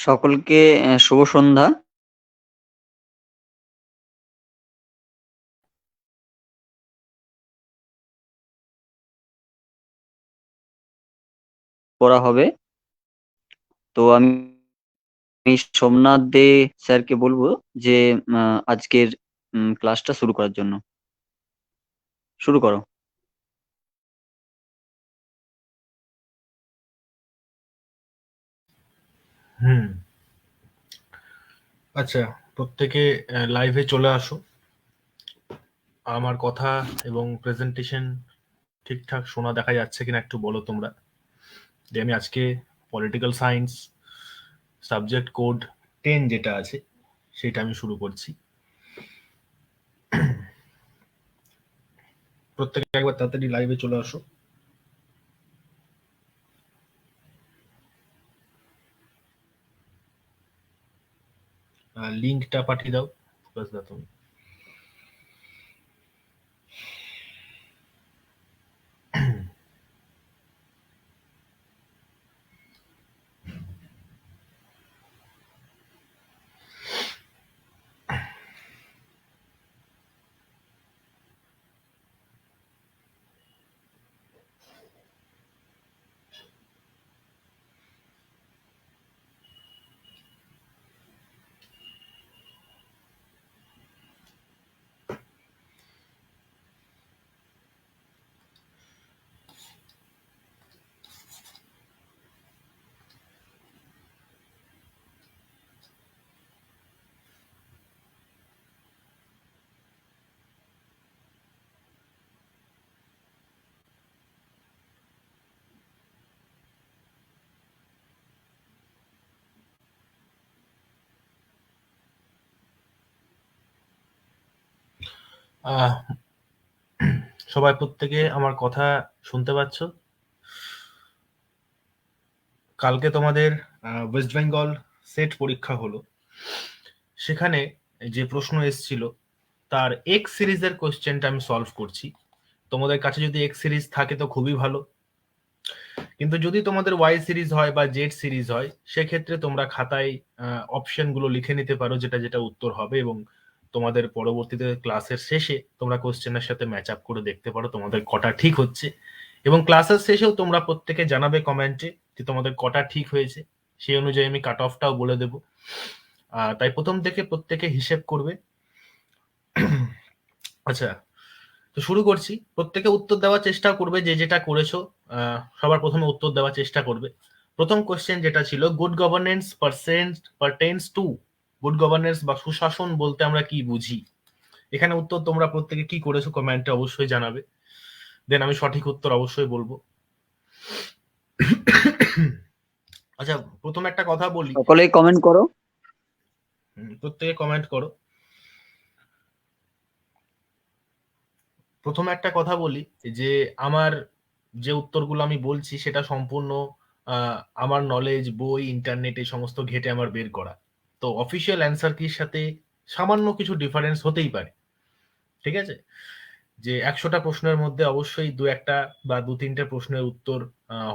সকলকে শুভ সন্ধ্যা। করা হবে। তো আমি সোমনাথ দে স্যারকে বলবো যে আজকের ক্লাসটা শুরু করার জন্য। শুরু করো। হুম আচ্ছা, প্রত্যেকে লাইভে চলে আসো। আমার কথা এবং প্রেজেন্টেশন ঠিকঠাক শোনা দেখা যাচ্ছে কিনা একটু বলো তোমরা। যে আমি আজকে পলিটিক্যাল সায়েন্স সাবজেক্ট কোড 10 যেটা আছে সেটা আমি শুরু করছি। প্রত্যেকে একবার তাড়াতাড়ি লাইভে চলে আসো। লিঙ্কটা পাঠিয়ে দাও ফোকাস দা তুমি। আহ, সবাই প্রত্যেকে আমার কথা শুনতে পাচ্ছ? কালকে তোমাদের ওয়েস্ট বেঙ্গল সেট পরীক্ষা হলো। সেখানে যে প্রশ্ন এসেছিল তার এক্স সিরিজের কোশ্চেনটা আমি সলভ করছি। তোমাদের কাছে যদি এক্স সিরিজ থাকে তো খুবই ভালো, কিন্তু যদি তোমাদের ওয়াই সিরিজ হয় বা জেড সিরিজ হয় সেক্ষেত্রে তোমরা খাতায় অপশনগুলো লিখে নিতে পারো যেটা যেটা উত্তর হবে, এবং তোমাদের পরবর্তীতে ক্লাসের শেষে তোমরা কোশ্চেনের সাথে ম্যাচ আপ করে দেখতে পারো তোমাদের কটা ঠিক হচ্ছে। এবং ক্লাসের শেষেও তোমরা প্রত্যেকে জানাবে কমেন্টে যে তোমাদের কটা ঠিক হয়েছে, সেই অনুযায়ী আমি কাট অফটাও বলে দেবো। তাই প্রথম থেকে প্রত্যেকে হিসেব করবে। আচ্ছা, তো শুরু করছি। প্রত্যেকে উত্তর দেওয়ার চেষ্টা করবে, যে যেটা করেছো সবার প্রথমে উত্তর দেওয়ার চেষ্টা করবে। প্রথম কোশ্চেন যেটা ছিল, good governance pertains to, good governance বা সুশাসন বলতে আমরা কি বুঝি? এখানে উত্তর তোমরা প্রত্যেকে কি করেছো কমেন্টে অবশ্যই জানাবে, দেন আমি সঠিক উত্তর অবশ্যই বলবো। আচ্ছা, প্রথম একটা কথা বলি। সকলেই কমেন্ট করো। প্রত্যেকে কমেন্ট করো। প্রথমে একটা কথা বলি যে আমার যে উত্তরগুলো আমি বলছি সেটা সম্পূর্ণ আমার নলেজ, বই, ইন্টারনেট এই সমস্ত ঘেটে আমার বের করা। তো অফিসিয়াল অ্যান্সার কির সাথে সামান্য কিছু ডিফারেন্স হতেই পারে, ঠিক আছে? যে 100টা প্রশ্নের মধ্যে অবশ্যই দু একটা বা দু তিনটে প্রশ্নের উত্তর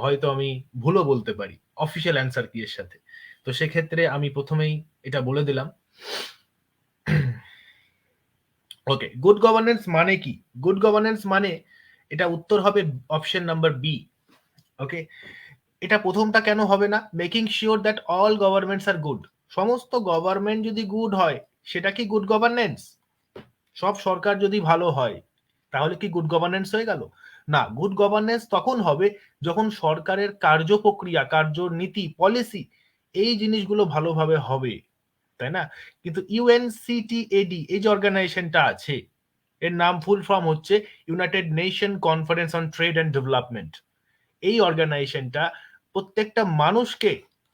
হয়তো আমি ভুলও বলতে পারি অফিসিয়াল অ্যান্সার কি এর সাথে। তো সেক্ষেত্রে আমি প্রথমেই এটা বলে দিলাম। ওকে, গুড গভর্নেন্স মানে কি? গুড গভর্নেন্স মানে, এটা উত্তর হবে অপশন নাম্বার বি। ওকে, এটা প্রথমটা কেন হবে না? Making sure that all governments are good. সমস্ত গভর্নমেন্ট যদি গুড হয় সেটা কি গুড গভর্নেন্স? সব সরকার যদি ভালো হয় তাহলে কি গুড গভর্নেন্স হয়ে গেল? না, গুড গভর্নেন্স তখন হবে যখন সরকারের কার্য প্রক্রিয়া, কার্যনীতি, পলিসি এই জিনিসগুলো ভালোভাবে হবে, তাই না? কিন্তু ইউএনসিটিএডি এই যে অর্গানাইজেশনটা আছে, এর নাম ফুল ফর্ম হচ্ছে United nation conference on trade and development. এই অর্গানাইজেশনটা প্রত্যেকটা মানুষকে,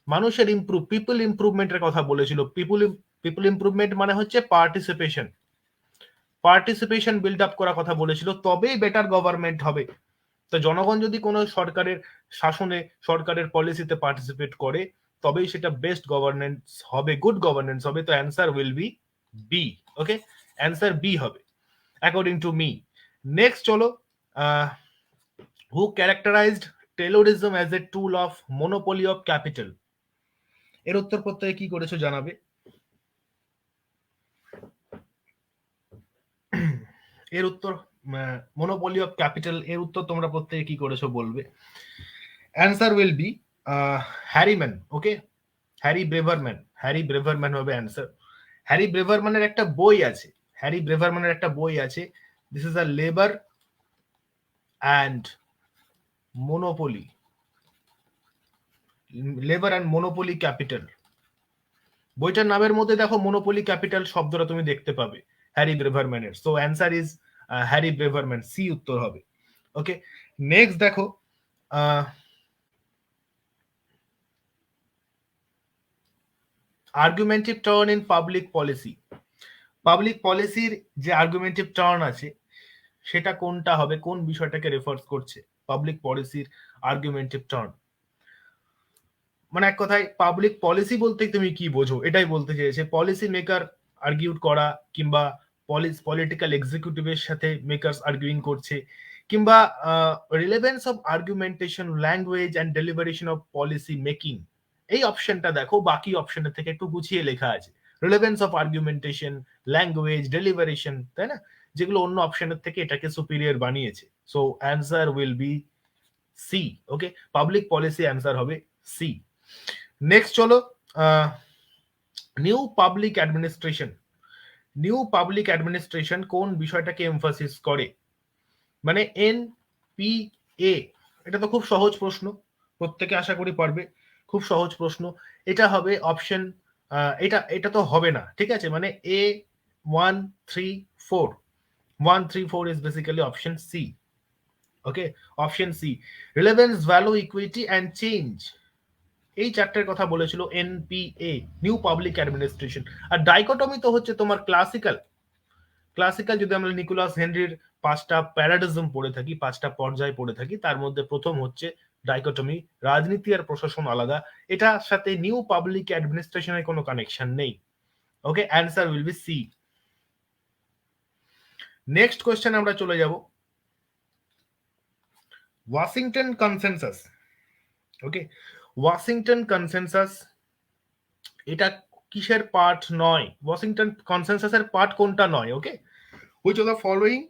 মানুষের পিপল ইমপ্রুভমেন্টের কথা বলেছিল। পিপল ইমপ্রুভমেন্ট মানে হচ্ছে পার্টিসিপেশন, পার্টিসিপেশন বিল্ড আপ করার কথা বলেছিল, তবেই বেটার গভর্নমেন্ট হবে। তো জনগণ যদি কোনো সরকারের শাসনে, সরকারের পলিসিতে পার্টিসিপেট করে তবেই সেটা বেস্ট গভর্নেন্স হবে, গুড গভর্নেন্স হবে। তো answer will be B. Okay, answer B হবে অ্যাকর্ডিং টু মি। নেক্সট চলো, who characterized Taylorism as a tool of monopoly of capital? এর উত্তর প্রত্যেকে কি করেছো জানাবে। এর উত্তর মনোপলি অফ ক্যাপিটাল, এর উত্তর তোমরা প্রত্যেকে কি করেছো বলবে। Answer will be Harriman. Okay, Harry Braverman, Harry Braverman হবে অ্যান্সার। হ্যারি ব্রেভারম্যানের একটা বই আছে, হ্যারি ব্রেভারম্যানের একটা বই আছে, this is a labour and monopoly, labour and monopoly capital. বইটার নামের মধ্যে দেখো মোনোপলি ক্যাপিটাল শব্দটা তুমি দেখতে পাবে হ্যারি ব্রেভারম্যানের। So answer is Harry Braverman, C উত্তর হবে। ওকে, নেক্সট দেখো argumentative turn in public policy. Public পলিসির যে আর্গুমেন্টিভ টার্ন আছে সেটা কোনটা হবে, কোন বিষয়টাকে রেফার্স করছে পাবলিক পলিসির আর্গুমেন্টিভ টার্ন। মানে এক কথায় পাবলিক পলিসি বলতে তুমি কি বোঝো এটাই বলতে চেয়েছে। পলিসি মেকার আর্গিউট করা, কিংবা পলিটিক্যাল এক্সিকিউটিভের সাথে মেকারস আর্গুইং করছে, কিংবা relevance of argumentation, language and deliberation of policy making. এই অপশনটা দেখো বাকি অপশনের থেকে একটু গুছিয়ে লেখা আছে, relevance of argumentation, language, deliberation, তাই না, যেগুলো অন্য অপশনের থেকে এটাকে সুপিরিয়র বানিয়েছে। So answer will be C. Okay, public policy answer হবে সি। নেক্সট চলো, new public administration. New public administration কোন বিষয়টাকে এমফাসিস করে, মানে এনপিএ। এটা তো খুব সহজ প্রশ্ন, প্রত্যেকে আশা করি পারবে, খুব সহজ প্রশ্ন। এটা হবে অপশন, এটা এটা তো হবে না, ঠিক আছে, মানে এ 1 3 4, 1 3 4 is basically option C. Okay, option C, relevance, value, equity and change, এই চারটের কথা বলেছিল এনপিএ, নিউ পাবলিক অ্যাডমিনিস্ট্রেশন। আর ডাইকোটমি তো হচ্ছে তোমার ক্লাসিক্যাল, ক্লাসিক্যাল যদি আমরা নিকোলাস হেনরির 5টা প্যারাডিজম পড়ে থাকি, 5টা পর্যায় পড়ে থাকি, তার মধ্যে প্রথম হচ্ছে ডাইকোটমি, রাজনীতি আর প্রশাসন আলাদা। এটার সাথে নিউ পাবলিক অ্যাডমিনিস্ট্রেশনের কোনো কানেকশন নেই। Okay, answer will be C. Next question আমরা চলে যাব, Washington consensus. Okay, Washington consensus এটা কিসের পার্ট নয়, ওয়াশিংটন কনসেনসাসের পার্ট কোনটা নয়। Okay, which of the following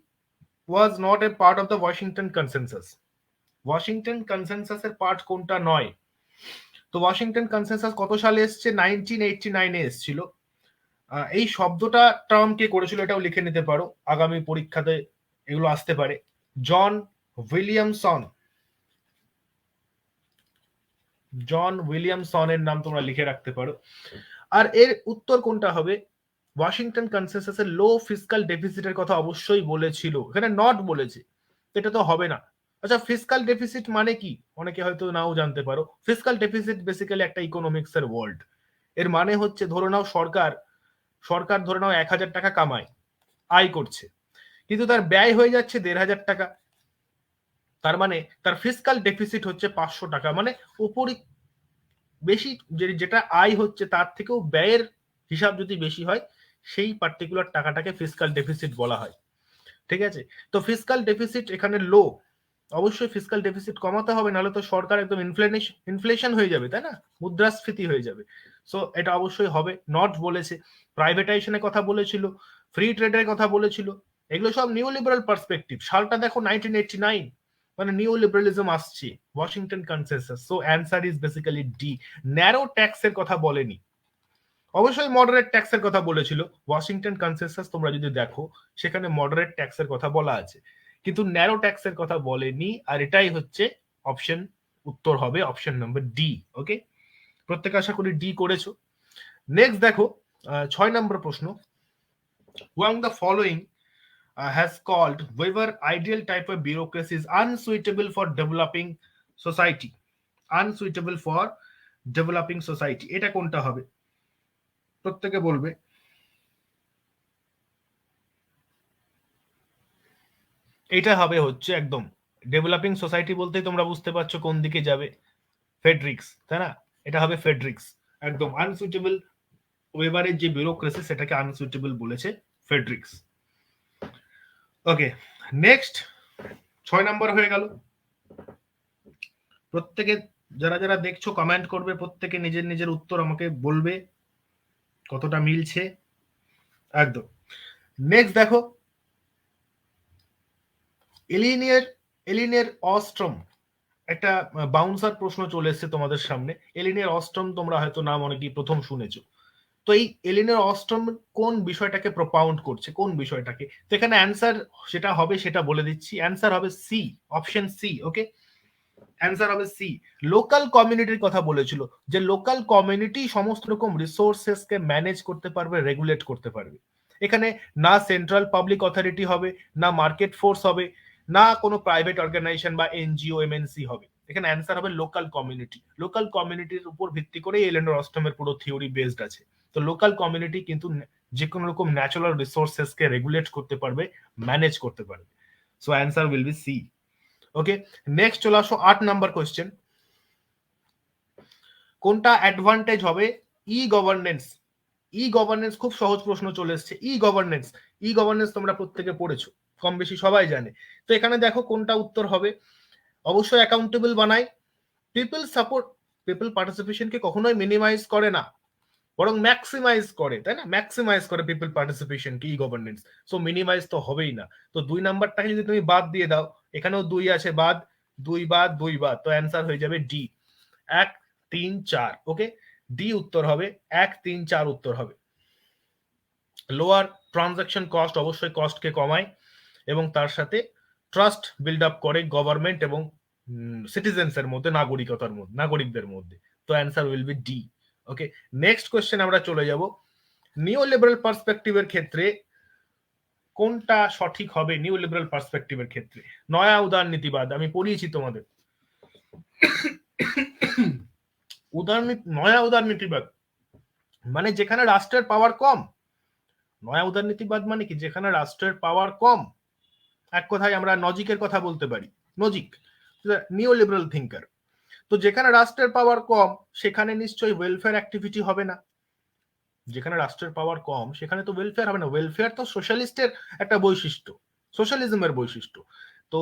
was not a part of the Washington consensus? Washington কনসেনসাসের পার্ট কোনটা নয়। তো ওয়াশিংটন কনসেনসাস কত সালে এসেছে, 1989 এ এসেছিল। এই শব্দটা টার্ম কে করেছিল এটাও লিখে নিতে পারো, আগামী পরীক্ষাতে এগুলো আসতে পারে। জন উইলিয়ামসন, জন উইলিয়ামসনের নাম তোমরা লিখে রাখতে পারো। আর এর উত্তর কোনটা হবে, ওয়াশিংটন কনসেনসাসের লো ফিসকাল ডেফিসিটের কথা অবশ্যই বলেছিল, এখানে নট বলেছে, এটা তো হবে না। আচ্ছা, ফিসকাল ডেফিসিট মানে কি অনেকে হয়তো নাও জানতে পারো। ফিসকাল ডেফিসিট বেসিক্যালি একটা ইকোনমিক্স এর ওয়ার্ড। এর মানে হচ্ছে ধরে নাও সরকার ধরে নাও 1,000 টাকা কামায়, আয় করছে, কিন্তু তার ব্যয় হয়ে যাচ্ছে 1,500 টাকা। তার মানে তার ফিসকাল ডেফিসিট হচ্ছে 500 টাকা, মানে উপরি বেশি, যেটা আয় হচ্ছে তার থেকেও ব্যয়ের হিসাব যদি বেশি হয়, সেই পার্টিকুলার টাকাটাকে ফিসকাল ডেফিসিট বলা হয়। ঠিক আছে, তো ফিসকাল ডেফিসিট এখানে লো, অবশ্যই ফিসকাল ডেফিসিট কমাতে হবে, নাহলে তো সরকার একদম ইনফ্লেশন হয়ে যাবে, তাই না, মুদ্রাস্ফীতি হয়ে যাবে। সো এটা অবশ্যই হবে, নট বলেছে। প্রাইভেটাইজেশনের কথা বলেছিল, ফ্রি ট্রেডের কথা বলেছিল, এগুলো সব নিউ লিবারাল পার্সপেক্টিভ। সালটা দেখো 1989, মানে নিউ লিবারালিজম আসছে, Washington consensus. So answer is basically D. Narrow ট্যাক্সের কথা বলেনি, অবশ্যই মডারেট ট্যাক্সের কথা বলেছিল। ওয়াশিংটন কনসেনসাস তোমরা যদি দেখো সেখানে মডারেট ট্যাক্সের কথা বলা আছে, কিন্তু ন্যারো ট্যাক্সের কথা বলেনি। আর এটাই হচ্ছে অপশন, উত্তর হবে অপশন নাম্বার ডি। ওকে, প্রত্যেক আশা করি ডি করেছো। নেক্সট দেখো 6 নম্বর প্রশ্ন, among the following has called Weber ideal type of bureaucracy is unsuitable for developing society? Unsuitable for developing society, এটা কোনটা হবে প্রত্যেকে বলবে। এটা হবে হচ্ছে একদম ডেভেলপিং সোসাইটি বলতেই তোমরা বুঝতে পারছো কোন দিকে যাবে, ফেডরিক্স, তাই না, এটা হবে ফেডরিক্স একদম। আনসুইটেবল, ওয়েবারের যে ব্যুরোক্রেসি সেটাকে আনসুইটেবল বলেছে ফেডরিক্স। ওকে, নেক্সট 6 নম্বর হয়ে গেল। প্রত্যেকে যারা যারা দেখছো কমেন্ট করবে, প্রত্যেকে নিজের নিজের উত্তর আমাকে বলবে কতটা মিলছে। একদম। নেক্সট দেখো, এলিনিয়ার অস্ট্রম, একটা বাউন্সার প্রশ্ন চলে এসেছে তোমাদের সামনে। এলিনিয়ার অস্ট্রম তোমরা হয়তো নাম অনেকেই প্রথম শুনেছো। তো এই এলিনিয়ার অস্ট্রম কোন বিষয়টাকে প্রপাউন্ড করছে, কোন বিষয়টাকে? তো এখানে অ্যান্সার সেটা হবে, সেটা বলে দিচ্ছি। অ্যান্সার হবে সি, অপশন সি। ওকে, অ্যান্সার হবে সি। লোকাল কমিউনিটির কথা বলেছিল, যে লোকাল কমিউনিটি সমস্ত রকম রিসোর্সেসকে ম্যানেজ করতে পারবে, রেগুলেট করতে পারবে। এখানে না সেন্ট্রাল পাবলিক অথরিটি হবে, না মার্কেট ফোর্স হবে, না কোনো প্রাইভেট অর্গানাইজেশন বা এনজিও এমএনসি হবে। এখানে অ্যান্সার হবে লোকাল কমিউনিটি। লোকাল কমিউনিটির উপর ভিত্তি করে এলিনর অস্টমের পুরো থিওরি বেসড আছে। তো লোকাল কমিউনিটি কিন্তু যে কোনো রকম ন্যাচারাল রিসোর্সেসকে রেগুলেট করতে পারবে, ম্যানেজ করতে পারবে। So answer will be C. Okay, next চলে আসো 8 নাম্বার কোয়েশ্চেন। কোনটা অ্যাডভান্টেজ হবে ই গভর্নেন্স? ই গভর্নেন্স খুব সহজ প্রশ্ন চলে এসেছে। ই গভর্নেন্স, ই গভর্নেন্স তোমরা প্রত্যেকে পড়েছো, কম বেশি সবাই জানে। তো এখানে দেখো কোনটা উত্তর হবে। অবশ্যই অ্যাকাউন্টেবল বানায়, পিপল সাপোর্ট, পিপল পার্টিসিপেশনকে কখনোই মিনিমাইজ করে না, বরং ম্যাক্সিমাইজ করে, তাই না? ম্যাক্সিমাইজ করে পিপল পার্টিসিপেশন কি ই গভর্নেন্স। সো মিনিমাইজ তো হবেই না। তো 2 নাম্বারটাকে যদি তুমি বাদ দিয়ে দাও, এখানেও 2 আছে, বাদ 2 বাদ 2 বাদ, তো অ্যান্সার হয়ে যাবে ডি, 1 3 4। ওকে, ডি উত্তর হবে, 1 3 4 উত্তর হবে। লোয়ার ট্রানজাকশন কস্ট, অবশ্যই কস্টকে কমায় এবং তার সাথে ট্রাস্ট বিল্ড আপ করে গভর্নমেন্ট এবং সিটিজেন্স এর মধ্যে, নাগরিকতার মধ্যে, নাগরিকদের মধ্যে। তো answer will B D. Okay, next question আমরা চলে যাব। নিও লিবারাল পার্সপেক্টিভের ক্ষেত্রে কোনটা সঠিক হবে? নিউ লিবারাল পার্সপেক্টিভের ক্ষেত্রে নয়া উদারনীতিবাদ, আমি পড়িয়েছি তোমাদের। নয়া উদারনীতিবাদ মানে যেখানে রাষ্ট্রের পাওয়ার কম। নয়া উদারনীতিবাদ মানে কি? যেখানে রাষ্ট্রের পাওয়ার কম। এক কথায় আমরা নজিকের কথা বলতে পারি, নজিক, নিও লিবারাল থিঙ্কার। তো যেখানে রাষ্ট্রের পাওয়ার কম সেখানে নিশ্চয়ই ওয়েলফেয়ার অ্যাক্টিভিটি হবে না। যেখানে রাষ্ট্রের পাওয়ার কম সেখানে তো ওয়েলফেয়ার হবে না। ওয়েলফেয়ার তো সোশ্যালিস্টের একটা বৈশিষ্ট্য, সোশ্যালিজমের বৈশিষ্ট্য। তো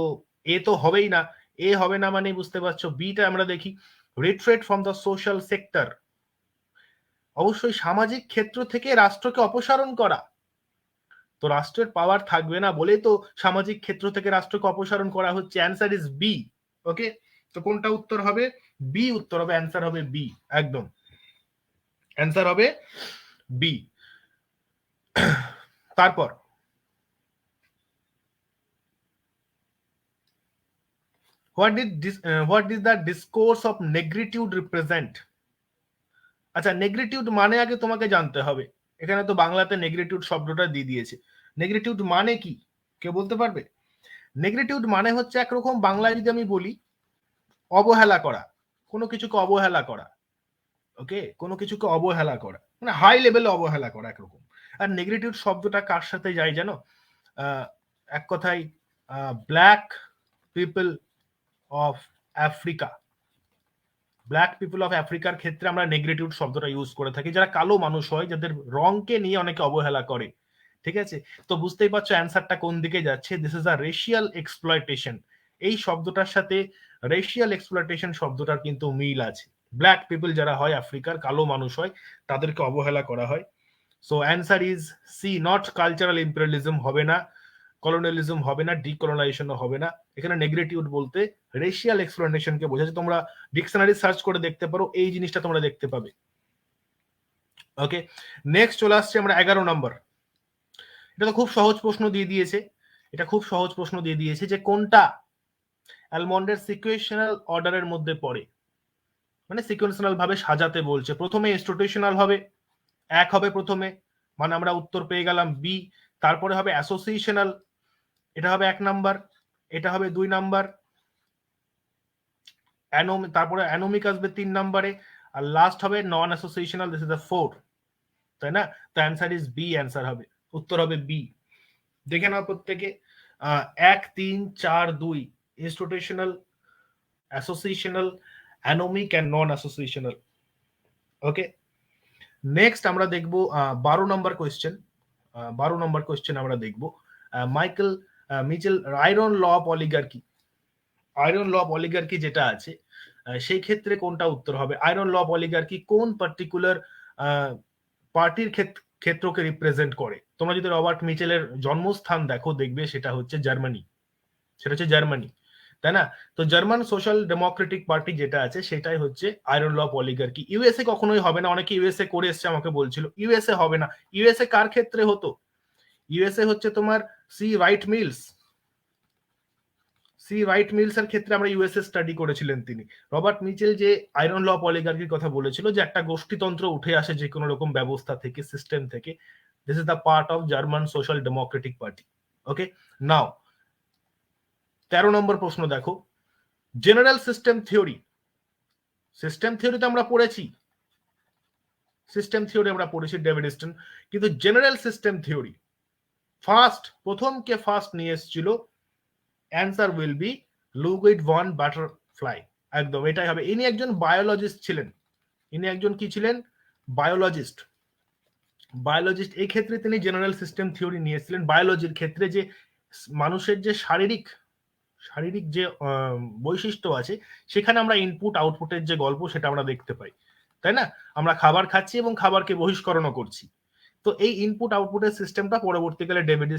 এ তো হবেই না। এ হবে না মানে বুঝতে পারছো। বিটা আমরা দেখি, retreat from the social sector, অবশ্যই সামাজিক ক্ষেত্র থেকে রাষ্ট্রকে অপসারণ করা। তো রাষ্ট্রের পাওয়ার থাকবে না বলেই তো সামাজিক ক্ষেত্র থেকে রাষ্ট্রকে অপসারণ করা হচ্ছে। Answer is B. ওকে, তো কোনটা উত্তর হবে? বি উত্তর হবে, অ্যান্সার হবে বি, একদম অ্যান্সার হবে বি। তারপর what did the discourse of negritude represent? আচ্ছা, নেগ্রিটিউড মানে আগে তোমাকে জানতে হবে। এখানে তো বাংলাতে নেগ্রিটিউড শব্দটা দিয়ে দিয়েছে। নেগ্রিটিউড মানে কি কেউ বলতে পারবে? নেগ্রিটিউড মানে হচ্ছে একরকম, বাংলায় যদি আমি বলি, অবহেলা করা, কোনো কিছুকে অবহেলা করা। ওকে, কোনো কিছুকে অবহেলা করা মানে হাই লেভেলে অবহেলা করা একরকম। আর নেগ্রিটিউড শব্দটা কার সাথে যায় জানো? এক কথায় black people of Africa, black people of আফ্রিকার ক্ষেত্রে আমরা নেগ্রিটিউড শব্দটা ইউজ করে থাকি, যারা কালো মানুষ হয়, যাদের রংকে নিয়ে অনেকে অবহেলা করে। ঠিক আছে, তো বুঝতেই পারছো অ্যান্সারটা কোন দিকে যাচ্ছে। This is a racial exploitation. এই শব্দটার সাথে রেশিয়াল এক্সপ্লয়টেশন শব্দটার কিন্তু মিল আছে। ব্ল্যাক পিপল যারা হয়, আফ্রিকার কালো মানুষ হয়, তাদেরকে অবহেলা করা হয়। So answer is C, not cultural imperialism হবে না, কলোনিয়ালিজম হবে না, ডিকলোনাইজেশন হবে না। এখানে নেগ্রিটিউড বলতে রেশিয়াল এক্সপ্লয়টেশনকে বোঝাচ্ছে। তোমরা ডিকশনারি সার্চ করে দেখতে পারো, এই জিনিসটা তোমরা দেখতে পাবে। ওকে, নেক্সট চলে আসছে আমরা 11 নম্বর। এটা তো খুব সহজ প্রশ্ন দিয়ে দিয়েছে, এটা খুব সহজ প্রশ্ন দিয়ে দিয়েছে যে কোনটা অ্যালমন্ডের সিকুয়েশনাল অর্ডারের মধ্যে পড়ে। মানে সিকোয়েন্সাল ভাবে সাজাতে বলছে। প্রথমে ইনস্টিটিউশনাল হবে, এক হবে প্রথমে, মানে আমরা উত্তর পেয়ে গেলাম বি। তারপরে হবে অ্যাসোসিয়েশনাল, এটা হবে 1 নাম্বার, এটা হবে 2 নাম্বার, তারপরে অ্যানোমিক আসবে 3 নাম্বারে, আর লাস্ট হবে নন অ্যাসোসিয়েশনাল, দিস ইজ দ্য 4, তাই না? তো অ্যান্সার ইজ বি, অ্যান্সার হবে, উত্তর হবে বি। দেখে নাও প্রত্যেকে, 1 3 4 2, institutional, associational, anomic and non associational. Okay, next আমরা দেখব 12 নম্বর কোয়েশ্চেন। 12 নম্বর কোয়েশ্চেন আমরা দেখব, Michael Michels iron law of oligarchy. Iron law of oligarchy যেটা আছে সেই ক্ষেত্রে কোনটা উত্তর হবে? আয়রন ল অফ অলিগার্কি কোন পার্টিকুলার পার্টির ক্ষেত্রকে রিপ্রেজেন্ট করে? তোমরা যদি রবার্ট মিচেলের জন্মস্থান দেখো, দেখবে সেটা হচ্ছে জার্মানি, সেটা হচ্ছে জার্মানি, তাই না? তো জার্মান সোশ্যাল ডেমোক্রেটিক পার্টি যেটা আছে সেটাই হচ্ছে iron law of oligarchy. USA কখনোই হবে না, অনেকে ইউএসএ করে এসছে আমাকে বলছিল, ইউএসএ হবে না। ইউএসএ কার ক্ষেত্রে হতো? ইউএসএ হচ্ছে তোমার C Wright Mills, C Wright Mills এর ক্ষেত্রে আমরা ইউএসএ স্টাডি করেছিলেন তিনি। রবার্ট মিচেল যে আয়রন ল অফ অলিগার্কির কথা বলেছিল, যে একটা গোষ্ঠীতন্ত্র উঠে আসে যে কোনো রকম ব্যবস্থা থেকে, সিস্টেম থেকে, this is the part of German social democratic party. Okay, now 13 নম্বর প্রশ্ন দেখো, জেনারেল সিস্টেম থিওরি। সিস্টেম থিওরিতে আমরা পড়েছি, সিস্টেম থিওরি আমরা পড়েছি ডেভিড, কিন্তু জেনারেল সিস্টেম থিওরি প্রথম কে নিয়ে এসেছিল? Answer will be Ludwig von Bertalanffy. একদম এটাই হবে। ইনি একজন বায়োলজিস্ট ছিলেন, ইনি একজন কি ছিলেন? বায়োলজিস্ট। বায়োলজিস্ট এই ক্ষেত্রে তিনি জেনারেল সিস্টেম থিওরি নিয়েছিলেন বায়োলজির ক্ষেত্রে, যে মানুষের যে শারীরিক যে বৈশিষ্ট্য আছে সেখানে আমরা ইনপুট আউটপুটের যে গল্প সেটা আমরা দেখতে পাই, তাই না? আমরা খাবার খাচ্ছি এবং খাবারকে বহিষ্করণও করছি। তো এই ইনপুট আউটপুটের সিস্টেমটা পরবর্তীকালে ডেভিড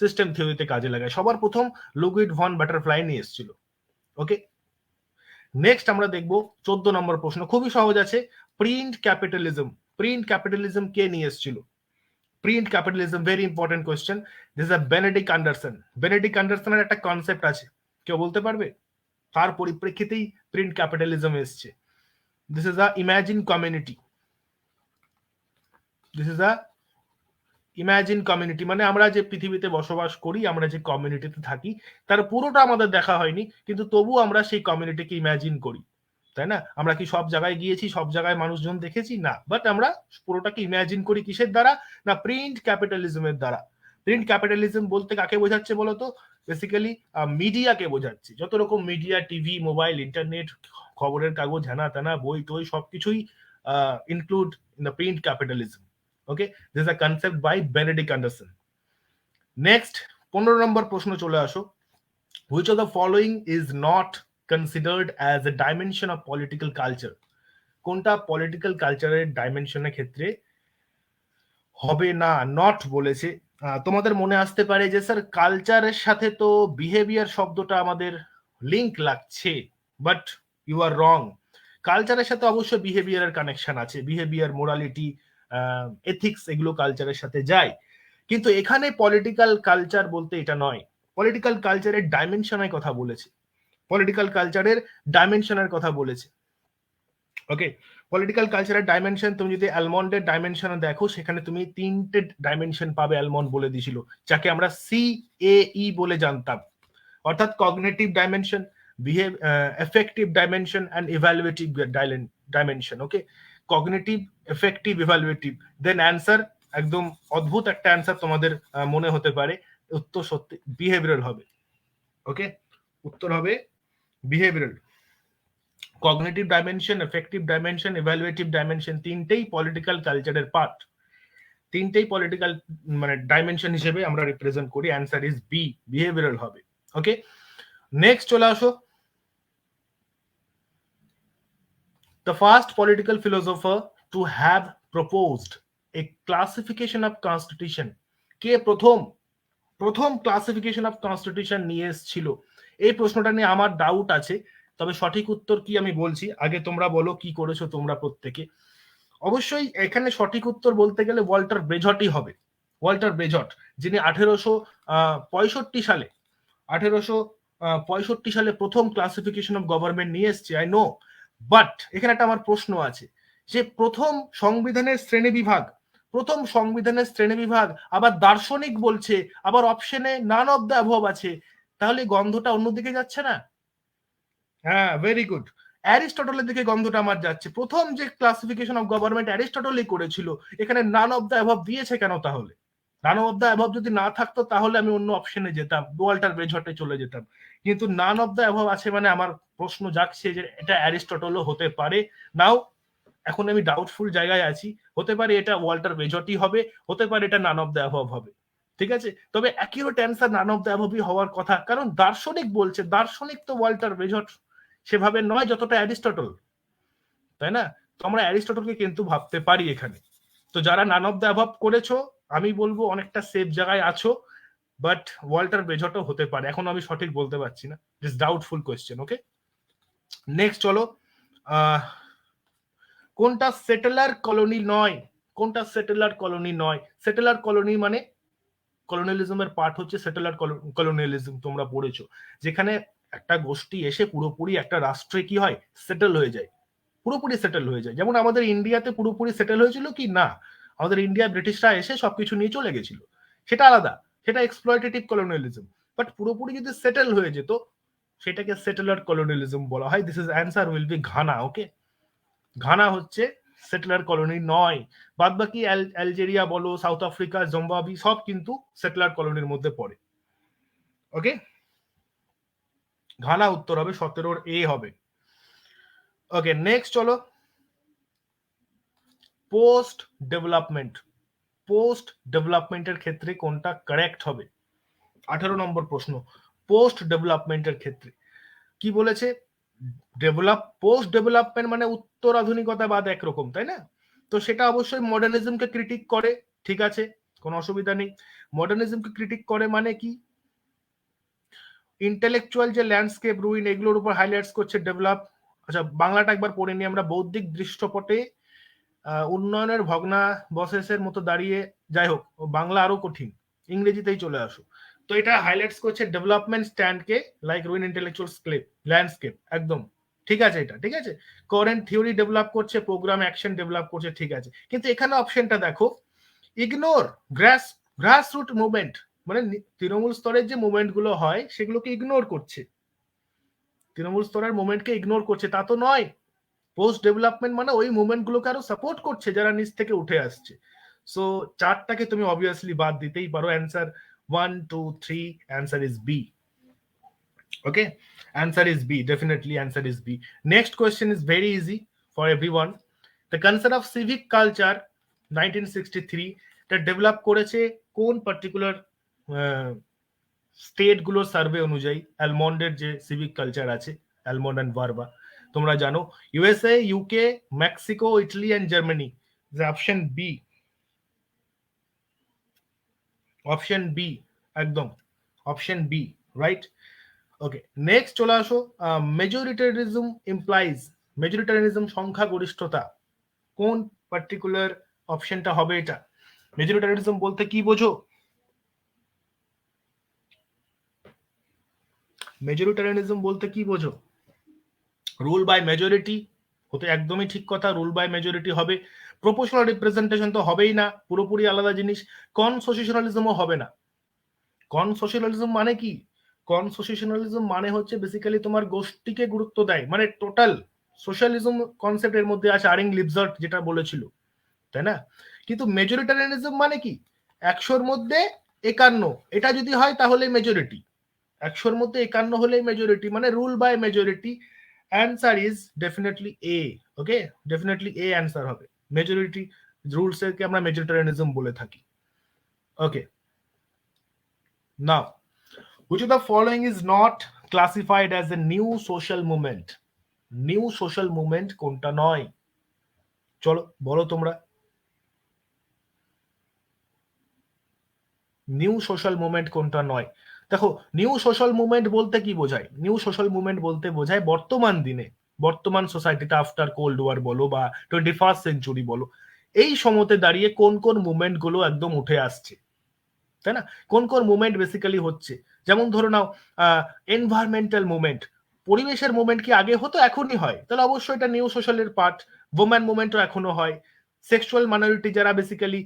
সিস্টেম থিওরিতে কাজে লাগায়। সবার প্রথম লুইড ভন বাটারফ্লাই নিয়ে এসেছিল। ওকে, নেক্সট আমরা দেখব 14 নম্বর প্রশ্ন, খুবই সহজ আছে। প্রিন্ট ক্যাপিটালিজম, প্রিন্ট ক্যাপিটালিজম কে নিয়ে এসেছিল? Print capitalism, very important question. This is Benedict Anderson. Benedict অ্যান্ডারসনের একটা কনসেপ্ট আছে, কেউ বলতে পারবে? তার পরিপ্রেক্ষিতেই প্রিন্ট ক্যাপিটালিজম এসছে। This is a imagine community, this is a imagine community, মানে আমরা যে পৃথিবীতে বসবাস করি, আমরা যে কমিউনিটিতে থাকি, তার পুরোটা আমাদের দেখা হয়নি, কিন্তু তবু আমরা সেই কমিউনিটিকে ইমাজিন করি, তাই না? আমরা কি সব জায়গায় গিয়েছি, সব জায়গায় মানুষজন দেখেছি? না, বাট আমরা পুরোটাকে ইমাজিন করি কিসের দ্বারা? না, প্রিন্ট ক্যাপিটালিজমের দ্বারা। প্রিন্ট ক্যাপিটালিজম বলতে কাকে বোঝাচ্ছে বলতো? বেসিক্যালি মিডিয়াকে বোঝাচ্ছে। যত রকম মিডিয়া, টিভি, মোবাইল, ইন্টারনেট, খবরের কাগজ, হ্যানা ত্যানা, বই টই সবকিছুই include in the print capitalism. Okay, this is a concept by Benedict Anderson. Next 15 number প্রশ্ন চলে আসো। Which of the following is not considered as a dimension of political culture? কোনটা political কালচারের ডাইমেনশনের ক্ষেত্রে হবে না? নট বলেছে। তোমাদের মনে আসতে পারে যে স্যার কালচারের সাথে তো বিহেভিয়ার শব্দটা আমাদের লিংক লাগছে, বাট ইউ আর রং। কালচারের সাথে অবশ্যই বিহেভিয়ারের কানেকশন আছে, বিহেভিয়ার, মোরালিটি, এথিক্স, এগুলো কালচারের সাথে যায়, কিন্তু এখানে পলিটিক্যাল কালচার বলতে এটা নয়। পলিটিক্যাল কালচারের ডাইমেনশনের কথা বলেছে, পলিটিক্যাল কালচারের ডাইমেনশনের কথা বলেছে। ওকে, পলিটিক্যাল কালচারের ডাইমেনশন তুমি যদি অ্যালমন্ডের ডাইমেনশন দেখো, সেখানে তুমি 3টে ডাইমেনশন পাবে, অ্যালমন্ড বলে দিয়েছিল, যাকে আমরা CAE বলে জানতাম, অর্থাৎ cognitive dimension, affective dimension and evaluative dimension. Okay, cognitive, affective, evaluative. Then answer, একদম অদ্ভুত একটা অ্যান্সার তোমাদের মনে হতে পারে, উত্তর সত্যি বিহেভিয়ারাল হবে। ওকে, উত্তর হবে behavioural. Cognitive dimension, affective dimension, evaluative dimension, তিনটেই পলিটিক্যাল কালচারের পার্ট, তিনটেই পলিটিক্যাল মানে ডাইমেনশন হিসেবে আমরা রিপ্রেজেন্ট করি। অ্যান্সার ইজ বি, বিহেভিয়ারাল হবে। ওকে, নেক্সট চলে আসো। The first political philosopher to have proposed a classification of constitution, কে প্রথম ক্লাসিফিকেশন অফ কনস্টিটিউশন নিয়ে এসেছিল? এই প্রশ্নটা নিয়ে আমার ডাউট আছে, তবে সঠিক উত্তর কি আমি বলছি, আগে তোমরা বলো কি করেছো তোমরা প্রত্যেকে। অবশ্যই এখানে সঠিক উত্তর বলতে গেলে ওয়াল্টার ব্রেজটই হবে। ওয়াল্টার ব্রেজট, যিনি 1865 সালে 1865 সালে প্রথম ক্লাসিফিকেশন অফ গভর্নমেন্ট নিয়ে এসছে, আই নো, বাট এখানে একটা আমার প্রশ্ন আছে, যে প্রথম সংবিধানের শ্রেণীবিভাগ, আবার দার্শনিক বলছে, আবার অপশনে নান অফ দ্য অ্যাবভ আছে, তাহলে গন্ধটা অন্যদিকে যাচ্ছে না? হ্যাঁ, ভেরি গুড, অ্যারিস্টটলের দিকে গন্ধটা আমার যাচ্ছে। প্রথম যে ক্লাসিফিকেশন অফ গভর্নমেন্ট অ্যারিস্টটলই করেছিল, এখানে নান অফ দ্য অ্যাবভ দিয়েছে কেন? তাহলে নান অফ দ্য অ্যাবভ যদি না থাকতো তাহলে আমি অন্য অপশনে যেতাম, ওয়াল্টার ব্রেজটে চলে যেতাম, কিন্তু নান অফ দ্য অ্যাবভ আছে মানে আমার প্রশ্ন জাগছে যে এটা অ্যারিস্টটলও হতে পারে। নাও এখন আমি ডাউটফুল জায়গায় আছি, হতে পারে এটা ওয়াল্টার ব্রেজটই হবে, হতে পারে এটা নান অফ দ্য অ্যাবভ হবে। ঠিক আছে, তবে accurate answer none of the অ্যাবভই হওয়ার কথা, কারণ দার্শনিক বলছে, দার্শনিক তো ওয়াল্টার বেজট সেভাবে নয় যতটা অ্যারিস্টটল, তাই না? তো আমরা অ্যারিস্টটলকে কিন্তু ভাবতে পারি এখানে। তো যারা নান অফ দ্য অ্যাবভ করেছো আমি বলবো অনেকটা সেফ জায়গায় আছো, বাট ওয়াল্টার বেজটও হতে পারে, এখন আমি সঠিক বলতে পারছি না, this doubtful question. Okay, next চলো, কোনটা সেটেলার কলোনি নয়? কোনটা সেটেলার কলোনি নয়? সেটেলার কলোনি মানে কলোনিয়ালিজমের পার্ট হচ্ছে সেটেলার কলোনিয়ালিজম, তোমরা পড়েছো, যেখানে একটা গোষ্ঠী এসে পুরোপুরি একটা রাষ্ট্রে কি হয়, সেটেল হয়ে যায়, পুরোপুরি সেটেল হয়ে যায়। যেমন আমাদের ইন্ডিয়াতে পুরোপুরি সেটেল হয়েছিল কি না, আমাদের ইন্ডিয়া ব্রিটিশরা এসে সবকিছু নিয়ে চলে গেছিল, সেটা আলাদা, সেটা এক্সপ্লয়টেটিভ কলোনিয়ালিজম। বাট পুরোপুরি যদি সেটেল হয়ে যেত সেটাকে সেটেলার কলোনিয়ালিজম বলা হয়। This is answer will B Ghana. Okay, Ghana হচ্ছে সেটেলার কলোনি নয়। বাদ বাকি আলজেরিয়া বলো, সাউথ আফ্রিকা, জিম্বাবুয়ে সব কিন্তু সেটেলার কলোনির মধ্যে পড়ে। ওকে, ঘানা উত্তর হবে, 17 এ হবে। ওকে, নেক্সট চলো, পোস্ট ডেভেলপমেন্ট। পোস্ট ডেভেলপমেন্টের ক্ষেত্রে কোনটা কারেক্ট হবে? 18 নম্বর প্রশ্ন, পোস্ট ডেভেলপমেন্টের ক্ষেত্রে কি বলেছে? পোস্ট ডেভেলপমেন্ট মানে উত্তর আধুনিকতাবাদ একরকম, তাই না? তো সেটা অবশ্যই মডার্নিজমকে ক্রিটিক করে, ঠিক আছে, কোনো অসুবিধা নেই। মডার্নিজমকে ক্রিটিক করে মানে কি, ইন্টেলেকচুয়াল যে ল্যান্ডস্কেপ রুইন এগুলোর উপর হাইলাইটস করছে ডেভেলপ। আচ্ছা, বাংলাটা একবার পড়ে নিই আমরা, বৌদ্ধিক দৃশ্যপটে উন্নয়নের ভগ্নাবশেষের মতো দাঁড়িয়ে, যাই হোক বাংলা আরো কঠিন, ইংরেজিতেই চলে আসো। তো এটা হাইলাইটস করছে ডেভেলপমেন্ট স্ট্যান্ডকে লাইক রুইন ইন্টেলেকচুয়াল ল্যান্ডস্কেপ, একদম ঠিক আছে, এটা ঠিক আছে। কারেন্ট থিওরি ডেভেলপ করছে, প্রোগ্রাম অ্যাকশন ডেভেলপ করছে, ঠিক আছে। কিন্তু এখানে অপশনটা দেখো, ইগনোর গ্রাসরুট মুভমেন্ট, মানে তৃণমূল স্তরের যে মুভমেন্ট গুলো হয় সেগুলোকে ইগনোর করছে, তৃণমূল স্তরের মুভমেন্টকে ইগনোর করছে, তা তো নয়। পোস্ট ডেভেলপমেন্ট মানে ওই মুভমেন্ট গুলোকে আরো সাপোর্ট করছে যারা নিচ থেকে উঠে আসছে। সো চারটাকে তুমি অবভিয়াসলি বাদ দিতেই পারো, answer 1 2 3, answer is B. Okay, answer is B, definitely answer is B. Next question is very easy for everyone. The concept of civic culture 1963 এটা ডেভেলপ করেছে কোন পার্টিকুলার স্টেট গুলোর সার্ভে অনুযায়ী? অ্যালমন্ডের যে সিভিক কালচার আছে, অ্যালমন্ড অ্যান্ড ভার্বা, তোমরা জানো, USA, UK, Mexico, Italy and Germany. Option B, option B, একদম option B, right. Okay, next চলে আসো, মেজরিটারিজম ইমপ্লাইজ, মেজরিটারিজম সংখ্যাগরিষ্ঠতা, কোন পার্টিকুলার অপশনটা হবে এটা? মেজরিটারিজম বলতে কি বোঝো? মেজরিটারিয়ানিজম বলতে কি বোঝো? রুল বাই মেজরিটি হতে একদমই ঠিক কথা, রুল বাই মেজরিটি হবে। প্রপোর্শনাল রিপ্রেজেন্টেশন তো হবেই না, পুরোপুরি আলাদা জিনিস। কনসোসিশনালিজমও হবে না। কনসোসিয়ালিজম মানে কি? কনসোসিশনালিজম মানে হচ্ছে বেসিক্যালি তোমার গোষ্ঠীকে গুরুত্ব দেয়, মানে টোটাল সোশ্যালিজম কনসেপ্টের মধ্যে আছে, আরিং লিপজার্ট যেটা বলেছিল, তাই না? কিন্তু মেজরিটারিয়ানিজম মানে কি? 100-র মধ্যে 51, এটা যদি হয় তাহলে মেজরিটি। 100-র মধ্যে 51 হলেই মেজরিটি, মানে rule by majority. Answer is definitely A. Okay, definitely A answer হবে। মেজরিটি রুলস এরকে আমরা মেজরিটারিয়ানিজম বলে থাকি। Okay, now which of the following is not classified as a new social movement? New social movement কোনটা নয়? চলো বলো তোমরা, নিউ সোশ্যাল মুভমেন্ট কোনটা নয়? দেখো, নিউ সোশ্যাল মুভমেন্ট বলতে কি বোঝায়? নিউ সোশ্যাল মুভমেন্ট বলতে বোঝায় বর্তমান দিনে, বর্তমান সোসাইটিতে আফটার কোল্ড ওয়ার বলো বা 21st সেঞ্চুরি বলো, এই সময়তে দাঁড়িয়ে কোন কোন মুভমেন্ট গুলো একদম উঠে আসছে, তাই না? কোন কোন মুভমেন্ট বেসিক্যালি হচ্ছে, যেমন ধরো নাও এনভায়রনমেন্টাল মুভমেন্ট, পরিবেশের মুভমেন্ট কি আগে হতো? এখনই হয়, তাহলে অবশ্যই এটা নিউ সোশ্যালের পার্ট। ওম্যান মুভমেন্টও এখনো হয়। সেক্সুয়াল মাইনরিটি যারা বেসিক্যালি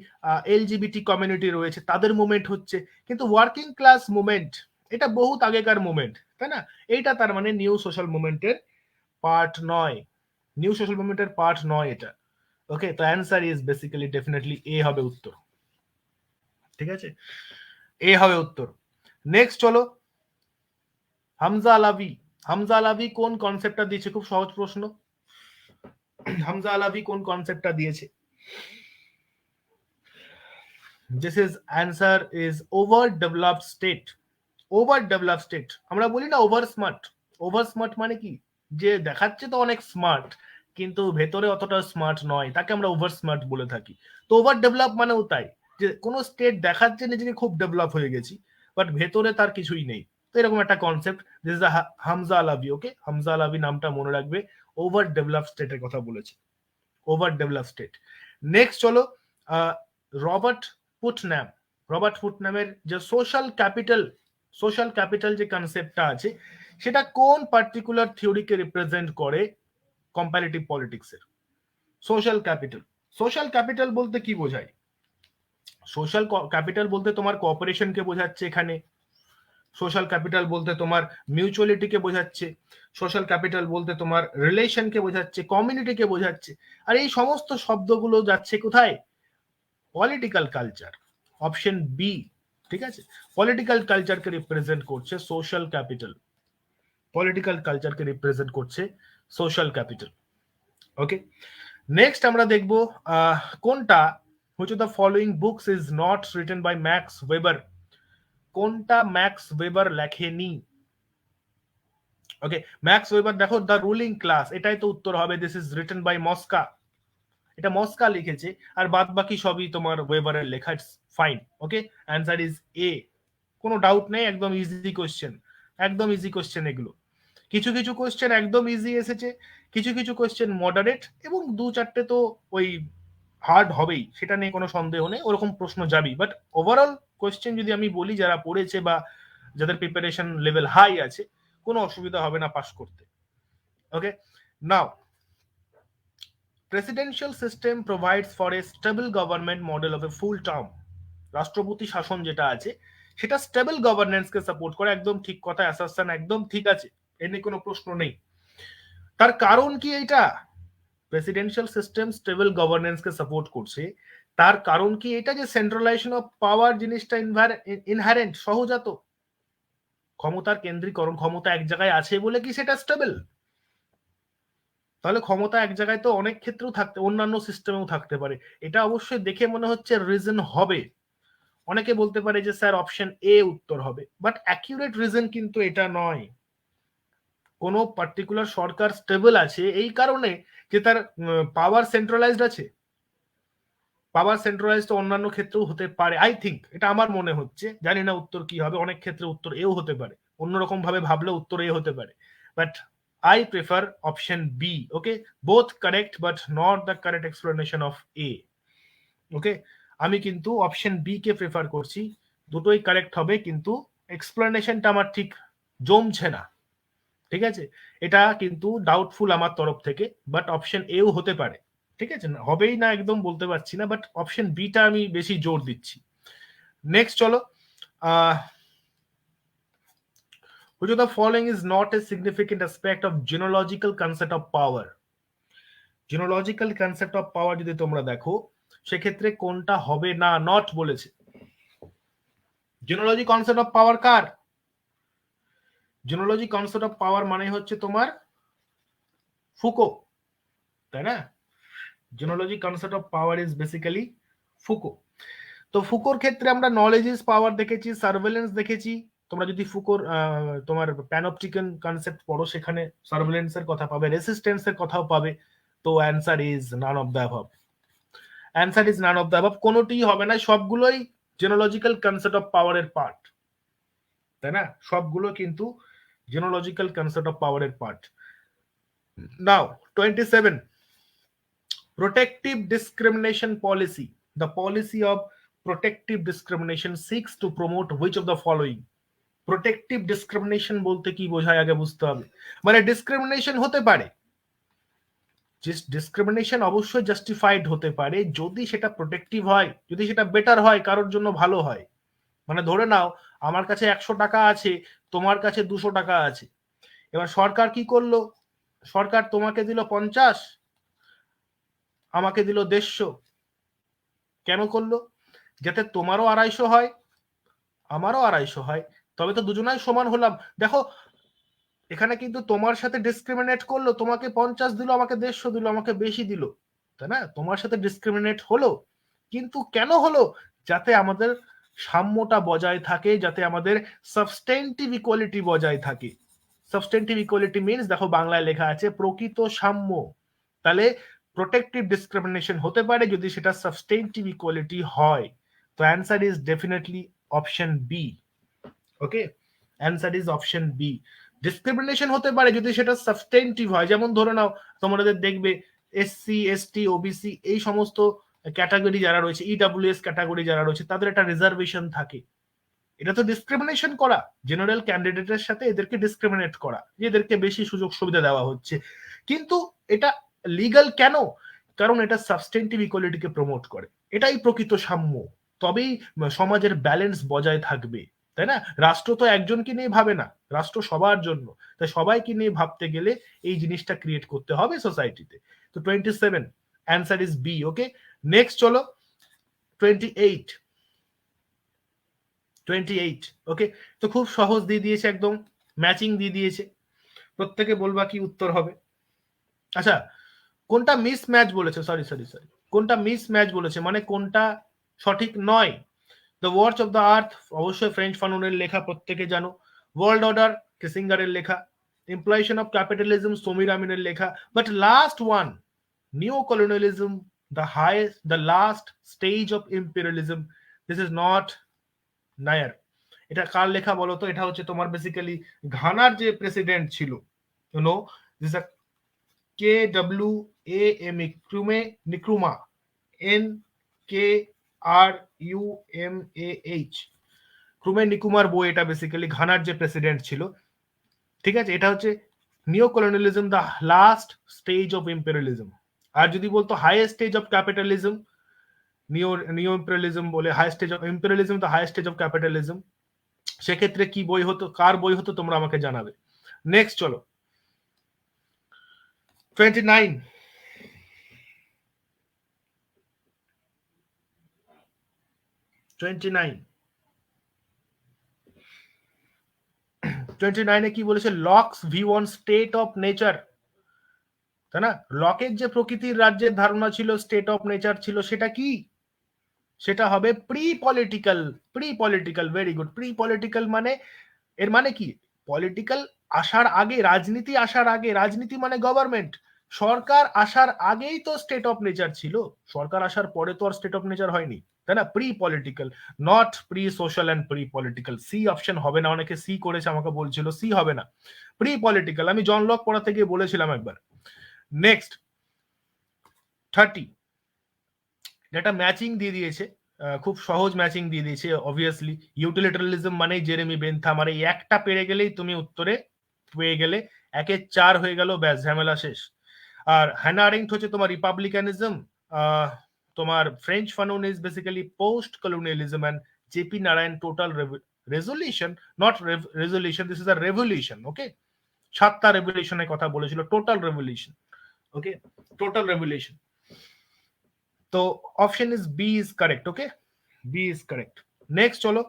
এলজিবিটি কমিউনিটি রয়েছে তাদের মুভমেন্ট হচ্ছে। কিন্তু ওয়ার্কিং ক্লাস মুভমেন্ট এটা বহুত আগেকার মুভমেন্ট, তাই না? এইটা তার মানে নিউ সোশ্যাল মুভমেন্টের পার্ট নয়, নিউ সোশ্যাল মুভমেন্টের পার্ট নয় এটা। ওকে, তো answer is basically definitely A হবে উত্তর, ঠিক আছে, এ হবে উত্তর। নেক্সট চলো, হামজা আলাভি। হামজা আলাভি কোন কনসেপ্টটা দিয়েছে? খুব সহজ প্রশ্ন। হামজা আলাভি কোন কনসেপ্টটা দিয়েছে? This is answer is overdeveloped state. overdeveloped state আমরা বলি না ওভার স্মার্ট। ওভার স্মার্ট মানে কি, যে দেখাচ্ছে তো অনেক স্মার্ট কিন্তু ভেতরে অতটা স্মার্ট নয়, তাকে আমরা ওভার স্মার্ট বলে থাকি। তো ওভার ডেভেলপ মানেও তাই, যে কোনো স্টেট দেখাচ্ছে নিজেকে খুব ডেভেলপ হয়ে গেছি বাট ভেতরে তার কিছুই নেই। তো এরকম একটা concept, this is Hamza Alavi. Okay, Hamza Alavi নামটা মনে রাখবে, ওভার ডেভেলপ স্টেটের কথা বলেছে, ওভার ডেভেলপ স্টেট। নেক্সট চলো, রবার্ট পুটনাম। রবার্ট পুটনামের যে সোশ্যাল ক্যাপিটাল যে কনসেপ্টটা আছে সেটা কোন পার্টিকুলার থিওরিকে রিপ্রেজেন্ট করে কম্পারেটিভ পলিটিক্সের? Social capital. সোশ্যাল ক্যাপিটাল বলতে কি বোঝায়? সোশ্যাল ক্যাপিটাল বলতে তোমার কোঅপারেশনকে বোঝাচ্ছে এখানে, সোশ্যাল ক্যাপিটাল বলতে তোমার মিউচুয়ালিটিকে বোঝাচ্ছে, সোশ্যাল ক্যাপিটাল বলতে তোমার রিলেশনকে বোঝাচ্ছে, কমিউনিটিকে বোঝাচ্ছে। আর এই সমস্ত শব্দগুলো যাচ্ছে কোথায়? Political culture, option B. ঠিক আছে, পলিটিক্যাল কালচারকে রিপ্রেজেন্ট করছে সোশ্যাল ক্যাপিটাল, পলিটিক্যাল কালচারকে রিপ্রেজেন্ট করছে সোশ্যাল ক্যাপিটাল। ওকে, নেক্সট আমরা দেখব কোনটা, which of the following books is not written by Max Weber? কোনটা ম্যাক্স ওয়েবার লেখেনি? ওকে, ম্যাক্স ওয়েবার দেখো দ্য রুলিং ক্লাস, এটাই তো উত্তর হবে। দিস ইজ রিটেন বাই মস্কা, এটা মস্কা লিখেছে, আর বাদ বাকি সবই তোমার ওয়েবারের লেখা। ফাইন। ওকে, অ্যান্সার ইজ এ, কোনো ডাউট নেই, একদম ইজি কোশ্চেন, একদম ইজি কোশ্চেন এগুলো। কিছু কিছু কোশ্চেন একদম ইজি এসেছে, কিছু কিছু কোশ্চেন মডারেট, এবং দু চারটে তো ওই হার্ড হবেই, সেটা নিয়ে কোনো সন্দেহ নেই, ওরকম প্রশ্ন যাবেই। বাট ওভারঅল কোশ্চেন যদি আমি বলি, যারা পড়েছে বা যাদের প্রিপারেশন লেভেল হাই আছে, কোনো অসুবিধা হবে না পাস করতে। Okay, now presidential system provides for a stable government model of a full term. রাষ্ট্রপতি শাসন যেটা আছে সেটা স্টেবল গভর্নেন্সকে সাপোর্ট করে, একদম ঠিক কথা, অ্যাসারশন একদম ঠিক আছে, এ নিয়ে কোনো প্রশ্ন নেই। তার কারণ কি? এইটা প্রেসিডেন্সিয়াল সিস্টেম স্টেবল গভর্নেন্সকে সাপোর্ট করছে, তার কারণ কি এটা যে সেন্ট্রালাইজেশন অফ পাওয়ার জিনিসটা ইনহারেন্ট, সহজাত। ক্ষমতার কেন্দ্রীকরণ, ক্ষমতা এক জায়গায় আছে বলে কি সেটা স্টেবল? তাহলে ক্ষমতা এক জায়গায় তো অনেক ক্ষেত্রেও থাকতে, অন্যান্য সিস্টেমেও থাকতে পারে। এটা অবশ্যই দেখে মনে হচ্ছে রিজন হবে। অনেকে বলতে পারে যে স্যার অপশন এ উত্তর হবে, বাট অ্যাকিউরেট রিজন কিন্তু এটা নয়। কোনো পার্টিকুলার সরকার স্টেবল আছে এই কারণে যে তার পাওয়ার সেন্ট্রালাইজড আছে। পাওয়ার সেন্ট্রালাইজড তো অন্যান্য ক্ষেত্রেও হতে পারে, আই থিঙ্ক, এটা আমার মনে হচ্ছে, জানি না উত্তর কি হবে। অনেক ক্ষেত্রে উত্তর এও হতে পারে, অন্যরকম ভাবে ভাবলে উত্তর এ হতে পারে, but I prefer option B. Okay, both correct but not the correct explanation of A. Okay, আমি কিন্তু অপশন বি কে প্রেফার করছি, দুটোই কারেক্ট হবে কিন্তু এক্সপ্লেনেশনটা আমার ঠিক জমছে না। ঠিক আছে, এটা কিন্তু ডাউটফুল আমার তরফ থেকে, বাট অপশন এও হতে পারে। ঠিক আছে, হবেই না একদম বলতে পারছি না, বাট অপশন বিটা আমি বেশি জোর দিচ্ছি। নেক্সট চলো, which of the following is not a significant aspect of genealogical concept of power? Genealogical concept of power যদি তোমরা দেখো সেক্ষেত্রে কোনটা হবে না? নট বলেছে। জিনোলজি কনসেপ্ট অফ পাওয়ার কার? জিনোলজি কনসেপ্ট অফ পাওয়ার মানে হচ্ছে তোমার ফুকো, তাই না? Genealogy concept of power is basically Foucault. তো ফুকোর ক্ষেত্রে আমরা নলেজ ইজ পাওয়ার দেখেছি, সার্ভেলেন্স দেখেছি। তোমরা যদি ফুকোর তোমার প্যানঅপটিক্যাল কনসেপ্ট পড়ো সেখানে সার্ভেলেন্সের কথা পাবে, রেসিস্টেন্সের কথাও পাবে। তো answer is none of the above. Answer is none of the above, কোনোটিই হবে না, সবগুলোই জেনোলজিক্যাল কনসেপ্ট অফ পাওয়ারের পার্ট, তাই না? সবগুলো কিন্তু জেনোলজিক্যাল কনসেপ্ট অফ পাওয়ারের part. Now 27, protective discrimination policy. The policy of protective discrimination seeks to promote which of the following? Protective discrimination বলতে কি বোঝায় আগে বুঝতে হবে। মানে ডিসক্রিমিনেশন হতে পারে, ডিসক্রিমিনেশন অবশ্যই জাস্টিফাইড হতে পারে যদি সেটা প্রোটেক্টিভ হয়, যদি সেটা বেটার হয়, কারোর জন্য ভালো হয়। মানে ধরে নাও আমার কাছে 100 টাকা আছে, তোমার কাছে 200 টাকা আছে, এবার সরকার কি করলো? সরকার তোমাকে দিল 50, আমাকে দিল 150। কেন করলো? যাতে তোমারও 250 হয়, আমারও 250 হয়, তবে তো দুজনাই সমান হলাম। দেখো এখানে কিন্তু তোমার সাথে ডিসক্রিমিনেট করলো, তোমাকে 50 দিল, আমাকে 150 দিল, আমাকে বেশি দিল, তাই না? তোমার সাথে ডিসক্রিমিনেট হলো, কিন্তু কেন হলো? যাতে আমাদের সাম্যটা বজায় থাকে, যাতে আমাদের সাবস্টেন্টিভ ইকুয়ালিটি বজায় থাকে। সাবস্টেন্টিভ ইকুয়ালিটি মিনস, দেখো বাংলায় লেখা আছে প্রকৃত সাম্য, তাহলে প্রোটেক্টিভ ডিসক্রিমিনেশন হতে পারে যদি সেটা সাবস্টেন্টিভ ইকুয়ালিটি হয়। তো answer is definitely option B. Okay, answer is option B. Discrimination হতে পারে যদি সেটা সাবস্টেন্টিভ হয়, যেমন ধরে নাও তোমাদের দেখবে এসসি এসটি ওবিসি এই সমস্ত ক্যাটাগরি যারা রয়েছে, ইডব্লিউএস ক্যাটাগরি যারা রয়েছে, তাদের একটা রিজার্ভেশন থাকে। এটা তো ডিসক্রিমিনেশন করা, জেনারেল ক্যান্ডিডেটের সাথে এদেরকে ডিসক্রিমিনেট করা, যে এদেরকে বেশি সুযোগ সুবিধা দেওয়া হচ্ছে। কিন্তু এটা লিগ্যাল কেন? কারণ এটা সাবস্টেন্টিভ ইকুয়ালিটিকে প্রমোট করে, এটাই প্রকৃত সাম্য। তবেই সমাজের ব্যালেন্স বজায় থাকবে, তাই না? রাষ্ট্র তো একজনকে নিয়ে ভাবে না, রাষ্ট্র সবার জন্য, তাই সবাইকে নিয়ে ভাবতে গেলে এই জিনিসটা ক্রিয়েট করতে হবে সোসাইটিতে। তো 27 answer is B. Okay, next চলো 28। 28 ওকে, তো খুব সহজ দিয়ে দিয়েছে, একদম ম্যাচিং দিয়ে দিয়েছে, প্রত্যেকে বলবা কি উত্তর হবে। আচ্ছা, কোনটা মিস ম্যাচ বলেছে, সরি সরি সরি, কোনটা মিস ম্যাচ বলেছে মানে কোনটা সঠিক নয়। দ্য ওয়ার্চ অফ দ্য আর্থ অবশ্যই ফ্রেঞ্চ ফানুনের লেখা, প্রত্যেকে জানো। ওয়ার্ল্ড অর্ডার কিসিঙ্গারের লেখা। ইমপ্লয়শন অফ ক্যাপিটালিজম সমীর আমিনের লেখা। বাট লাস্ট ওয়ান, নিও colonialism the last stage of imperialism, this is not Nair. এটা কার লেখা বলো তো? এটা হচ্ছে তোমার বেসিক্যালি ঘানার যে প্রেসিডেন্ট ছিল, you know, this a K W A M E, Kwame Nkrumah, N K R U M A H, Kwame নিকুমার বই এটা, বেসিক্যালি ঘানার যে প্রেসিডেন্ট ছিল। ঠিক আছে, এটা হচ্ছে neo colonialism the last stage of imperialism. আর যদি বলতো highest stage of capitalism, neo imperialism বলে, highest stage of imperialism the highest stage of capitalism, সেক্ষেত্রে কি বই হতো, কার বই হতো, তোমরা আমাকে জানাবে। নেক্সট চলো 29। 29 কি বলেছে? Locks view on state of nature, তাই না? লকের যে প্রকৃতির রাজ্যের ধারণা ছিল, স্টেট অফ নেচার ছিল, সেটা কি? সেটা হবে pre political. Pre political, very good. Pre political মানে, এর মানে কি? পলিটিক্যাল আসার আগে, রাজনীতি আসার আগে, রাজনীতি মানে গভর্নমেন্ট, সরকার আসার আগেই তো স্টেট অফ নেচার ছিল, সরকার আসার পরে তো আর স্টেট অফ নেচার হয়নি, তাই না? Pre political, not pre social and pre political. C option হবে না, অনেকে সি করেছে, আমাকে বলছিল সি হবে না, প্রি পলিটিক্যাল। আমি জন লক পড়াতে গিয়ে বলেছিলাম একবার। নেক্সট 30, এটা ম্যাচিং দিয়ে দিয়েছে, খুব সহজ ম্যাচিং দিয়ে দিয়েছে অবভিয়াসলি। ইউটিলিটারিজম মানে জেরেমি বেনথাম, আর এই একটা পেরে গেলেই তুমি উত্তরে পেয়ে গেলে, 1-4 হয়ে গেল, ব্যাস ঝামেলা শেষ। আর হ্যানা আরেন্ট হচ্ছে তোমার রিপাবলিকানিজম, তোমার French Fanon is basically post colonialism, and JP Narayan total resolution, not resolution, this is a revolution. Okay, 7টা রেভলিউশনের কথা বলেছিল, total revolution. Okay, total revolution. তো option is B is correct. Okay, B is correct. Next চলো,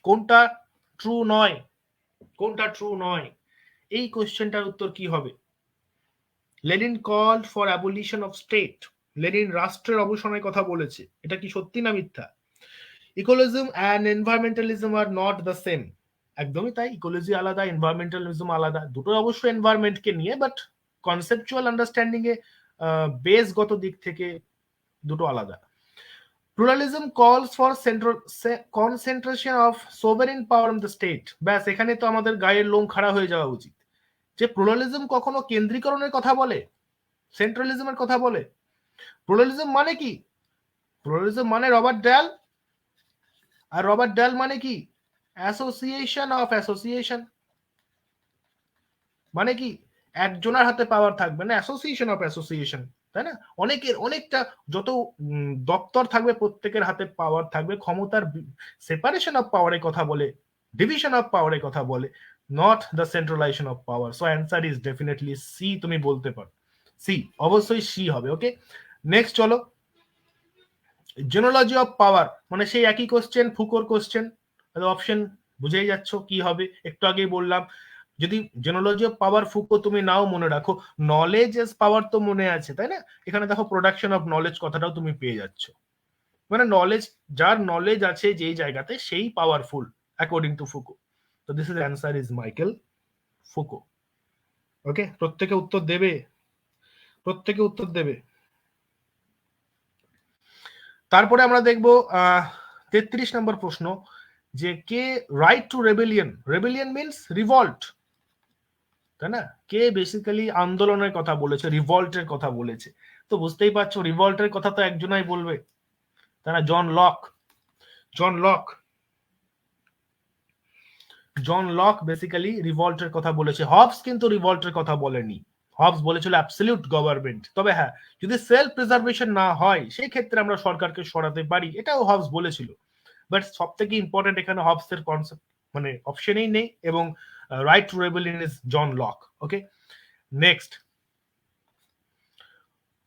কোনটা true নয়, কোনটা true নয়, এই কোশ্চেনটার উত্তর কি হবে? Lenin called for abolition of state, Lenin রাষ্ট্রের অবসানের কথা বলেছে, এটা কি সত্যি না মিথ্যা? Ecologism and environmentalism are not the same, একদমই তাই। ইকোলজি আলাদা, এনভায়রনমেন্টালিজম আলাদা, দুটো অবশ্যই এনভায়রনমেন্টকে নিয়ে, বাট কনসেপচুয়াল আন্ডারস্ট্যান্ডিং এ, বেসগত দিক থেকে দুটো আলাদা। প্লুরালিজম কলস for concentration of sovereign power on the state, ব্যাস এখানে তো আমাদের গায়ের লোম খাড়া হয়ে যাওয়া উচিত। যে প্লুরালিজম কখনো কেন্দ্রীকরণের কথা বলে, সেন্ট্রালিজমের কথা বলে? প্লুরালিজম মানে কি? প্লুরালিজম মানে রবার্ট ড্যাল, আর রবার্ট ড্যাল মানে কি? Association of association. মানে কি? একজনের হাতে পাওয়ার থাকবে না, অ্যাসোসিয়েশন অফ অ্যাসোসিয়েশন, তাই না? অনেকের, অনেকটা, যত দপ্তর থাকবে প্রত্যেকের হাতে পাওয়ার থাকবে, ক্ষমতার সেপারেশন অফ পাওয়ারের কথা বলে, ডিভিশন অফ পাওয়ারের কথা বলে, not the centralization of power. So answer is definitely C, তুমি বলতে পারো সি, অবশ্যই সি হবে। ওকে, নেক্সট চলো, জেনোলজি অফ পাওয়ার মানে সেই একই কোশ্চেন, ফুকোর কোশ্চেন, অপশন বুঝেই যাচ্ছ কি হবে, একটু আগেই বললাম। যদি জেনোলজি অফ পাওয়ার ফুকো তুমি নাও মনে রাখো, নলেজ এজ পাওয়ার তো মনে আছে, তাই না? এখানে দেখো প্রোডাকশন অফ নলেজ কথাটাও তুমি পেয়ে যাচ্ছ। মানে নলেজ, যার নলেজ আছে যেই জায়গাতে সেই পাওয়ারফুল অ্যাকর্ডিং টু ফুকো। তো this is answer is Michael Foucault. Okay, প্রত্যেকে উত্তর দেবে, প্রত্যেকে উত্তর দেবে। তারপরে আমরা দেখব 33 নম্বর প্রশ্ন, যে কে right to rebellion, rebellion means revolt, তাই না? কে বেসিক্যালি আন্দোলনের কথা বলেছে, রিভল্টের কথা বলেছে? তো বুঝতেই পারছো রিভল্টের কথা তো একজনাই বলবে, তাই না? John Locke. John Locke, John Locke basically রিভল্টের কথা বলেছে। হবস কিন্তু রিভল্টের কথা বলেনি। হবস বলেছিল অ্যাবসলিউট গভর্নমেন্ট। তবে হ্যাঁ, যদি সেলফ প্রিজার্ভেশন না হয় সেই ক্ষেত্রে আমরা সরকারকে সরাতে পারি, এটাও হবস বলেছিল। বাট সব থেকে ইম্পর্টেন্ট এখানে হবসের কনসেপ্ট মানে অপশনেই নেই, এবং right to rebellion is John Locke. Okay, next,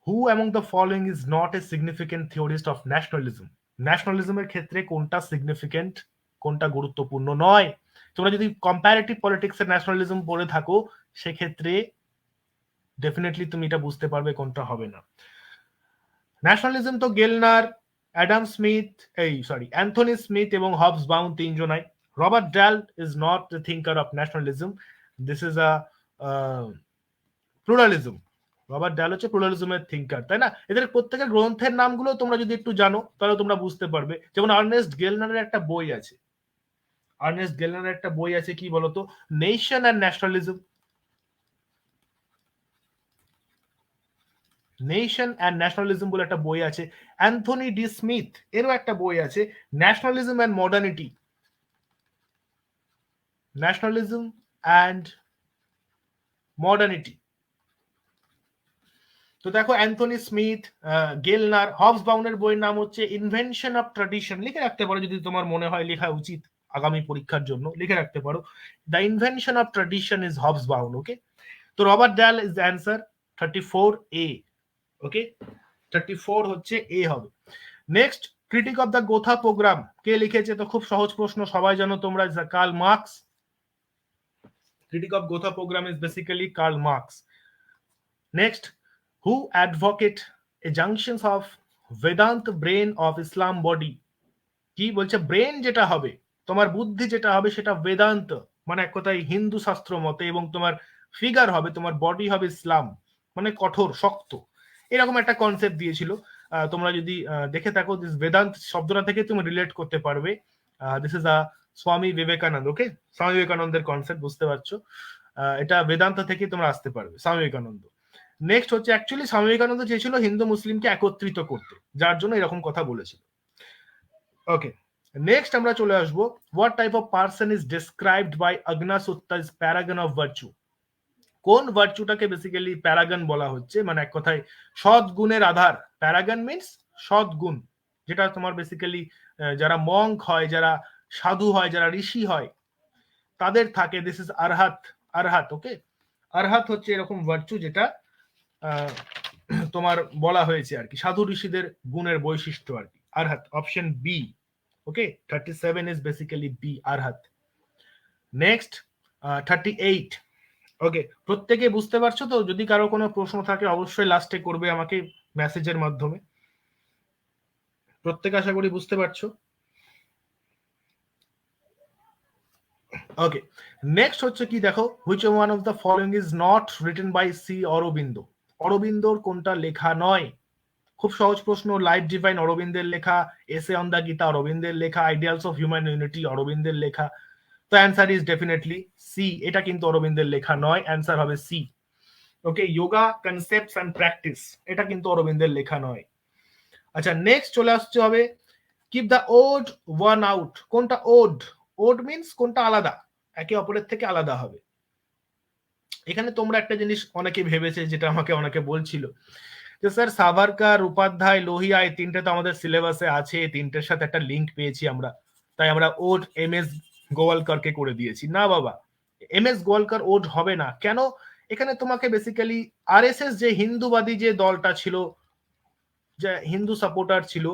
who among the following is not a significant theorist of nationalism? ন্যাশনালিজমের ক্ষেত্রে কোনটা সিগনিফিকেন্ট, কোনটা গুরুত্বপূর্ণ নয়? তোমরা যদি কম্পারেটিভ পলিটিক্সের ন্যাশনালিজম পড়ে থাকো সেক্ষেত্রে ডেফিনেটলি তুমি এটা বুঝতে পারবে কোনটা হবে না। ন্যাশনালিজম তো গেলনার, অ্যাডাম স্মিথ, অ্যান্থনি স্মিথ এবং হবস বাউন্ড তিনজনাই। রবার্ট ডাল is not the thinker of nationalism, this is a pluralism. Robert ডাল হচ্ছে প্লুরালিজমের থিঙ্কার, তাই না? এদের প্রত্যেকের গ্রন্থের নামগুলো তোমরা যদি একটু জানো তাহলে তোমরা বুঝতে পারবে। যেমন আর্নেস্ট গেলনারের একটা বই আছে, আর্নেস্ট গেলনারের একটা বই আছে, কি বলতো, nation and nationalism. Nation and nationalism বলে একটা বই আছে। অ্যান্থনি ডি স্মিথ এরও একটা বই আছে, nationalism and modernity, nationalism and modernity. তো দেখো অ্যান্থনি স্মিথ, গেলনার, হবস বাউন্ডের বইয়ের নাম হচ্ছে ইনভেনশন অফ ট্র্যাডিশন। লিখে রাখতে পারো যদি তোমার মনে হয় লেখা উচিত আগামী পরীক্ষার জন্য, লিখে রাখতে পারো, the invention of tradition is Hobsbawm. Okay, তো রবার্ট ডাল ইজ দ্য অ্যান্সার, 34A। ওকে, 34 হচ্ছে এ হবে। Next, critique of the Gotha programme কে লিখেছে? তো খুব সহজ প্রশ্ন, সবাই জানো তোমরা, Karl Marx. Critique of Gotha programme is basically Karl Marx. Next, who advocate a junctions of Vedanta brain of Islam body? কি বলছে? ব্রেন যেটা হবে, তোমার বুদ্ধি যেটা হবে সেটা বেদান্ত, মানে এক কথায় হিন্দু শাস্ত্র মতে, এবং তোমার ফিগার হবে, তোমার বডি হবে ইসলাম, মানে কঠোর শক্ত, এরকম একটা কনসেপ্ট দিয়েছিল। তোমরা যদি দেখে থাকো দিস বেদান্ত শব্দটা থেকে তুমি রিলেট করতে পারবে, দিস ইজ আ স্বামী বিবেকানন্দ। ওকে, স্বামী বিবেকানন্দের কনসেপ্ট বুঝতে পারছো, এটা বেদান্ত থেকে তোমরা আসতে পারবে, স্বামী বিবেকানন্দ। নেক্সট হচ্ছে, অ্যাকচুয়ালি স্বামী বিবেকানন্দ চেয়েছিল হিন্দু মুসলিমকে একত্রিত করতে, যার জন্য এরকম কথা বলেছিল। ওকে, নেক্সট আমরা চলে আসবো, what type of person is described by Agganna Sutta is paragon of virtue? কোন ভার্চুটাকে বেসিক্যালি প্যারাগন বলা হচ্ছে, মানে এক কথায় সৎ গুণের আধার। প্যারাগন মিন্স সৎ গুণ, যেটা তোমার বেসিক্যালি যারা মঙ্ক হয়, যারা সাধু হয়, যারা ঋষি হয় তাদের থাকে। This is আরহাত, আরহাত। ওকে, আরহাত হচ্ছে এরকম ভার্চু যেটা তোমার বলা হয়েছে আর কি, সাধু ঋষিদের গুণের বৈশিষ্ট্য আর কি, arhat, option B. Okay, 37 is basically B, arhat. Next, 38. Okay, প্রত্যেকে বুঝতে পারছো তো? যদি কারো কোনো প্রশ্ন থাকে অবশ্যই লাস্টে করবে আমাকে মেসেজের মাধ্যমে। প্রত্যেকে আশা করি বুঝতে পারছো। ওকে, নেক্সট হচ্ছে কি দেখো, which one of the following is not written by C Aurobindo? অরবিন্দর কোনটা লেখা নয়? খুব সহজ প্রশ্ন, লাইফ ডিভাইন অরবিন্দের লেখা, এসে অন দ্য গীতা অরবিন্দের লেখা, আইডিয়ালস অফ হিউম্যান ইউনিটি অরবিন্দের লেখা। তো অ্যান্সার ইজ ডেফিনেটলি সি, এটা কিন্তু অরবিন্দের লেখা নয়, অ্যান্সার হবে C. Okay, yoga concepts and practice, এটা কিন্তু অরবিন্দের লেখা নয়। আচ্ছা, নেক্সট চলে আসছে হবে, keep the odd one out, কোনটা ওড? ওড মিন্স কোনটা আলাদা, একে অপরের থেকে আলাদা হবে। এখানে তোমরা একটা জিনিস অনেকে ভেবেছে, যেটা আমাকে অনেকে বলছিল যে স্যার সাভারকার, উপাধ্যায়, লোহিয়া, এই তিনটে তো আমাদের সিলেবাসে আছে, তিনটের সাথে একটা লিঙ্ক পেয়েছি আমরা, তাই আমরা ওড এম এস গোয়ালকারকে করে দিয়েছি। না বাবা, এম এস গোয়ালকার ওড হবে না। কেন? এখানে তোমাকে বেসিক্যালি আরএসএস যে হিন্দুবাদী যে দলটা ছিল, যে হিন্দু সাপোর্টার ছিল,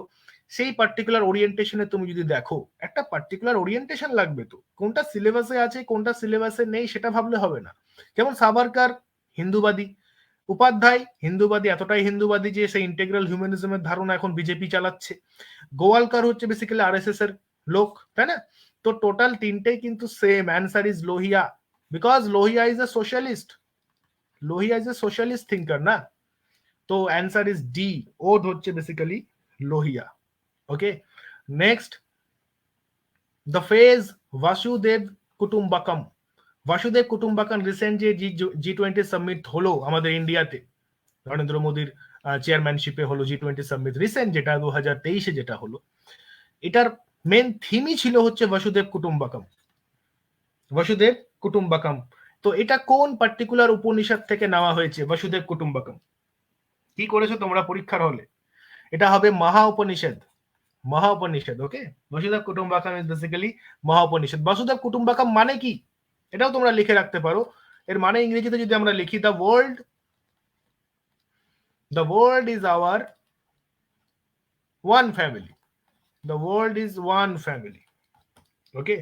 সেই পার্টিকুলার ওরিয়েন্টেশনে তুমি যদি দেখো, একটা পার্টিকুলার ওরিয়েন্টেশন লাগবে তো, কোনটা সিলেবাসে আছে কোনটা সিলেবাসে নেই সেটা ভাবলে হবে না। যেমন সাভারকার হিন্দুবাদী, উপাধ্যায় হিন্দুবাদী, এতটাই হিন্দুবাদী যে সেই ইন্টেগ্রাল হিউম্যানিজমের ধারণা এখন বিজেপি চালাচ্ছে। গোয়ালকার হচ্ছে বেসিক্যালি আরএসএস এর লোক, তাই না? তো টোটাল তিনটেই কিন্তু same, answer is Lohia, because Lohia is a socialist, Lohia is a socialist thinker no. তো অ্যান্সার ইজ ডি, ওড হচ্ছে basically Lohia. Okay, next, the phase Vasudhaiva Kutumbakam. Vasudhaiva Kutumbakam recent যে G20 সামিট হলো আমাদের ইন্ডিয়াতে, নরেন্দ্র মোদীর চেয়ারম্যানশিপে হলো G20 সামিট, রিসেন্ট যেটা 2023-এ যেটা হলো, এটার মেন থিমই ছিল হচ্ছে বাসুদেব কুটুম্বাকম, বাসুদেব কুটুম্বাকম। তো এটা কোন পার্টিকুলার উপনিষদ থেকে নেওয়া হয়েছে বাসুদেব কুটুম্বাকম? কি করেছো তোমরা পরীক্ষার হলে? এটা হবে মহা উপনিষদ, মহা উপনিষদ। ওকে, বাসুদেব কুটুম্বাকম ইজ বেসিক্যালি মহা উপনিষদ। বাসুদেব কুটুম্বাকম মানে কি এটাও তোমরা লিখে রাখতে পারো। এর মানে ইংরেজিতে যদি আমরা লিখি, the world is our one family, the world is one family. Okay,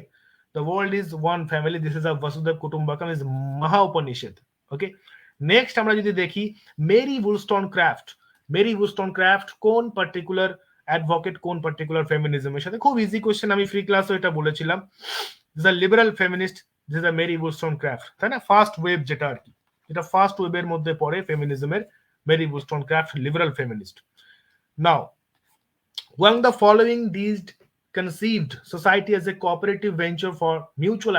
the world is one family. This is a Vasudev Kutumbakam is Maha Upanishad. Okay, next আমরা যদি দেখি মেরি wollstonecraft, মেরি wollstonecraft কোন particular advocate, কোন particular ফেমিনিজমের সাথে? খুব easy question, আমি free ক্লাসও এটা বলেছিলাম। This are liberal feminist, this are Mary wollstonecraft, তাই না? ফার্স্ট ওয়েভ যেটা আর কি, এটা ফার্স্ট ওয়েভের মধ্যে পড়ে ফেমিনিজমের, Mary wollstonecraft liberal feminist. Now, among the following these conceived society as a cooperative venture for mutual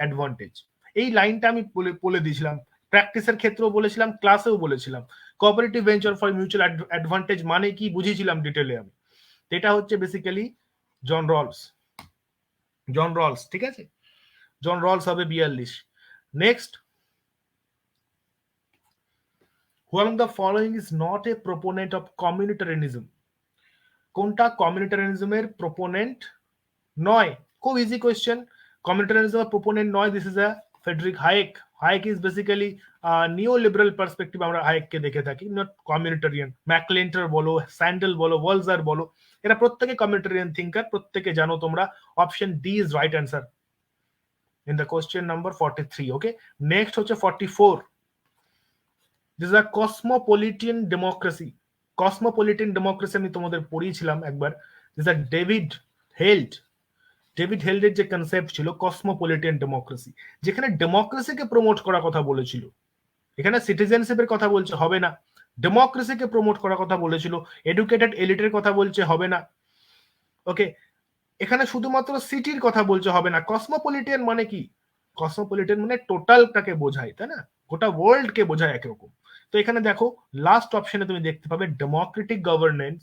advantage, এই লাইনটা আমি বলে দিয়েছিলাম, প্র্যাকটিসের ক্ষেত্রেও বলেছিলাম, ক্লাসেও বলেছিলাম। Cooperative venture for mutual advantage মানে কি বুঝিয়েছিলাম ডিটেলে আমি। এটা হচ্ছে বেসিক্যালি জন রলস, জন রলস, ঠিক আছে? জন রলস হবে 42। Next, who among the following is not a proponent of communitarianism? কোনটা কমিউনিটারিয়ানিজমের প্রোপোনেন্ট নয়? খুব ইজি কোয়েশ্চেন, কমিউনিটারিয়ানিজমের প্রোপোনেন্ট নয়। This is a Friedrich Hayek. Hayek is basically neo liberal perspective, আমরা হায়েককে দেখে থাকি, নট কমিউনিটারিয়ান। ম্যাকলেন্টার বলো, স্যান্ডেল বলো, ওয়ালজার বলো, এরা প্রত্যেকে কমিউনিটারিয়ান থিঙ্কার, প্রত্যেকে জানো তোমরা। Option D is right answer in the question number 43। Okay, next হচ্ছে 44। This is a কসমোপলিটিয়ান democracy. Cosmopolitan democracy আমি তোমাদের পড়িয়েছিলাম একবার। দিস আর ডেভিড হেল্ডের যে কনসেপ্ট ছিল কসমোপলিটান ডেমোক্রেসি, যেখানে ডেমোক্রেসিকে প্রমোট করার কথা বলেছিল। এখানে সিটিজেনশিপের কথা বলছে, হবে না। ডেমোক্রেসিকে প্রমোট করার কথা বলেছিল, এডুকেটেড এলিটের কথা বলছে, হবে না। ওকে, এখানে শুধুমাত্র সিটির কথা বলছে, হবে না। কসমোপলিটান মানে কি? কসমোপলিটান মানে টোটালটাকে বোঝায়, তাই না? গোটা ওয়ার্ল্ডকে বোঝায় একরকম। তো এখানে দেখো লাস্ট অপশনে তুমি দেখতে পাবে ডেমোক্রেটিক গভর্নমেন্ট,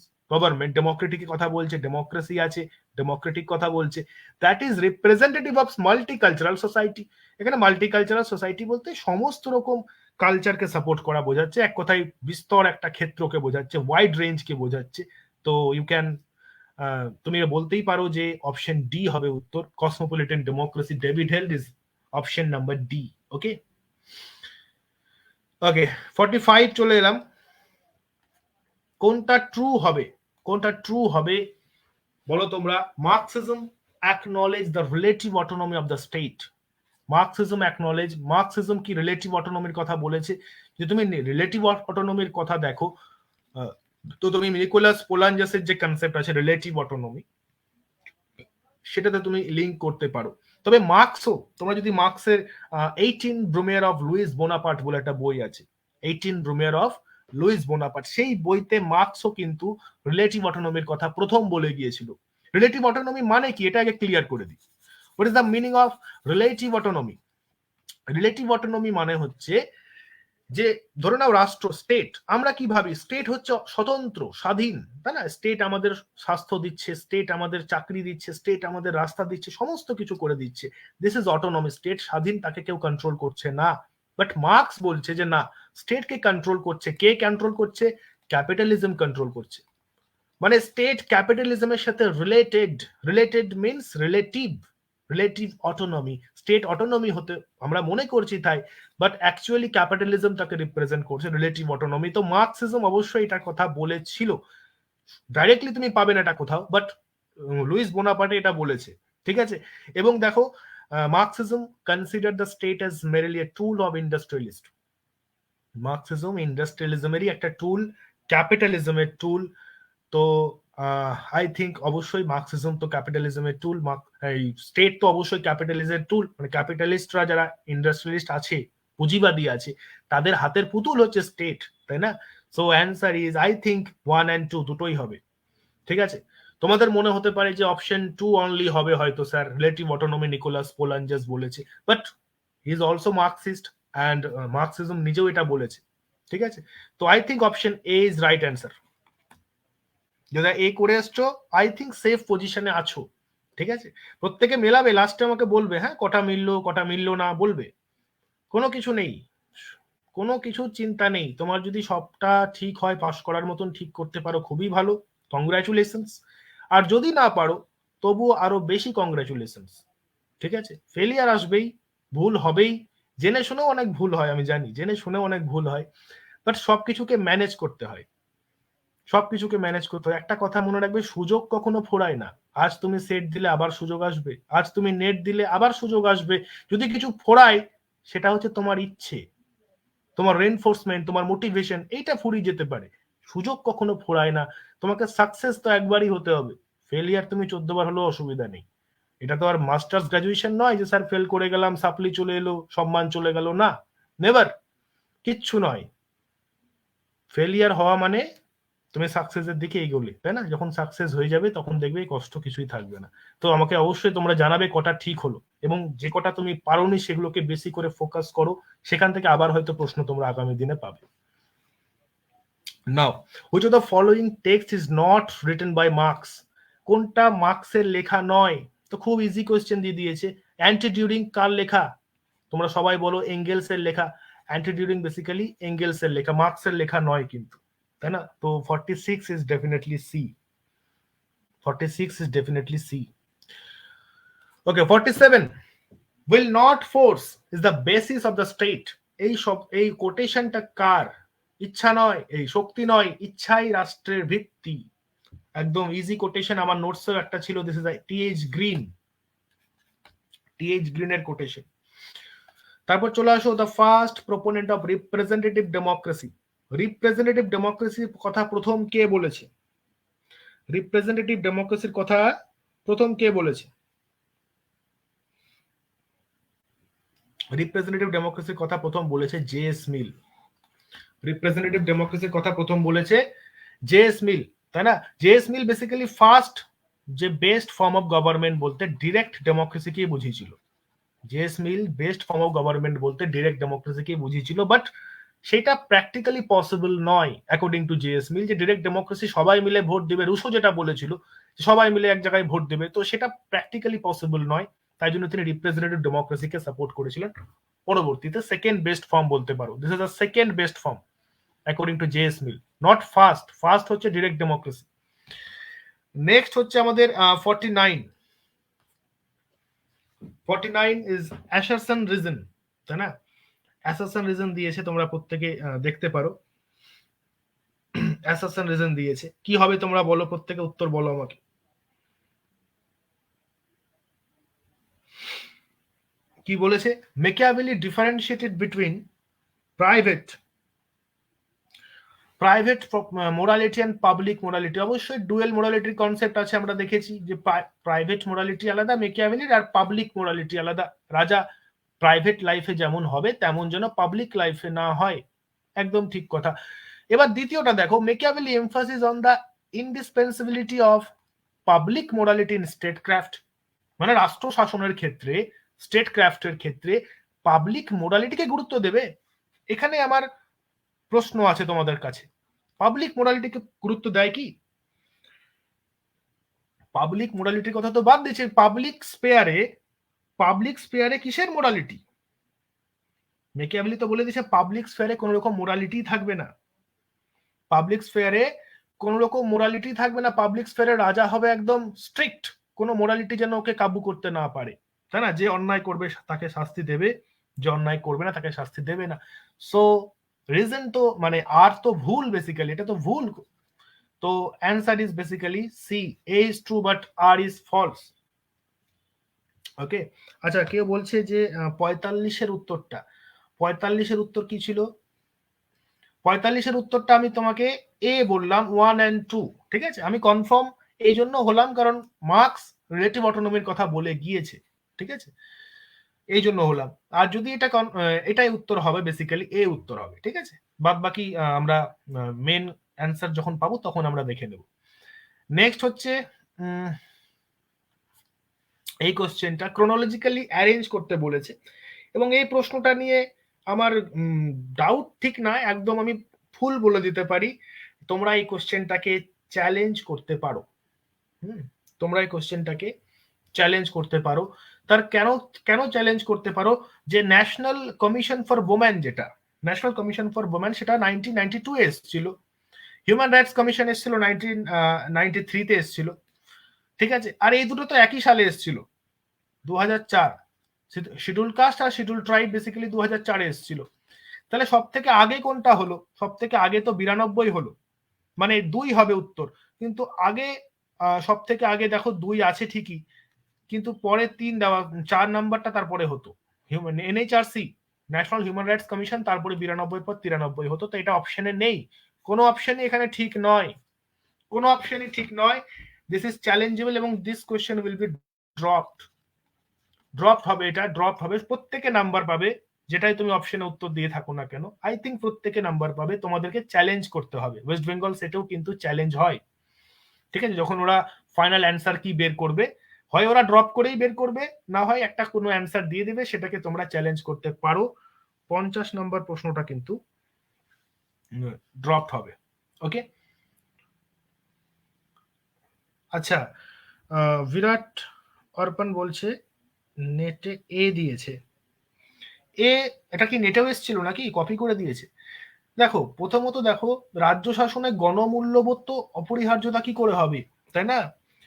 ডেমোক্রেটিক কথা বলছে, ডেমোক্রেসি আছে, ডেমোক্রেটিক কথা বলছে। That is representative of multicultural society. এখানে মাল্টিকালচারাল সোসাইটি বলতে সমস্ত রকম কালচারকে সাপোর্ট করা বোঝাচ্ছে, এক কথায় বিস্তর একটা ক্ষেত্রকে বোঝাচ্ছে, ওয়াইড রেঞ্জকে বোঝাচ্ছে। তো ইউ ক্যান, তুমি বলতেই পারো যে অপশন ডি হবে উত্তর, cosmopolitan democracy, David Held is option number D. Okay, okay 45 চলে এলাম। কোনটা ট্রু হবে, কোনটা ট্রু হবে বলো তোমরা? Marxism acknowledge the relative autonomy of the state. Marxism acknowledge, Marxism কি রিলেটিভ অটোনমির কথা বলেছে? যদি তুমি রিলেটিভ অটোনমির কথা দেখো, তো তুমি নিকোলাস পোলাঞ্জাসের যে কনসেপ্ট আছে রিলেটিভ অটোনমি, সেটাতে তুমি লিঙ্ক করতে পারো। তবে মার্কসও, তোমরা যদি মার্কসের 18 ব্রুমিয়ার অফ লুইস বোনাপার্ট বলে একটা বই আছে, 18 ব্রুমিয়ার অফ লুইস বোনাপার্ট, সেই বইতে মার্কসও কিন্তু রিলেটিভ অটোনমির কথা প্রথম বলে গিয়েছিল। রিলেটিভ অটোনমি মানে কি এটা আগে ক্লিয়ার করে দিই। What is the meaning of relative autonomy? Relative autonomy মানে হচ্ছে যে ধরে নাও রাষ্ট্র, স্টেট, আমরা কি ভাবি স্টেট হচ্ছে স্বতন্ত্র স্বাধীন, তাই না? স্টেট আমাদের স্বাস্থ্য দিচ্ছে, স্টেট আমাদের চাকরি দিচ্ছে, স্টেট আমাদের রাস্তা দিচ্ছে, সমস্ত কিছু করে দিচ্ছে। দিস ইজ অটোনমি, স্টেট স্বাধীন, তাকে কেউ কন্ট্রোল করছে না। বাট মার্কস বলছে যে না, স্টেটকে কন্ট্রোল করছে কে? কন্ট্রোল করছে ক্যাপিটালিজম, কন্ট্রোল করছে। মানে স্টেট ক্যাপিটালিজমের সাথে related means relative autonomy. State autonomy হতে আমরা মনে করছি তাই, বাট অ্যাকচুয়ালি ক্যাপিটালিজম তাকে রিপ্রেজেন্ট করছে, রিলেটিভ অটোনমি। তো মার্কসিজম অবশ্যই এটার কথা বলেছিল, ডাইরেক্টলি তুমি পাবে না এটা কোথাও, বাট লুইস বোনাপার্টে এটা বলেছে, ঠিক আছে? এবং দেখো, Marxism consider the state as merely a tool of industrialist. Marxism ইন্ডাস্ট্রিয়ালিজমেরই একটা টুল, ক্যাপিটালিজমের টুল। তো আই থিঙ্ক অবশ্যই মার্কসিজম তো ক্যাপিটালিজমের টুল, এই স্টেট তো অবশ্যই ক্যাপিটালিজমের টুল, মানে ক্যাপিটালিস্টরা যারা ইন্ডাস্ট্রিয়ালিস্ট আছে, পুঁজিবাদী আছে, তাদের হাতের পুতুল হচ্ছে স্টেট, তাই না? So answer is I think 1 and 2 দুটোই হবে। ঠিক আছে, তোমাদের মনে হতে পারে যে অপশন 2 অনলি হবে হয়তো স্যার, রিলেটিভ অটোনমি নিকোলাস পোলানজাস বলেছে, but he is also Marxist and Marxism নিজেও এটা বলেছে। ঠিক আছে, তো I think option A is right answer. যারা এ করে এসছো আই থিঙ্ক সেফ পজিশনে আছো। ঠিক আছে, প্রত্যেকে মেলাবে, লাস্টে আমাকে বলবে হ্যাঁ কটা মিললো না বলবে, কোনো কিছু নেই, কোনো কিছু চিন্তা নেই। তোমার যদি সবটা ঠিক হয়, পাস করার মতন ঠিক করতে পারো, খুবই ভালো, কংগ্রাচুলেশনস। আর যদি না পারো তবুও আরো বেশি কংগ্রাচুলেশনস। ঠিক আছে, ফেলিয়ার আসবেই, ভুল হবেই, জেনে শুনেও অনেক ভুল হয়, আমি জানি জেনে শুনেও অনেক ভুল হয়, বাট সবকিছুকে ম্যানেজ করতে হয়, সবকিছুকে ম্যানেজ করতে হয়। একটা কথা মনে রাখবে, সুযোগ কখনো ফোরায় না। আজ তুমি সেট দিলে আবার সুযোগ আসবে, আজ তুমি নেট দিলে আবার সুযোগ আসবে। যদি কিছু ফোরায় সেটা হচ্ছে তোমার ইচ্ছে, তোমার রেনফোর্সমেন্ট, তোমার মোটিভেশন, এইটা ফুরিয়ে যেতে পারে। সুযোগ কখনো ফোরায় না। তোমাকে সাকসেস তো একবারই হতে হবে, ফেলিয়ার তুমি 14 বার হলেও অসুবিধা নেই। এটা তো আর মাস্টার্স গ্রাজুয়েশন নয় যে স্যার ফেল করে গেলাম, সাপ্লি চলে এলো, সম্মান চলে গেল, না, নেভার, কিচ্ছু নয়। ফেলিয়ার হওয়া মানে তুমি সাকসেসের দিকে এগোলে, তাই না? যখন সাকসেস হয়ে যাবে তখন দেখবে কষ্ট কিছুই থাকবে না। তো আমাকে অবশ্যই তোমরা জানাবে কটা ঠিক হলো, এবং যে কটা তুমি পারোনি সেগুলোকে বেশি করে ফোকাস করো, সেখান থেকে আবার হয়তো প্রশ্ন তোমরা আগামী দিনে পাবে। নাও, which of the following text is not written by Marx? কোনটা মার্কসের লেখা নয়? তো খুব ইজি কোয়েশ্চেন দিয়ে দিয়েছে। অ্যান্টি ডিউরিং কার লেখা? তোমরা সবাই বলো এঙ্গেলস এর লেখা। অ্যান্টি ডিউরিং বেসিক্যালি এঙ্গেলস এর লেখা, মার্কসের লেখা নয় কিন্তু, তাই না? তো 46 is definitely C, 46 is definitely C. Okay, 47. Will not force is the basis of the state. এই কোটেশনটা কার? ইচ্ছা নয়, এই শক্তি নয়, ইচ্ছাই রাষ্ট্রের ভিত্তি। একদম ইজি কোটেশন, আমার নোটসেও একটা ছিল, this is T H Green, T H গ্রিনের কোটেশন। তারপর চলে আসো, the first proponent of representative democracy. Representative ডেমোক্রেসির কথা প্রথম কে বলেছে? রিপ্রেজেন্টেটিভ ডেমোক্রেসির কথা প্রথম কে বলেছে? রিপ্রেজেন্টেটিভ ডেমোক্রেসির কথা প্রথম বলেছে জে.এস. মিল। রিপ্রেজেন্টেটিভ ডেমোক্রেসির কথা প্রথম বলেছে জে.এস. মিল, তাই না? জে.এস. মিল বেসিক্যালি ফার্স্ট যে বেস্ট ফর্ম অফ গভর্নমেন্ট বলতে ডিরেক্ট ডেমোক্রেসিকেই বুঝিয়েছিল। J S. Mill best form of government বলতে ডিরেক্ট ডেমোক্রেসিকেই বুঝিয়েছিল, বাট সেটা প্র্যাকটিক্যালি পসিবল নয় অ্যাকর্ডিং টু জে.এস. মিল, যে ডিরেক্ট ডেমোক্রেসি সবাই মিলে ভোট দেবে। রুশো যেটা বলেছিল সবাই মিলে এক জায়গায় ভোট দেবে, তো সেটা প্র্যাকটিক্যালি পসিবল নয়। তাই জন্য তিনি রিপ্রেজেন্টেটিভ ডেমোক্রেসিকে সাপোর্ট করেছিলেন। পরবর্তীতে সেকেন্ড বেস্ট ফর্ম বলতে পারো, this is the second best form according to J S. Mill, not first. First হচ্ছে ডিরেক্ট ডেমোক্রেসি। নেক্সট হচ্ছে আমাদের 49। 49 ইজ অ্যাসারশন রিজন, তাই না? অ্যাসারশন রিজন দিয়েছে, তোমরা প্রত্যেকে দেখতে পারো। অ্যাসারশন রিজন দিয়েছে, কি হবে তোমরা বলো, প্রত্যেকে উত্তর বলো আমাকে। কি বলেছে? Machiavelli differentiated between private morality and public morality. অবশ্যই ডুয়েল মোরালিটির কনসেপ্ট আছে, আমরা দেখেছি যে প্রাইভেট মোরালিটি আলাদা মেকিয়াভেলির, আর পাবলিক মোরালিটি আলাদা। রাজা প্রাইভেট লাইফে যেমন হবে তেমন যেন পাবলিক লাইফে না হয়, একদম ঠিক কথা। এবার দ্বিতীয়টা দেখো, Machiavelli emphasis on the indispensability of public morality in statecraft, মানে রাষ্ট্র শাসনের ক্ষেত্রে, স্টেট ক্রাফটের ক্ষেত্রে পাবলিক মোরালিটিকে গুরুত্ব দেবে। এখানে আমার প্রশ্ন আছে তোমাদের কাছে, পাবলিক মোরালিটিকে গুরুত্ব দেয় কি? পাবলিক মোরালিটির কথা তো বাদ দিচ্ছে, পাবলিক স্পেয়ারে কিসের মোরালিটি? মেকিয়াভেলি তো বলে দিচ্ছে পাবলিক স্পেয়ারে কোন রকম মোরালিটি থাকবে না, পাবলিক স্পেয়ারে কোন রকম মোরালিটি থাকবে না। পাবলিক স্পেয়ারে রাজা হবে একদম স্ট্রিক্ট, কোনো মোরালিটি যেন ওকে কাবু করতে না পারে, তাই না? যে অন্যায় করবে তাকে শাস্তি দেবে, যে অন্যায় করবে না তাকে শাস্তি দেবে না। সো রিজন তো মানে আর তো ভুল, বেসিক্যালি এটা তো ভুল। তো answer is basically C, A is true but R is false. Okay, আচ্ছা কেউ বলছে যে 45-এর উত্তরটা, 45-এর উত্তর কি ছিল? 45-এর উত্তরটা আমি তোমাকে এ বললাম, 1 and 2, ঠিক আছে? আমি কনফার্ম এই জন্য হলাম কারণ মার্কস রিলেটিভ অটোনমির কথা বলে গিয়েছে, ঠিক আছে? এই জন্য হলাম। আর যদি এটা এটাই উত্তর হবে, বেসিক্যালি এ উত্তর হবে, ঠিক আছে? বাদ বাকি আমরা মেন অ্যান্সার যখন পাবো তখন আমরা দেখে নেব। নেক্সট হচ্ছে এই কোশ্চেনটা ক্রোনোলজিক্যালি অ্যারেঞ্জ করতে বলেছে, এবং এই প্রশ্নটা নিয়ে আমার ডাউট ঠিক না, একদম আমি ফুল বলে দিতে পারি তোমরা এই কোশ্চেনটাকে চ্যালেঞ্জ করতে পারো। তোমরা এই কোশ্চেনটাকে চ্যালেঞ্জ করতে পারো। তার কেন কেন চ্যালেঞ্জ করতে পারো? যে ন্যাশনাল কমিশন ফর ওমেন, যেটা ন্যাশনাল কমিশন ফর ওমেন, সেটা 1992 এ এসেছিল। হিউম্যান রাইটস কমিশন এসেছিল 1993 তে এসেছিল, ঠিক আছে? আর এই দুটো তো একই সালে এসেছিল, 2004। শিডিউল কাস্ট আর শিডিউল ট্রাইব বেসিক্যালি 2004 এ এসেছিল। তাহলে সব থেকে আগে কোনটা হলো? সব থেকে আগে তো 92 হলো, মানে 2 হবে উত্তর। কিন্তু আগে সব থেকে আগে দেখো 2 আছে ঠিকই, কিন্তু পরে 3 দেওয়া, 4 নাম্বারটা তারপরে হতো NHRC, national human rights commission, তারপরে 92 পর 93 হতো। তো এটা অপশনে নেই, কোনো অপশনই এখানে ঠিক নয়, কোনো অপশনই ঠিক নয়। দিস ইজ চ্যালেঞ্জেবল এবং this question will be drop হবে, এটা ড্রপ হবে। প্রত্যেকে নাম্বার পাবে, যেটাই তুমি অপশনে উত্তর দিয়ে থাকো না কেন, আই থিঙ্ক প্রত্যেকে নাম্বার পাবে। তোমাদেরকে চ্যালেঞ্জ করতে হবে। ওয়েস্ট বেঙ্গল সেটাও কিন্তু চ্যালেঞ্জ হয়, ঠিক আছে? যখন ওরা ফাইনাল অ্যান্সার কি বের করবে, হয় ওরা ড্রপ করেই বের করবে, না হয় একটা কোনো অ্যান্সার দিয়ে দেবে, সেটাকে তোমরা চ্যালেঞ্জ করতে পারো। 50 নম্বর প্রশ্নটা কিন্তু ড্রপ হবে, ওকে? আচ্ছা, বিরাট অর্পণ বলছে নেটে এ দিয়েছে। এ এটা কি নেটেও এসেছিল নাকি কপি করে দিয়েছে? দেখো, প্রথমত দেখো, রাজ্য শাসনে গণমূল্যবোধ তো অপরিহার্যতা কি করে হবে, তাই না?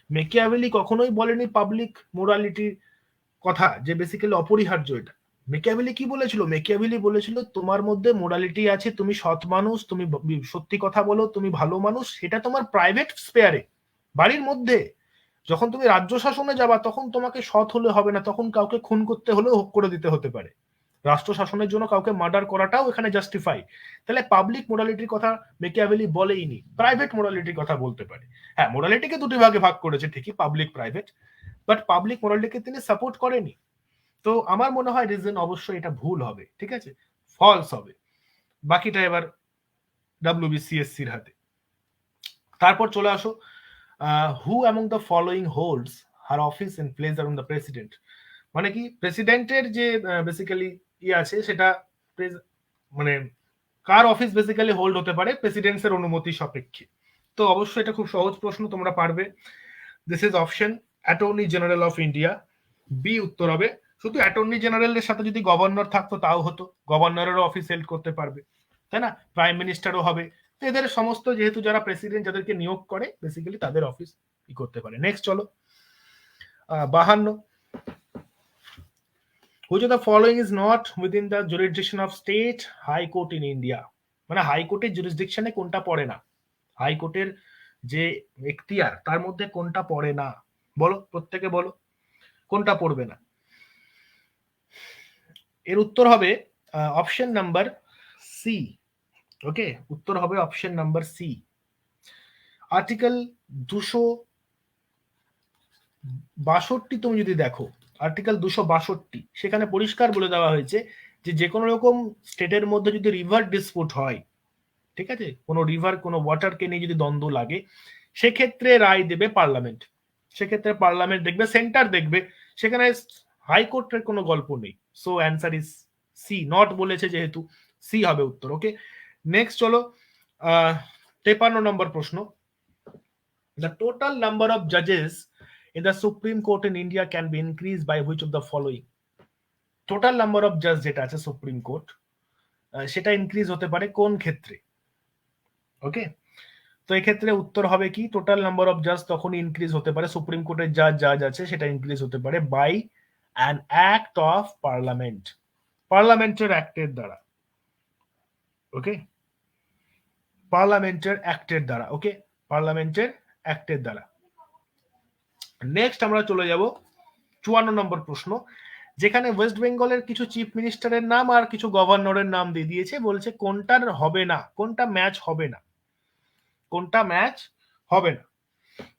মেকিয়াভেলি কখনোই বলেনি পাবলিক মোরালিটির কথা যে বেসিক্যালি অপরিহার্য এটা। মেকিয়াভেলি কি বলেছিল? মেকিয়াভেলি বলেছিল তোমার মধ্যে মোরালিটি আছে, তুমি সৎ মানুষ, তুমি সত্যি কথা বলো, তুমি ভালো মানুষ, সেটা তোমার প্রাইভেট স্পেয়ারে, বাড়ির মধ্যে। যখন তুমি রাজ্য শাসনে যাবা তখন তোমাকে সৎ হলে হবে না, তখন কাউকে খুন করতে হলেও করে দিতে হতে পারে। রাষ্ট্র শাসনের জন্য কাউকে মার্ডার করাটাও এখানে জাস্টিফাই। তাহলে পাবলিক মোরালিটির কথা মেকিয়াভেলি বলেইনি, প্রাইভেট মোরালিটির কথা বলতে পারে। হ্যাঁ, মোরালিটিকে দুটি ভাগে ভাগ করেছে ঠিকই, পাবলিক প্রাইভেট, বাট পাবলিক মোরালিটিকে তিনি সাপোর্ট করেনি। তো আমার মনে হয় রিজন অবশ্যই এটা ভুল হবে, ঠিক আছে, ফলস হবে। বাকিটা এবার ডাব্লিউবিসিএসসির হাতে। তারপর চলে আসো, হু among the following holds her office in place around the president. মানে কি, প্রেসিডেন্টের যে বেসিক্যালি আছে সেটা মানে কার অফিস বেসিক্যালি হোল্ড হতে পারে প্রেসিডেন্টের অনুমতি সাপেক্ষে। তো অবশ্যই এটা খুব সহজ প্রশ্ন, তোমরা পারবে। This is option attorney general of India, B উত্তর হবে। শুধু অ্যাটর্নি জেনারেলের সাথে যদি গভর্নর থাকতো তাও হতো, গভর্নরেরও অফিস হেল্ড করতে পারবে, তাই না? প্রাইম মিনিস্টারও হবে। তো এদের সমস্ত যেহেতু যারা প্রেসিডেন্ট যাদেরকে নিয়োগ করে বেসিক্যালি তাদের অফিস ই করতে পারে। নেক্সট চলো, 52, which of the following is not within the jurisdiction of state high court in India? মানে হাইকোর্টের জুরিসডিকশনে কোনটা পড়ে না, হাইকোর্টের যে এখতিয়ার তার মধ্যে কোনটা পড়ে না? বলো, প্রত্যেকে বলো কোনটা পড়বে না। এর উত্তর হবে অপশন নাম্বার সি, ওকে? উত্তর হবে অপশন নাম্বার সি। আর্টিকেল 262 তুমি যদি দেখো, আর্টিকেল 262, সেখানে পরিষ্কার বলে দেওয়া হয়েছে যে যে কোনো রকম স্টেটের মধ্যে যদি রিভার ডিসপুট হয়, ঠিক আছে, কোনো রিভার কোনো ওয়াটারকে নিয়ে যদি দ্বন্দ্ব লাগে, সেক্ষেত্রে রায় দেবে পার্লামেন্ট। সেক্ষেত্রে পার্লামেন্ট দেখবে, সেন্টার দেখবে, সেখানে হাইকোর্টের কোনো গল্প নেই। So answer is C, not বলেছে যেহেতু সি হবে উত্তর, ওকে? নেক্সট চলো, 53 নম্বর প্রশ্ন। দ্য টোটাল নাম্বার অফ জাজেস in the Supreme Court in India can be increased by which of the following? Total number of জাজ যেটা আছে সুপ্রিম কোর্ট, সেটা ইনক্রিজ হতে পারে কোন ক্ষেত্রে? ওকে, তো এই ক্ষেত্রে উত্তর হবে কি, টোটাল নাম্বার অফ জাজ তখন ইনক্রিজ হতে পারে, সুপ্রিম কোর্টের যা জাজ আছে সেটা ইনক্রিজ হতে পারে by an act of parliament, পার্লামেন্টের অ্যাক্টের দ্বারা, ওকে? পার্লামেন্টের অ্যাক্টের দ্বারা, ওকে? পার্লামেন্টের অ্যাক্টের দ্বারা। নেক্সট আমরা চলে যাব 54 নম্বর প্রশ্ন, যেখানে ওয়েস্ট বেঙ্গলের কিছু চিফ মিনিস্টারের নাম আর কিছু গভর্নরের নাম দিয়ে দিয়েছে, বলছে কোনটার হবে না, কোনটা ম্যাচ হবে না, কোনটা ম্যাচ হবে না।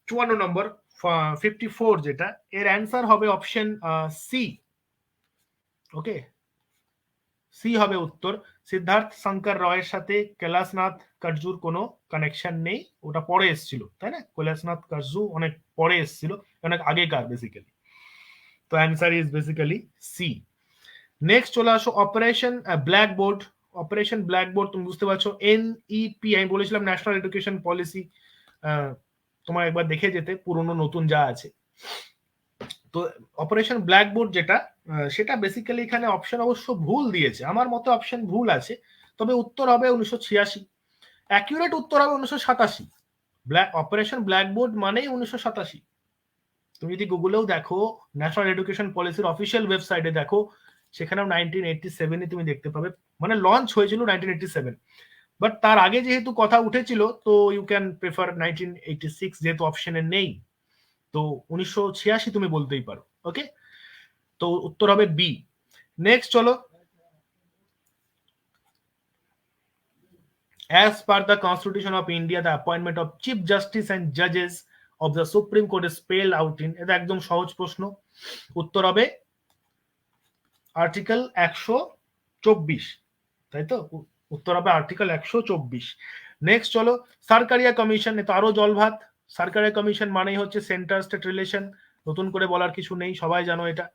54 নম্বর 54 যেটা, এর অ্যান্সার হবে অপশন সি। ওকে, সি হবে উত্তর। সিদ্ধার্থ শঙ্কর রয়ের সাথে কৈলাসনাথ কাটজুর কোনো কানেকশন নেই, ওটা পরে এসেছিল, তাই না? কৈলাসনাথ কাটজু অনেক পরে এসেছিল, অনেক আগেকার বেসিক্যালি। তো answer is basically C. Next চলে আসো অপারেশন ব্ল্যাকবোর্ড। অপারেশন ব্ল্যাকবোর্ড তুমি বুঝতে পারছো, NEP আমি বলেছিলাম ন্যাশনাল এডুকেশন পলিসি, তোমার একবার দেখে যেতে পুরনো নতুন যা আছে। তো অপারেশন ব্ল্যাকবোর্ড যেটা, সেটা বেসিক্যালি এখানে অপশন অবশ্য ভুল দিয়েছে, আমার মতে অপশন ভুল আছে, তবে উত্তর হবে 1986, অ্যাকিউরেট উত্তর হবে 1987। অপারেশন ব্ল্যাকবোর্ড মানেই 1987। তুমি যদি গুগলেও দেখো, ন্যাশনাল এডুকেশন পলিসির অফিসিয়াল ওয়েবসাইটে দেখো, সেখানেও 1987 তুমি দেখতে পাবে, মানে লঞ্চ হয়েছিল 1987, বাট তার আগে যেহেতু কথা উঠেছিল, তো ইউ ক্যান প্রেফার 1986, যেহেতু অপশনে নেই, তো 1986 তুমি বলতেই পারো। ওকে, তো উত্তর হবে বি। নেক্সট চলো, as per the constitution of India the appointment of chief justice and judges of the supreme court is spelled out in, এটা একদম সহজ প্রশ্ন, উত্তর হবে আর্টিকেল 124, তাই তো? উত্তর হবে আর্টিকেল 124। নেক্সট চলো, সরকারিয়া কমিশন, এটা আরো জলভাত। সরকারিয়া কমিশন মানেই হচ্ছে সেন্টার স্টেট রিলেশন, নতুন করে বলার কিছু নেই, সবাই জানো এটা,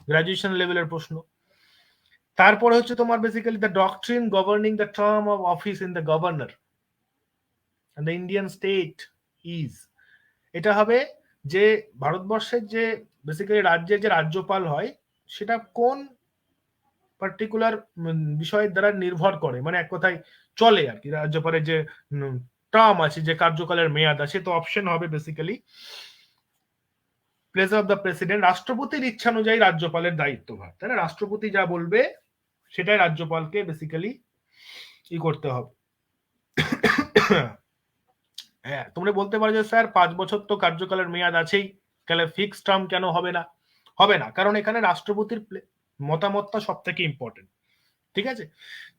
গ্রাজুয়েশন লেভেলের প্রশ্ন। তারপরে হচ্ছে তোমার basically the doctrine governing the term of office in the governor and the Indian state is, এটা হবে যে ভারতবর্ষের যে বেসিক্যালি রাজ্যের যে রাজ্যপাল হয়, সেটা কোন পার্টিকুলার বিষয়ের দ্বারা নির্ভর করে, মানে এক কথায় চলে আর কি, রাজ্যপালের যে টার্ম আছে, যে কার্যকালের মেয়াদ আছে। তো অপশন হবে basically pleasure of the president, রাষ্ট্রপতির ইচ্ছা অনুযায়ী রাজ্যপালের দায়িত্বভার, তাই না? রাষ্ট্রপতি যা বলবে সেটাই রাজ্যপালকে বেসিক্যালি ই করতে হবে। হ্যাঁ, তোমরা বলতে পারো যে স্যার 5 বছর তো কার্যকালের মেয়াদ আছেই, তাহলে ফিক্সড টার্ম কেন হবে না? হবে না, কারণ এখানে রাষ্ট্রপতির মতামতটা সব থেকে ইম্পর্টেন্ট। ঠিক আছে,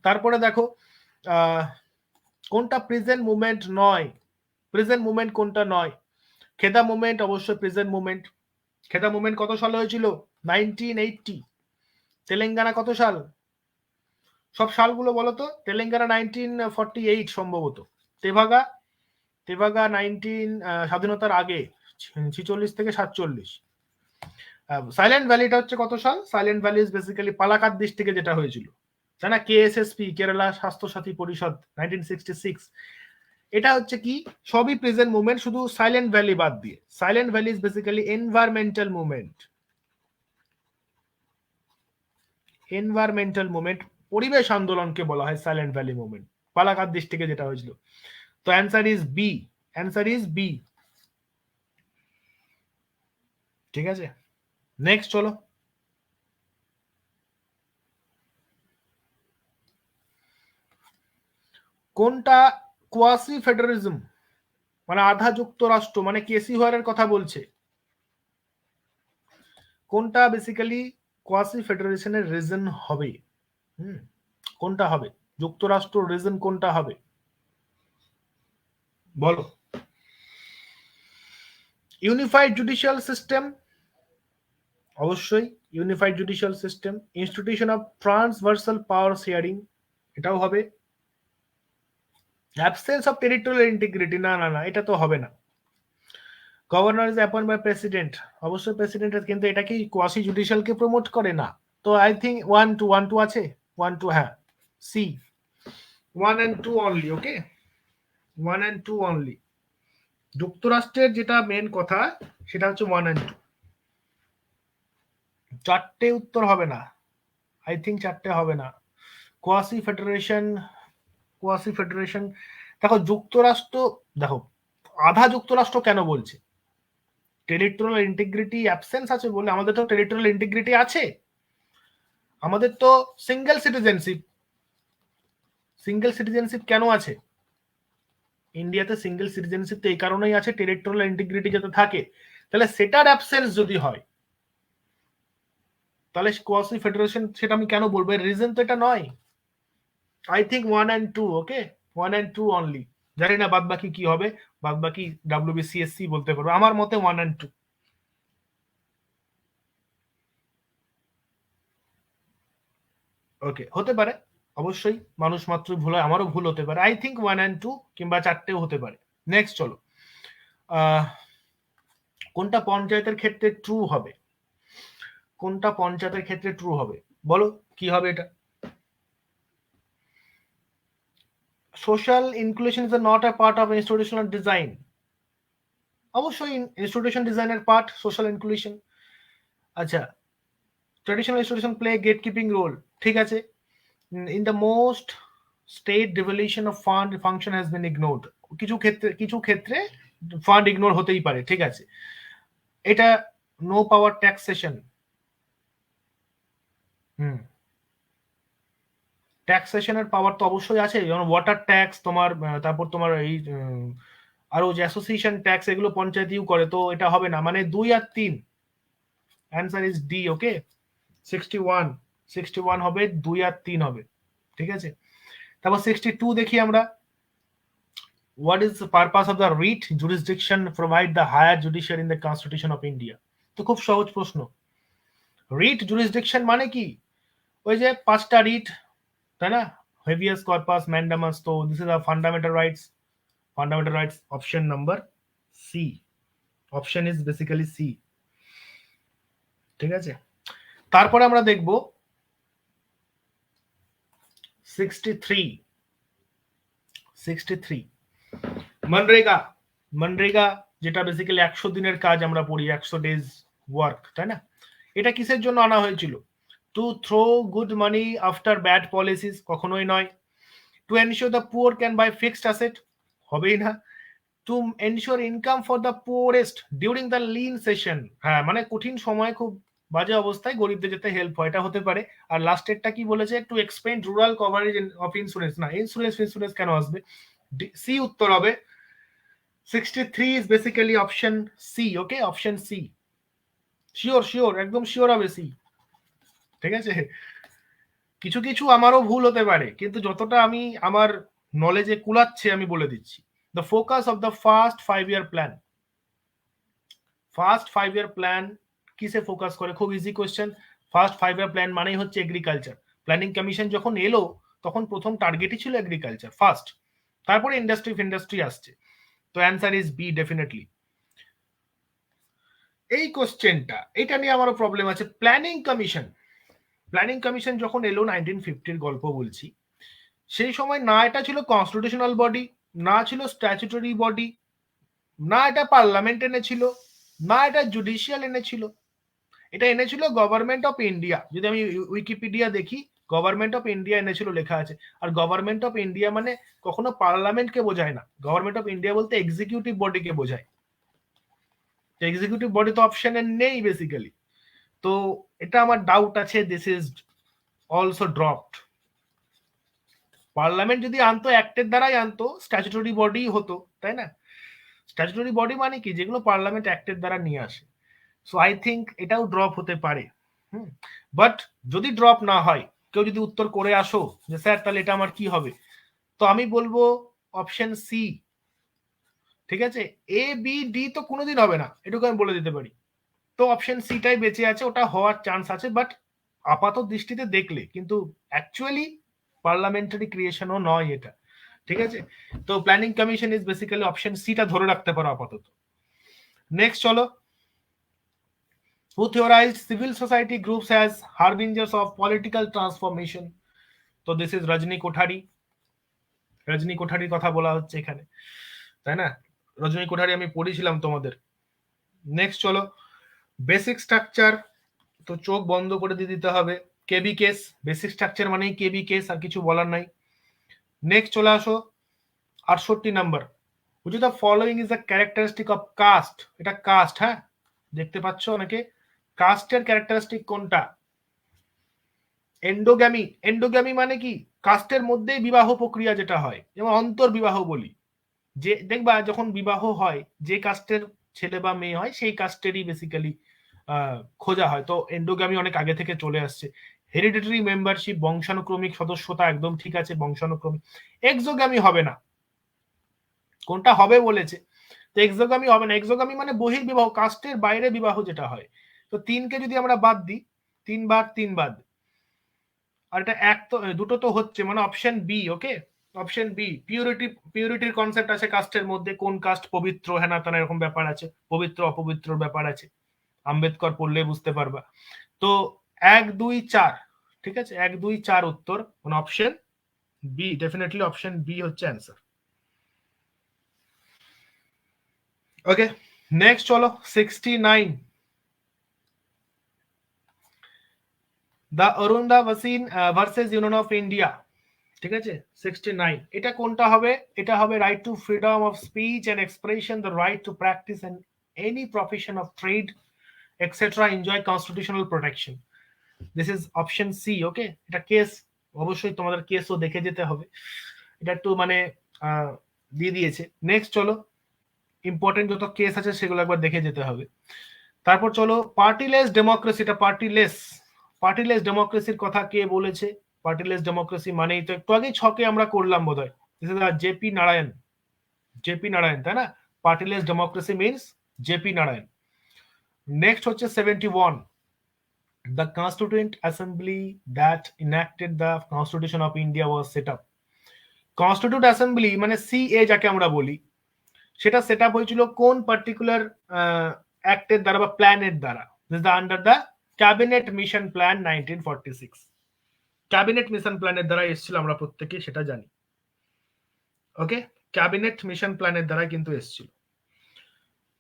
তারপরে দেখো কোনটা প্রেজেন্ট মুভমেন্ট নয়, প্রেজেন্ট মুভমেন্ট কোনটা নয়? খেদা মুভমেন্ট অবশ্যই প্রেজেন্ট মুভমেন্ট। খেদা মুভমেন্ট কত সালে হয়েছিল? 1980। তেলেঙ্গানা কত সাল? সব সালগুলো বলো তো। তেলেঙ্গানা 1948 সম্ভবত। তেভাগা, তেভাগা স্বাধীনতার আগে 46 থেকে 47। সাইলেন্ট ভ্যালিটা হচ্ছে কত সাল? সাইলেন্ট ভ্যালি ইজ বেসিক্যালি পালাকাদ ডিস্ট্রিক্টে যেটা হয়েছিল, তাই না? KSSP, কেরালা স্বাস্থ্য সাথী পরিষদ, 1966। এটা হচ্ছে কি, সবই প্রেজেন্ট মুভমেন্ট, শুধু সাইলেন্ট ভ্যালি বাদ দিয়ে। Silent valley is basically environmental movement, environmental movement, পরিবেশ আন্দোলনকে বলা হয় সাইলেন্ট ভ্যালি মুভমেন্ট, পালাকাদ ডিস্ট্রিক্টে যেটা হয়েছিল। তো answer is B, answer is B. ঠিক আছে, নেক্সট চলো, কোনটা কোয়াসি ফেডারেলিজম, মানে আধা যুক্তরাষ্ট্র, মানে কেসি হোয়ারের কথা বলছে, কোনটা বেসিক্যালি কোয়াসি ফেডারেশনের রিজন হবে? কোনটা হবে? যুক্তরাষ্ট্র রিজন কোনটা হবে বলো? ইউনিফাইড জুডিশিয়াল সিস্টেম, অবশ্যই unified judicial system. Institution of transversal power sharing, এটাও হবে। অ্যাবসেন্স অফ টেরিটোরিয়াল ইন্টিগ্রিটি, না না না, এটা তো হবে না। Governor is appoint by president, অবশ্যই প্রেসিডেন্টের, কিন্তু এটা কি কোয়াসি জুডিশিয়ালকে প্রমোট করে? না। তো আই থিঙ্ক 1-2 আছে, 1-2, হ্যাঁ, C, 1 and 2 only. Okay, 1 and 2 only. যুক্তরাষ্ট্রের যেটা মেন কথা, সেটা হচ্ছে 1 and 2। চারটে উত্তর হবে না, আই থিঙ্ক চারটে হবে না। কোয়াসি ফেডারেশন, কোয়াসি ফেডারেশন, দেখো যুক্তরাষ্ট্র, দেখো আধা যুক্তরাষ্ট্র কেন বলছে? টেরিটোরিয়াল ইন্টিগ্রিটি অ্যাবসেন্স আছে বলে। আমাদের তো টেরিটোরিয়াল ইন্টিগ্রিটি আছে, আমাদের তো সিঙ্গেল সিটিজেনশিপ। সিঙ্গেল সিটিজেনশিপ কেন আছে ইন্ডিয়াতে? সিঙ্গেল সিটিজেনশিপ তো এই কারণেই আছে, টেরিটোরিয়াল ইন্টিগ্রিটি যাতে থাকে। তাহলে সেটার অ্যাবসেন্স যদি হয়, তাহলে কোয়াসি ফেডারেশন সেটা আমি কেন বলবো, এর রিজন তো এটা নয়। I think 1 and 2, okay, 1 and 2 only. জানি না বাদ বাকি কি হবে, বাদ বাকি WBCSC বলতে পারবো, আমার মতে 1 and 2। ওকে, হতে পারে, অবশ্যই মানুষ মাত্রই ভুল হয়, আমারও ভুল হতে পারে। আই থিঙ্ক 1 and 2 কিংবা 4টেও হতে পারে। নেক্সট চলো, কোনটা পঞ্চায়েতের ক্ষেত্রে ট্রু হবে, কোনটা পঞ্চায়েতের ক্ষেত্রে ট্রু হবে, বলো কি হবে এটা। Social inclusion is not a part of institutional design. অবশ্যই ইনস্টিটিউশন ডিজাইনের পার্ট সোশ্যাল ইনক্লুশন। আচ্ছা, traditional institution play gatekeeping role, ঠিক আছে। In the most state devolution of fund function has been ignored. কিছু ক্ষেত্রে ফান্ড ইগনোর হতেই পারে, ঠিক আছে। এটা নো পাওয়ার ট্যাক্সেশন, ট্যাক্সেশনের পাওয়ার তো অবশ্যই আছে, যেমন ওয়াটার ট্যাক্স তোমার, তারপর তোমার এই আরো যে অ্যাসোসিয়েশন ট্যাক্স, এগুলো পঞ্চায়েত করে, তো এটা হবে না, মানে 2 আর 3। অ্যান্সার ইজ ডি, ওকে। 61 হবে, 2 আর 3 হবে, ঠিক আছে। তারপর 62 দেখি আমরা, what is the purpose of the writ jurisdiction provide the higher judiciary in the constitution of India? তো খুব সহজ প্রশ্ন, রিট জুরিসডিকশন মানে কি, ওই যে 5টা রিট, তাই না, হেভিয়াস কর্পাস, ম্যান্ডামাস, তো this is our fundamental rights, fundamental rights, option number C, option is basically C, ঠিক আছে। তারপরে আমরা দেখব 63 মনরেগা। মনরেগা যেটা বেসিক্যালি 100 দিনের কাজ আমরা পড়ি, 100 ডেজ ওয়ার্ক, তাই না। এটা কিসের জন্য আনা হয়েছিল, to throw good money after bad policies, কখনোই নয়। To ensure the poor can buy fixed asset, হবেই না। To ensure income for the poorest during the lean season, হ্যাঁ, মানে কঠিন সময়, খুব বাজে অবস্থায় গরিবদের যাতে হেল্প হয়, এটা হতে পারে। আর লাস্টেরটা কি বলেছে, to expand rural coverage of insurance, না ইন্স্যুরেন্স কেন আসবে, সি উত্তর হবে। 63 is basically option C, okay, option C, sure একদম শিওর হবে সি, ঠিক আছে। কিছু কিছু আমারও ভুল হতে পারে, কিন্তু যতটা আমি আমার নলেজে কুলাচ্ছে আমি বলে দিচ্ছি। The focus of the first 5-year plan, first 5-year plan কিসে ফোকাস করে, খুব easy question. First 5-year plan মানেই হচ্ছে এগ্রিকালচার। প্ল্যানিং কমিশন যখন এলো তখন প্রথম টার্গেটই ছিল এগ্রিকালচার ফার্স্ট, তারপরে ইন্ডাস্ট্রি আসছে। তো অ্যান্সার ইজ বি, ডেফিনেটলি। এই কোশ্চেনটা, এটা নিয়ে আমারও প্রবলেম আছে। প্ল্যানিং কমিশন যখন এলো 1950-র গল্প বলছি, সেই সময় না এটা ছিল কনস্টিটিউশনাল বডি, না ছিল স্ট্যাচুটরি বডি, না এটা পার্লামেন্ট এনেছিল, না এটা জুডিশিয়াল এনেছিল, এটা এনেছিল গভর্নমেন্ট অফ ইন্ডিয়া। যদি আমি উইকিপিডিয়া দেখি, গভর্নমেন্ট অফ ইন্ডিয়া এনেছিল লেখা আছে। আর গভর্নমেন্ট অফ ইন্ডিয়া মানে কখনো পার্লামেন্টকে বোঝায় না, গভর্নমেন্ট অফ ইন্ডিয়া বলতে এক্সিকিউটিভ বডিকে বোঝায়। এক্সিকিউটিভ বডি তো অপশনে নেই বেসিক্যালি, তো এটা আমার ডাউট আছে, this is also dropped. Parliament যদি আনতো অ্যাক্টের দ্বারাই আনতো, স্ট্যাচুটরি বডি হতো, তাই না। স্ট্যাচুটরি বডি মানে কি, যেগুলো পার্লামেন্ট অ্যাক্টের দ্বারা নিয়ে আসে। সো আই থিঙ্ক এটাও ড্রপ হতে পারে। বাট যদি ড্রপ না হয়, কেউ যদি উত্তর করে আসো যে স্যার তাহলে এটা আমার কি হবে, তো আমি বলবো অপশন সি, ঠিক আছে। এ বি ডি তো কোনোদিন হবে না, এটুকু আমি বলে দিতে পারি। তো অপশন সিটাই বেঁচে আছে, ওটা হওয়ার চান্স আছে, বাট আপাত দৃষ্টিতে দেখলে কিন্তু অ্যাকচুয়ালি পার্লামেন্টারি ক্রিয়েশনও নয় এটা, ঠিক আছে। তো planning commission is basically option সিটা ধরে রাখতে পারো আপাতত। নেক্সট চলো, who theorized civil society groups as harbingers of political transformation? তো দিস ইজ রজনী কোঠারির কথা বলা হচ্ছে এখানে, তাই না। রজনী কোঠারি আমি পড়েছিলাম তোমাদের। নেক্সট চলো, বেসিক স্ট্রাকচার, তো চোখ বন্ধ করে দিয়ে দিতে হবে। কেবি কেস, বেসিক স্ট্রাকচার মানেই কেবি কেস, আর কিছু বলার নাই। নেক্সট চলে আসো 68 number, which of the following is the characteristic of caste? এটা কাস্ট, হ্যাঁ, দেখতে পাচ্ছ অনেকে, কাস্টের ক্যারেক্টারিস্টিক কোনটা, এন্ডোগ্যামি মানে কি, কাস্টের মধ্যেই বিবাহ প্রক্রিয়া যেটা হয়, যেমন অন্তর্বিবাহ বলি, যে দেখবা যখন বিবাহ হয় যে কাস্টের ছেলে বা মেয়ে হয় সেই কাস্টেরই বেসিক্যালি খোঁজা হয়, তো এন্ডোগামি অনেক আগে থেকে চলে আসছে। হেরিডিটারি মেম্বারশিপ, বংশানুক্রমিক সদস্যতা একদম ঠিক আছে, বংশানুক্রমিক। এক্সোগামি হবে না, কোনটা হবে বলেছে, তো এক্সোগামি হবে না। এক্সোগামি মানে বহির্বিবাহ, কাস্টের বাইরে বিবাহ যেটা হয়। তো 3কে যদি আমরা বাদ দিই, 3 বাদ 3 বাদ, আর এটা এক তো দুটো তো হচ্ছে, মানে অপশন বি। ওকে, অপশন বি। পিউরিটির কনসেপ্ট আছে কাস্টের মধ্যে, কোন কাস্ট পবিত্র, হ্যাঁ না তা না, এরকম ব্যাপার আছে, পবিত্র অপবিত্র ব্যাপার আছে, আম্বেদকর পড়লে বুঝতে পারবা। তো 1 2 4, ঠিক আছে, 1 2 4 উত্তর, মানে option B, definitely option B হচ্ছে অ্যান্সার। ওকে, নেক্সট চলো 69, দ্য অরুণদা Bhasin versus union of India, ঠিক আছে 69। এটা কোনটা হবে? এটা হবে right to freedom of speech and expression, the right to practice and any profession of trade etcetera enjoy constitutional protection. This is option C. Okay, এটা কেস, অবশ্যই তোমাদের কেসও দেখে যেতে হবে, এটা একটু মানে দিয়ে দিয়েছে। নেক্সট চলো, ইম্পর্টেন্ট যত কেস আছে সেগুলো একবার দেখে যেতে হবে। তারপর চলো পার্টিলেস ডেমোক্রেসি। এটা পার্টিলেস ডেমোক্রেসির কথা কে বলেছে? পার্টিলেস ডেমোক্রেসি মানেই তো একটু আগেই ছকে আমরা করলাম বোধহয়, জেপি নারায়ণ, জেপি নারায়ণ, তাই না? Partyless democracy means JP Narayan. Next হচ্ছে 71, the constituent assembly that enacted the constitution of India was set up. Constitute assembly মানে সিএ যাকে আমরা বলি, সেটা সেট আপ হয়েছিল কোন পার্টিকুলার অ্যাক্টের দ্বারা বা প্ল্যানের দ্বারা? Under the cabinet mission plan 1946। Cabinet mission প্ল্যানের দ্বারা এসেছিল, আমরা প্রত্যেকে সেটা জানি। ওকে, ক্যাবিনেট মিশন প্ল্যানের দ্বারা কিন্তু এসেছিল,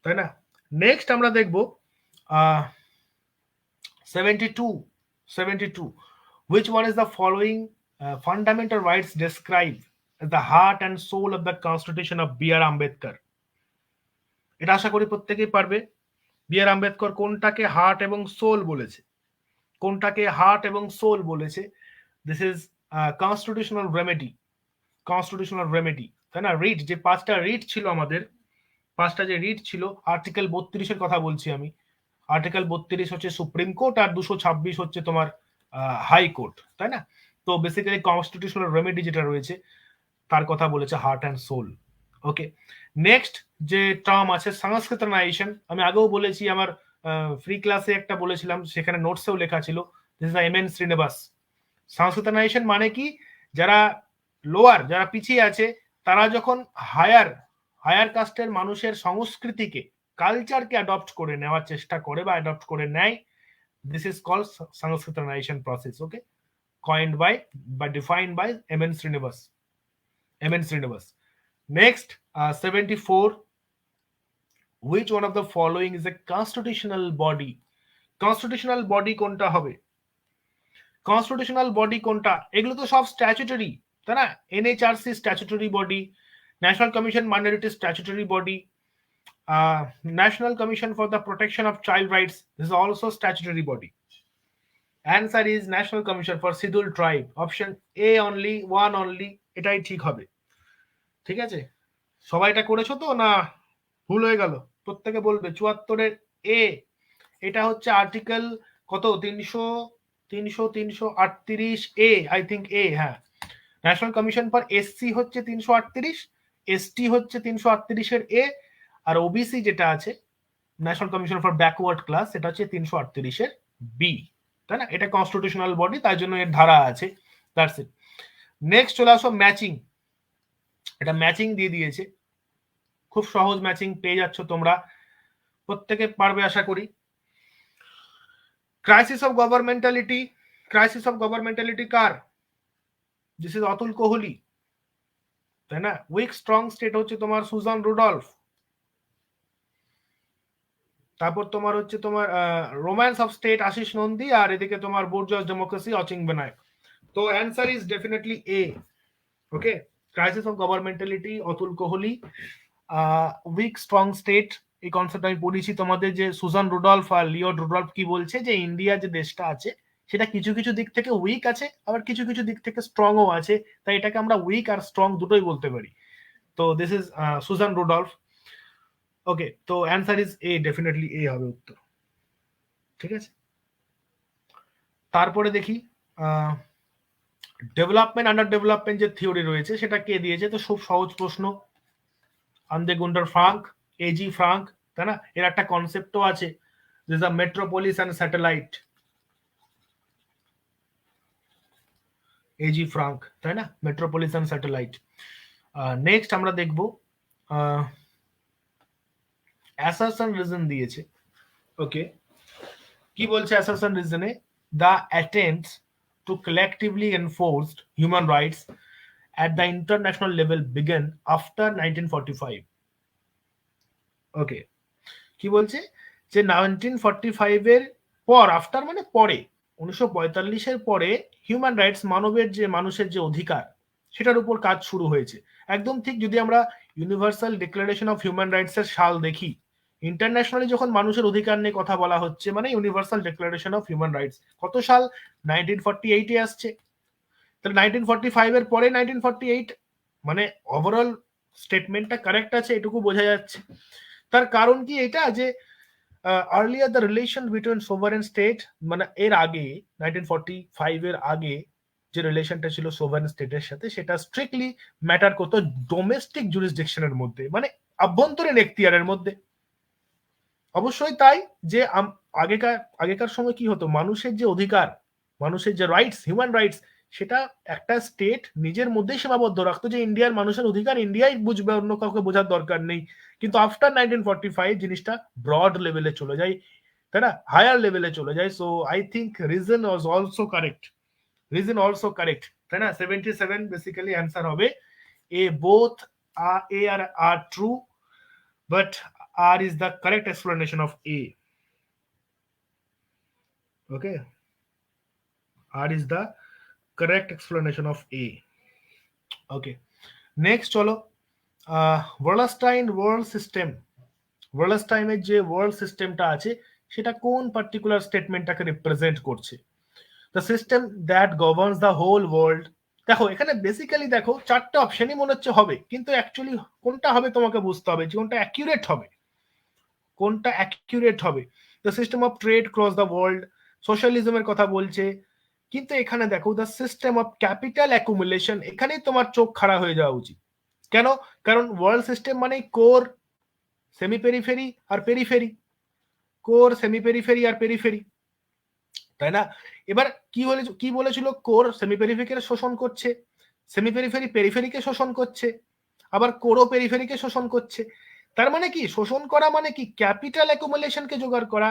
তাই না? নেক্সট আমরা দেখব 72, which one is the following fundamental rights described as the heart and soul of the constitution of B.R. Ambedkar? এটা আশা করি প্রত্যেকেই পারবে। B.R. আম্বেদকর কোনটাকে হার্ট এবং সোল বলেছে? কোনটাকে হার্ট এবং সোল বলেছে? This is constitutional remedy, constitutional remedy, তাই না? রিট, যে 5টা রিট ছিল আমাদের, 5টা যে রিট ছিল, আর্টিকেল 32-এর কথা বলছি আমি। আর্টিকেল 32 হচ্ছে সুপ্রিম কোর্ট, আর 226 হচ্ছে তোমার হাই কোর্ট, তাই না? তো বেসিক্যালি কনস্টিটিউশনাল রেমেডি যেটা রয়েছে তার কথা বলেছে, heart and soul. Okay, next যে টার্ম আছে সংস্কৃতনাইজেশন, আমি আগেও বলেছি, আমার ফ্রি ক্লাসে একটা বলেছিলাম, সেখানে নোটসেও লেখা ছিল, this is M N Srinivas. Sanskritization মানে কি? যারা লোয়ার, যারা পিছিয়ে আছে, তারা যখন হায়ার কাস্টের মানুষের সংস্কৃতিকে, কালচারকে অ্যাডপ্ট করে নেওয়ার চেষ্টা করে বা অ্যাডপ্ট করে নেয়, this is called Sanskritization process. Okay, coined by defined by M.N. Srinivas. M.N. Srinivas. Next, 74. Which one of the following is a constitutional body? Constitutional body কোনটা হবে? Constitutional body কোনটা? এগুলো তো সব স্ট্যাচুটরি, তাই না? NHRC statutory body, national commission minority statutory body, National Commission for the Protection of Child Rights, this is also statutory body. Answer is National Commission for Scheduled Tribe. Option A only, one only, এটাই ঠিক হবে। ঠিক আছে, সবাই এটা করেছো তো, না ভুল হয়ে গেল? প্রত্যেকে বলবে 74-এর এ, এটা হচ্ছে আর্টিকেল কত, 338 এ, আই থিঙ্ক এ, হ্যাঁ। ন্যাশনাল কমিশন ফর এসসি হচ্ছে 338, এসটি হচ্ছে 338-এর এ, আর ওবিসি যেটা আছে, national commission for backward class, সেটা হচ্ছে 338-এর বি, তাই না? এটা কনস্টিটিউশনাল বডি, তাই জন্য এর ধারা আছে, দ্যাটস ইট। নেক্সট চলে আসো ম্যাচিং। এটা ম্যাচিং দিয়ে দিয়েছে, খুব সহজ ম্যাচিং পেয়ে যাচ্ছ তোমরা, প্রত্যেকে পারবে আশা করি। Crisis of governmentality, crisis of governmentality কার? দিস ইজ অতুল কোহলি, তাই না? উইক স্ট্রং স্টেট হচ্ছে তোমার সুজান রুডলফ। তারপর তোমার হচ্ছে তোমার romance of state Ashis Nandy, আর এদিকে তোমার বুর্জোয়াস ডেমোক্রেসি অচিং বেনায়ক। তো answer is definitely A. Okay, crisis of governmentality Atul Kohli, weak strong state, এই কনসেপ্ট আমি পড়েছি তোমাদের, যে সুজান রুডলফ আর লিও রুডলফ কি বলছে, যে ইন্ডিয়া যে দেশটা আছে সেটা কিছু কিছু দিক থেকে উইক আছে, আবার কিছু কিছু দিক থেকে স্ট্রংও আছে, তাই এটাকে আমরা উইক আর স্ট্রং দুটোই বলতে পারি। তো this is Susanne Rudolph. Okay, তো answer is A, definitely A হবে উত্তর। ঠিক আছে, তারপরে দেখি ডেভেলপমেন্ট আন্ডার ডেভেলপমেন্ট যে থিওরি রয়েছে সেটা কে দিয়েছে, তো খুব সহজ প্রশ্ন, Andre Gunder Frank, A G Frank, তাই না? এর একটা কনসেপ্টও আছে, this a metropolis and satellite, A G Frank, তাই না? Metropolis and satellite. নেক্সট আমরা দেখব অ্যাসারশন রিজন দিয়েছে। ওকে, কি বলছে অ্যাসারশন রিজনে? The attempts to collectively enforced human rights at the international level began after 1945. ওকে, কি বলছে যে 1945 এর পর, আফটার মানে পরে, 1945 এর পরে হিউম্যান রাইটস, মানবের যে মানুষের যে অধিকার সেটার উপর কাজ শুরু হয়েছে। একদম ঠিক, যদি আমরা universal declaration of human rights এর সাল দেখি, ইন্টারন্যাশনালি যখন মানুষের অধিকার নিয়ে কথা বলা হচ্ছে, মানে universal declaration of human rights কত সাল? 1948 এ আসছে। তাহলে 1945 এর পরে 1948, মানে ওভারঅল স্টেটমেন্টটা কারেক্ট আছে, এটুকু বোঝা যাচ্ছে। তার কারণ কি এটা, যে earlier the relation between sovereign state, মানে এর আগে 1945 এর আগে যে রিলেশনটা ছিল সোভারেন স্টেটের সাথে, সেটা স্ট্রিক্টলি ম্যাটার করতো ডোমেস্টিক জুরিসডিকশনের মধ্যে, মানে আভ্যন্তরীণ এখতিয়ারের মধ্যে। অবশ্যই তাই, যে আগেকার সময় কি হতো, মানুষের যে অধিকার, মানুষের যে রাইটস, হিউম্যান রাইটস, সেটা একটা স্টেট নিজের মধ্যেই সীমাবদ্ধ রাখতো, যে ইন্ডিয়ার মানুষের অধিকার ইন্ডিয়াই বুঝবে, অন্য কাউকে বোঝার দরকার নেই। কিন্তু আফটার 1945 জিনিসটা ব্রড লেভেলে চলে যায়, তাই না? হায়ার লেভেলে চলে যায়। So I think reason was also correct, reason also correct, তাই না? 77 বেসিক্যালি অ্যান্সার হবে A, both A R true, but R is the correct explanation of A. Okay, R is the correct explanation of A. Okay, next চলো ওয়ার্লস্টাইন world system, ওয়ার্লস্টাইনের যে world সিস্টেমটা আছে সেটা কোন particular স্টেটমেন্টটাকে রিপ্রেজেন্ট করছে? The system that governs the whole world. দেখো এখানে বেসিক্যালি দেখো চারটে অপশনই মনে হচ্ছে হবে, কিন্তু অ্যাকচুয়ালি কোনটা হবে তোমাকে বুঝতে হবে, যে কোনটা অ্যাকিউরেট হবে, কোনটা অ্যাকিউরেট হবে। The system of trade cross the world, সোশ্যালিজমের কথা বলছে, কিন্তু এখানে দেখো the system of capital accumulation, এখানেই তোমার চোখ খাড়া হয়ে যাওয়া উচিত। কেন? কারণ ওয়ার্ল্ড সিস্টেম মানে কোর, সেমি পেরিফেরি আর পেরিফেরি, কোর, সেমি পেরিফেরি আর পেরিফেরি, তাই না? এবার কি বলেছিল, কোর সেমি পেরিফেরিকে শোষণ করছে, সেমি পেরিফেরি পেরিফেরিকে শোষণ করছে, আবার কোরও পেরিফেরিকে শোষণ করছে। তার মানে কি, শোষণ করা মানে কি, ক্যাপিটাল অ্যাকুমুলেশনকে জোগাড় করা,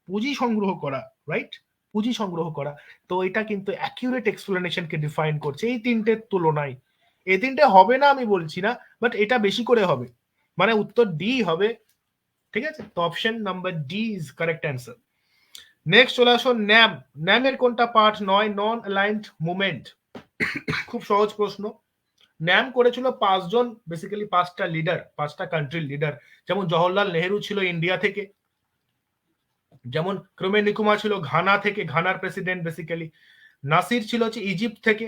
পুঁজি সংগ্রহ করা, রাইট? পুঁজি সংগ্রহ করা। তো এটা কিন্তু অ্যাকিউরেট এক্সপ্লেনেশনকে ডিফাইন করছে এই তিনটের তুলনায়। এই তিনটে হবে না আমি বলছি না, বাট এটা বেশি করে হবে, মানে উত্তর ডি হবে। ঠিক আছে, তো option number D is correct answer. Next চলে আসো ন্যাম। ন্যামের কোনটা পার্ট নয়? নন অ্যালাইন্ড মুভমেন্ট। খুব সহজ প্রশ্ন। ন্যাম করেছিল পাঁচজন, বেসিক্যালি পাঁচটা লিডার, পাঁচটা কান্ট্রির লিডার, যেমন জওহরলাল নেহেরু ছিল ইন্ডিয়া থেকে, যেমন ক্রমে নিকুমা ছিল ঘানা থেকে, ঘানার প্রেসিডেন্ট বেসিক্যালি, নাসির ছিল হচ্ছে ইজিপ্ট থেকে,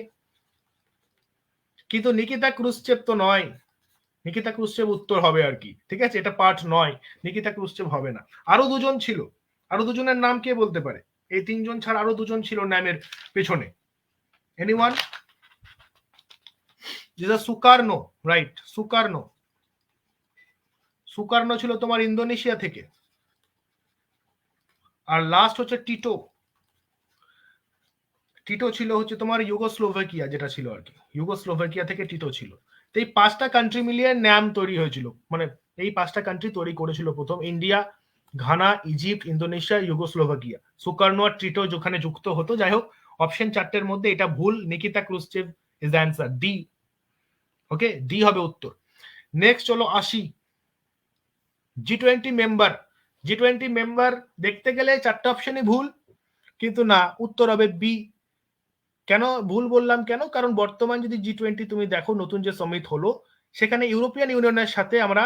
কিন্তু নিকিতা ক্রুশ্চেভ তো নয়, নিকিতা ক্রুশ্চেভ উত্তর হবে আর কি। ঠিক আছে, এটা পার্ট নয়, নিকিতা ক্রুশ্চেভ হবে না। আরো দুজন ছিল, আরো দুজনের নাম কে বলতে পারে? এই তিনজন ছাড়া আরো দুজন ছিল ন্যামের পেছনে, এনিওয়ান? যেটা সুকার্নো, রাইট, সুকার্নো, সুকার্নো ছিল তোমার ইন্দোনেশিয়া থেকে। আর লাস্ট হচ্ছে টিটো, টিটো ছিল হচ্ছে তোমার ইউগোস্লোভাকিয়া, যেটা ছিল আর কি, ইউগোস্লোভাকিয়া থেকে টিটো ছিল। তো এই পাঁচটা কান্ট্রি মিলিয়ে ন্যাম তৈরি হয়েছিল, মানে এই পাঁচটা কান্ট্রি তৈরি করেছিল প্রথম, ইন্ডিয়া, ঘানা, ইজিপ্ট, ইন্দোনেশিয়া, ইউগোস্লোভাকিয়া। সুকার্নো আর টিটো যেখানে যুক্ত হতো। যাই হোক, অপশন চারটের মধ্যে এটা ভুল, Nikita Khrushchev is the answer, D. Okay, D হবে উত্তর। নেক্সট চলো আসি G20 মেম্বার। G20 মেম্বার দেখতে গেলে চারটা অপশনই ভুল, কিন্তু না, উত্তর হবে বি। কেন ভুল বললাম, কেন? কারণ বর্তমান যদি G20 তুমি দেখো, নতুন যে সমিট হলো, সেখানে ইউরোপিয়ান ইউনিয়নের সাথে আমরা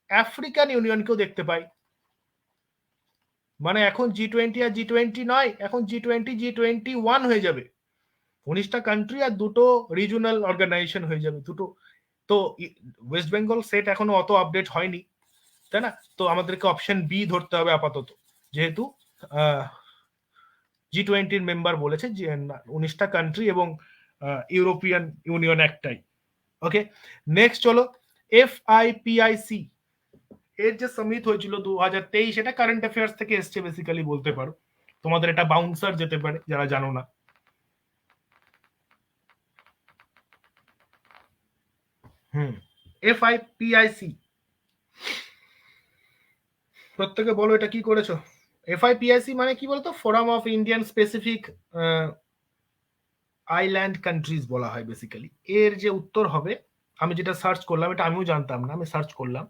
আফ্রিকান ইউনিয়নকেও দেখতে পাই। মানে এখন G20 আর G20 নয়, এখন G20 G21 হয়ে যাবে। 19টা কান্ট্রি আর দুটো রিজনাল অর্গানাইজেশন হয়ে যাবে, দুটো। তো ওয়েস্ট বেঙ্গল সেট এখনো অত আপডেট হয়নি, তাই না? তো আমাদেরকে অপশন বি ধরতে হবে আপাতত। যেহেতু G20 মেম্বার বলেছে যে 19টা কান্ট্রি এবং ইউরোপিয়ান ইউনিয়ন একটাই। ওকে, নেক্সট চলো FIPIC এর যে সামিট হয়েছিল 2023, এটা কারেন্ট অ্যাফেয়ার্স থেকে এসছে বেসিক্যালি বলতে পারো, তোমাদের এটা বাউন্সার যেতে পারে যারা জানো না। FIPIC, প্রত্যেকে বলো এটা কি করেছো? FIPIC মানে কি বলতো? Forum of Indian specific island countries বলা হয় বেসিক্যালি। এর যে উত্তর হবে, আমি যেটা সার্চ করলাম, এটা আমিও জানতাম না, আমি সার্চ করলাম,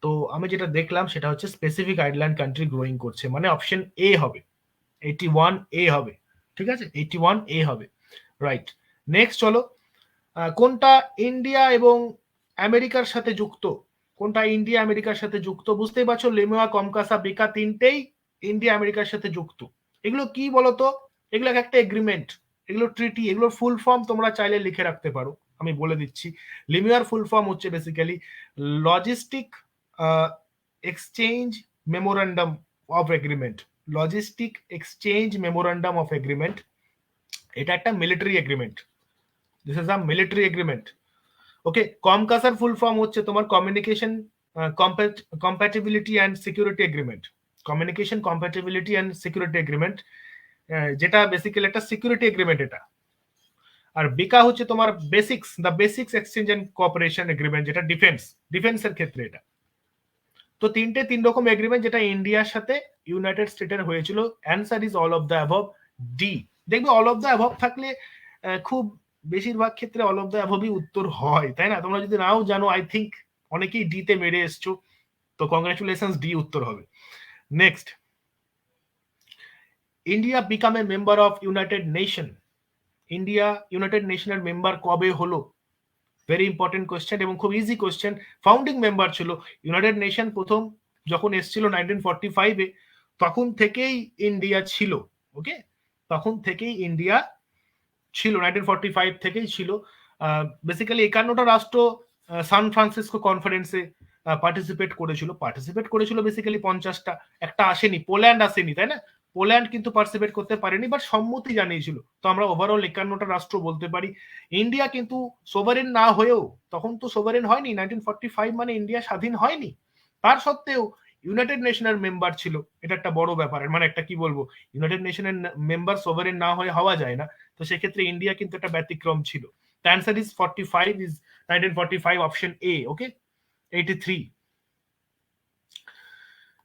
তো আমি যেটা দেখলাম সেটা হচ্ছে স্পেসিফিক আইল্যান্ড কান্ট্রি গ্রোয়িং করছে, মানে অপশন এ হবে, 81A হবে। ঠিক আছে, 81A হবে, রাইট। নেক্সট চলো, কোনটা ইন্ডিয়া এবং আমেরিকার সাথে যুক্ত? কোনটা ইন্ডিয়া আমেরিকার সাথে যুক্ত? বুঝতেই পারছো, লেমুয়া, কমকাসা, বেকা তিনটেই ইন্ডিয়া আমেরিকার সাথে যুক্ত। এগুলো কি বলতো? এগুলো একটা এগ্রিমেন্ট, এগুলো ট্রিটি, এগুলোর ফুল ফর্ম তোমরা চাইলে লিখে রাখতে পারো, আমি বলে দিচ্ছি। লিমিয়ার ফুল ফর্ম হচ্ছে basically logistic exchange memorandum of agreement. Logistic exchange memorandum of agreement, এটা একটা military agreement. This is a military agreement. Okay, কমকাসার ফুল ফর্ম হচ্ছে তোমার communication compatibility and security agreement. Communication compatibility and security agreement, যেটা basically একটা security agreement এটা। আর BECA হচ্ছে তোমার basics, the basics exchange and cooperation agreement, যেটা ডিফেন্সের ক্ষেত্রে এটা। তো তিন রকম এগ্রিমেন্ট যেটা ইন্ডিয়ার সাথে ইউনাইটেড স্টেটের হয়েছিল। Answer is all of the above, D. দেখবে অল অফ দ্য অ্যাবভ থাকলে খুব বেশিরভাগ ক্ষেত্রে অল অফ দ্য অ্যাবভই উত্তর হয়, তাই না? তোমরা যদি নাও জানো, আই থিঙ্ক অনেকেই ডি তে মেরে এসছো, তো কংগ্রাচুলেশন, ডি উত্তর হবে। Next, India become a member of United Nation. India United নেশনের মেম্বার কবে হলো? ভেরি ইম্পর্টেন্ট কোয়েশ্চেন এবং খুব ইজি কোয়েশ্চেন। ফাউন্ডিং মেম্বার ছিল ইউনাইটেড নেশন, প্রথম যখন এসেছিল 1945-এ, তখন থেকেই ইন্ডিয়া ছিল। ওকে, তখন থেকেই ইন্ডিয়া ছিল, 1945 থেকেই ছিল। বেসিক্যালি 51টা রাষ্ট্র সান ফ্রান্সিসকো কনফারেন্সে পার্টিসিপেট করেছিল বেসিক্যালি 50টা, একটা আসেনি, পোল্যান্ড আসেনি, তাই না? পোল্যান্ড কিন্তু পার্টিসিপেট করতে পারেনি, বাট সম্মতি জানিয়েছিল। তো আমরা ওভারঅল 51টা রাষ্ট্র বলতে পারি। ইন্ডিয়া কিন্তু সোভারেন না হয়েও, তখন তো সোভারেন হয়নি, 1945 মানে ইন্ডিয়া স্বাধীন হয়নি, তার সত্ত্বেও ইউনাইটেড নেশনের মেম্বার ছিল। এটা একটা বড় ব্যাপার, মানে একটা কি বলবো, ইউনাইটেড নেশনের মেম্বার সোভারেন না হয়ে হওয়া যায় না, তো সেক্ষেত্রে ইন্ডিয়া কিন্তু একটা ব্যতিক্রম ছিল। The answer is 45, is 1945, option A. Okay, 83.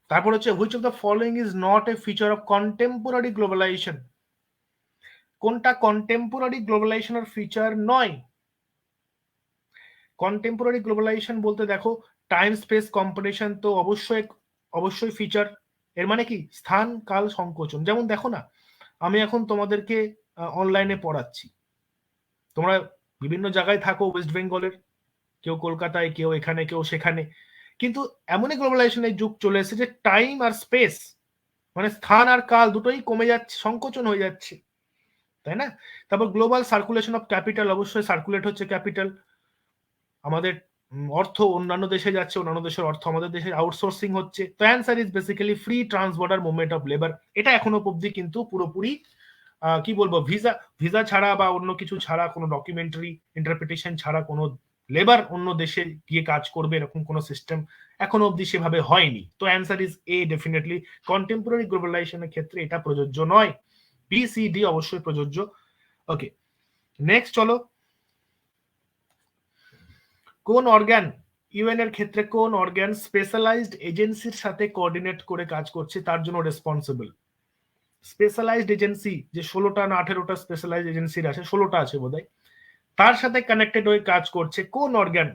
তারপর হচ্ছে which of the following is not a feature of contemporary globalization? কোনটা কন্টেম্পোরারি গ্লোবালাইজেশনের ফিচার নয়? কন্টেম্পোরারি গ্লোবালাইজেশন বলতে দেখো, টাইম স্পেস কম্পিটিশন তো অবশ্যই ফিচার। এর মানে কি, স্থান কাল সংকোচন। যেমন দেখো না, আমি এখন তোমাদেরকে অনলাইনে পড়াচ্ছি, তোমরা বিভিন্ন জায়গায় থাকো, ওয়েস্ট বেঙ্গলের, কেউ কলকাতায়, কেউ এখানে, কেউ সেখানে, কিন্তু এমনই গ্লোবালাইজেশনের যুগ চলে এসেছে যে টাইম আর স্পেস, মানে স্থান আর কাল দুটোই কমে যাচ্ছে, সংকোচন হয়ে যাচ্ছে, তাই না? তারপর গ্লোবাল সার্কুলেশন অফ ক্যাপিটাল, অবশ্যই সার্কুলেট হচ্ছে ক্যাপিটাল। আমাদের অর্থ অন্যান্য দেশে যাচ্ছে, অন্যান্য দেশের অর্থ আমাদের দেশে আউটসোর্সিং হচ্ছে। তো answer is basically free transborder movement of labour. এটা এখনো অবধি কিন্তু পুরোপুরি কি বলবো, ভিসা ছাড়া বা অন্য কিছু ছাড়া, কোনো ডকুমেন্টারি ইন্টারপ্রিটেশন ছাড়া কোনো লেবার অন্য দেশে গিয়ে কাজ করবে এরকম কোনো সিস্টেম এখনো অবধি সেভাবে হয়নি। তো answer is A, definitely contemporary গ্লোবালাইজেশনের ক্ষেত্রে এটা প্রযোজ্য নয়। বি, সি, ডি অবশ্যই প্রযোজ্য। ওকে, নেক্সট চলো, কোন অর্গান, ইউএন এর ক্ষেত্রে কোন অর্গান স্পেশালাইজড এজেন্সির সাথে কোঅর্ডিনেট করে কাজ করছে, তার জন্য রেসপন্সিবল? স্পেশালাইজড এজেন্সি যে 16টা না 18টা স্পেশালাইজড এজেন্সির আছে, 16টা আছে বোধহয়, তার সাথে কানেক্টেড হয়ে কাজ করছে কোন organ?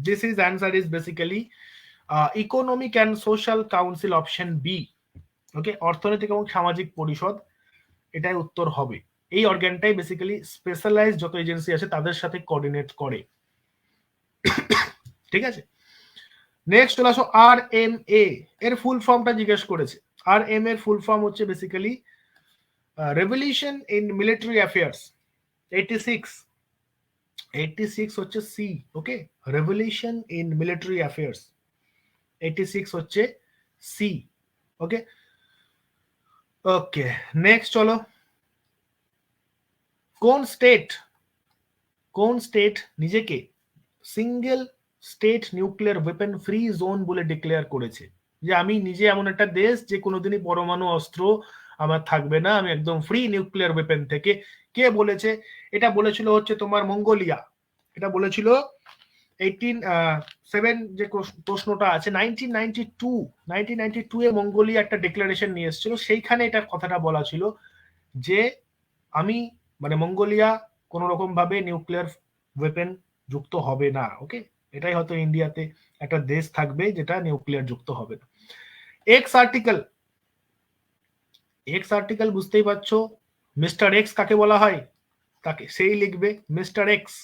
This is answer is basically economic and social council, option B. Okay, অর্থনৈতিক এবং সামাজিক পরিষদ, এটাই উত্তর হবে। এই অর্গানটাই বেসিক্যালি স্পেশালাইজড যত এজেন্সি আছে তাদের সাথে কোঅর্ডিনেট করে। ঠিক আছে, নেক্সট চলে আসো, আর এম এ এর ফুল ফর্মটা জিজ্ঞেস করেছে। আর এম এর ফুল ফর্ম হচ্ছে basically revolution in military affairs. 86 হচ্ছে C. Okay, revolution in military affairs 86 হচ্ছে সি। ওকে ওকে, নেক্সট চলো, কোন স্টেট নিজেকে single state nuclear weapon free zone বলে ডিক্লেয়ার করেছে, যে আমি নিজে এমন একটা দেশ যে কোনোদিনই পরমাণু অস্ত্র আমার থাকবে না, আমি একদম ফ্রি নিউক্লিয়ার ওয়েপন থেকে। কে বলেছে? এটা বলেছিল হচ্ছে তোমার মঙ্গোলিয়া। এটা বলেছিল 1807, যে প্রশ্নটা আছে 1992 এ মঙ্গোলিয়া একটা ডিক্লারেশন নিয়ে এসেছিল, সেইখানে এটা কথাটা বলা ছিল যে আমি মানে মঙ্গোলিয়া কোন রকম ভাবে নিউক্লিয়ার ওয়েপন যুক্ত হবে না। ওকে, এটাই হয়তো ইন্ডিয়াতে একটা দেশ থাকবে যেটা নিউক্লিয়ার যুক্ত হবে না। এক্স আর্টিকেল বুঝতেই পারছো, মিস্টার এক্স কাকে বলা হয়, তাকে সেই লিখবে মিস্টার এক্স।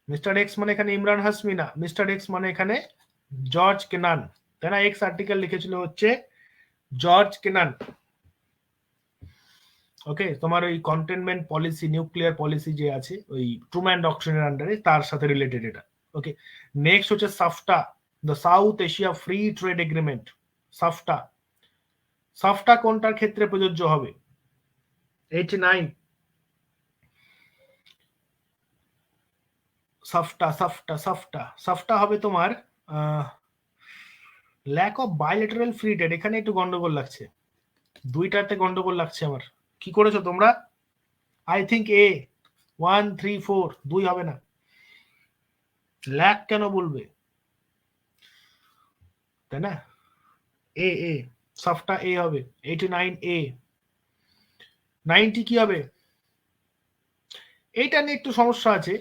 মিস্টার এক্স মানে এখানে ইমরান হাসমি না, মিস্টার এক্স মানে এখানে জর্জ কেনান, তাই না? এক্স আর্টিকেল লিখেছিল হচ্ছে জর্জ কেনান। ওকে, তোমার ওই কন্টেনমেন্ট পলিসি, নিউক্লিয়ার পলিসি যে আছে ওই ট্রুম্যান ডক্ট্রিনের আন্ডারে, তার সাথে রিলেটেড এটা। ওকে, নেক্সট হচ্ছে SAFTA, the South Asia free trade agreement. SAFTA, SAFTA কোনটার ক্ষেত্রে প্রযোজ্য হবে? 89 সাফটা হবে তোমার lack of bilateral free trade. এখানে একটু গন্ডগোল লাগছে, দুইটাতে গন্ডগোল লাগছে আমার। কি করেছো তোমরা? আই থিঙ্ক এ 1 3 4, 2 হবে না, ল্যাক কেন বলবে, তাই না? এ এ সাফটা এ হবে, 89 এ। 90 কি হবে? এইটা নিয়ে একটু সমস্যা আছে।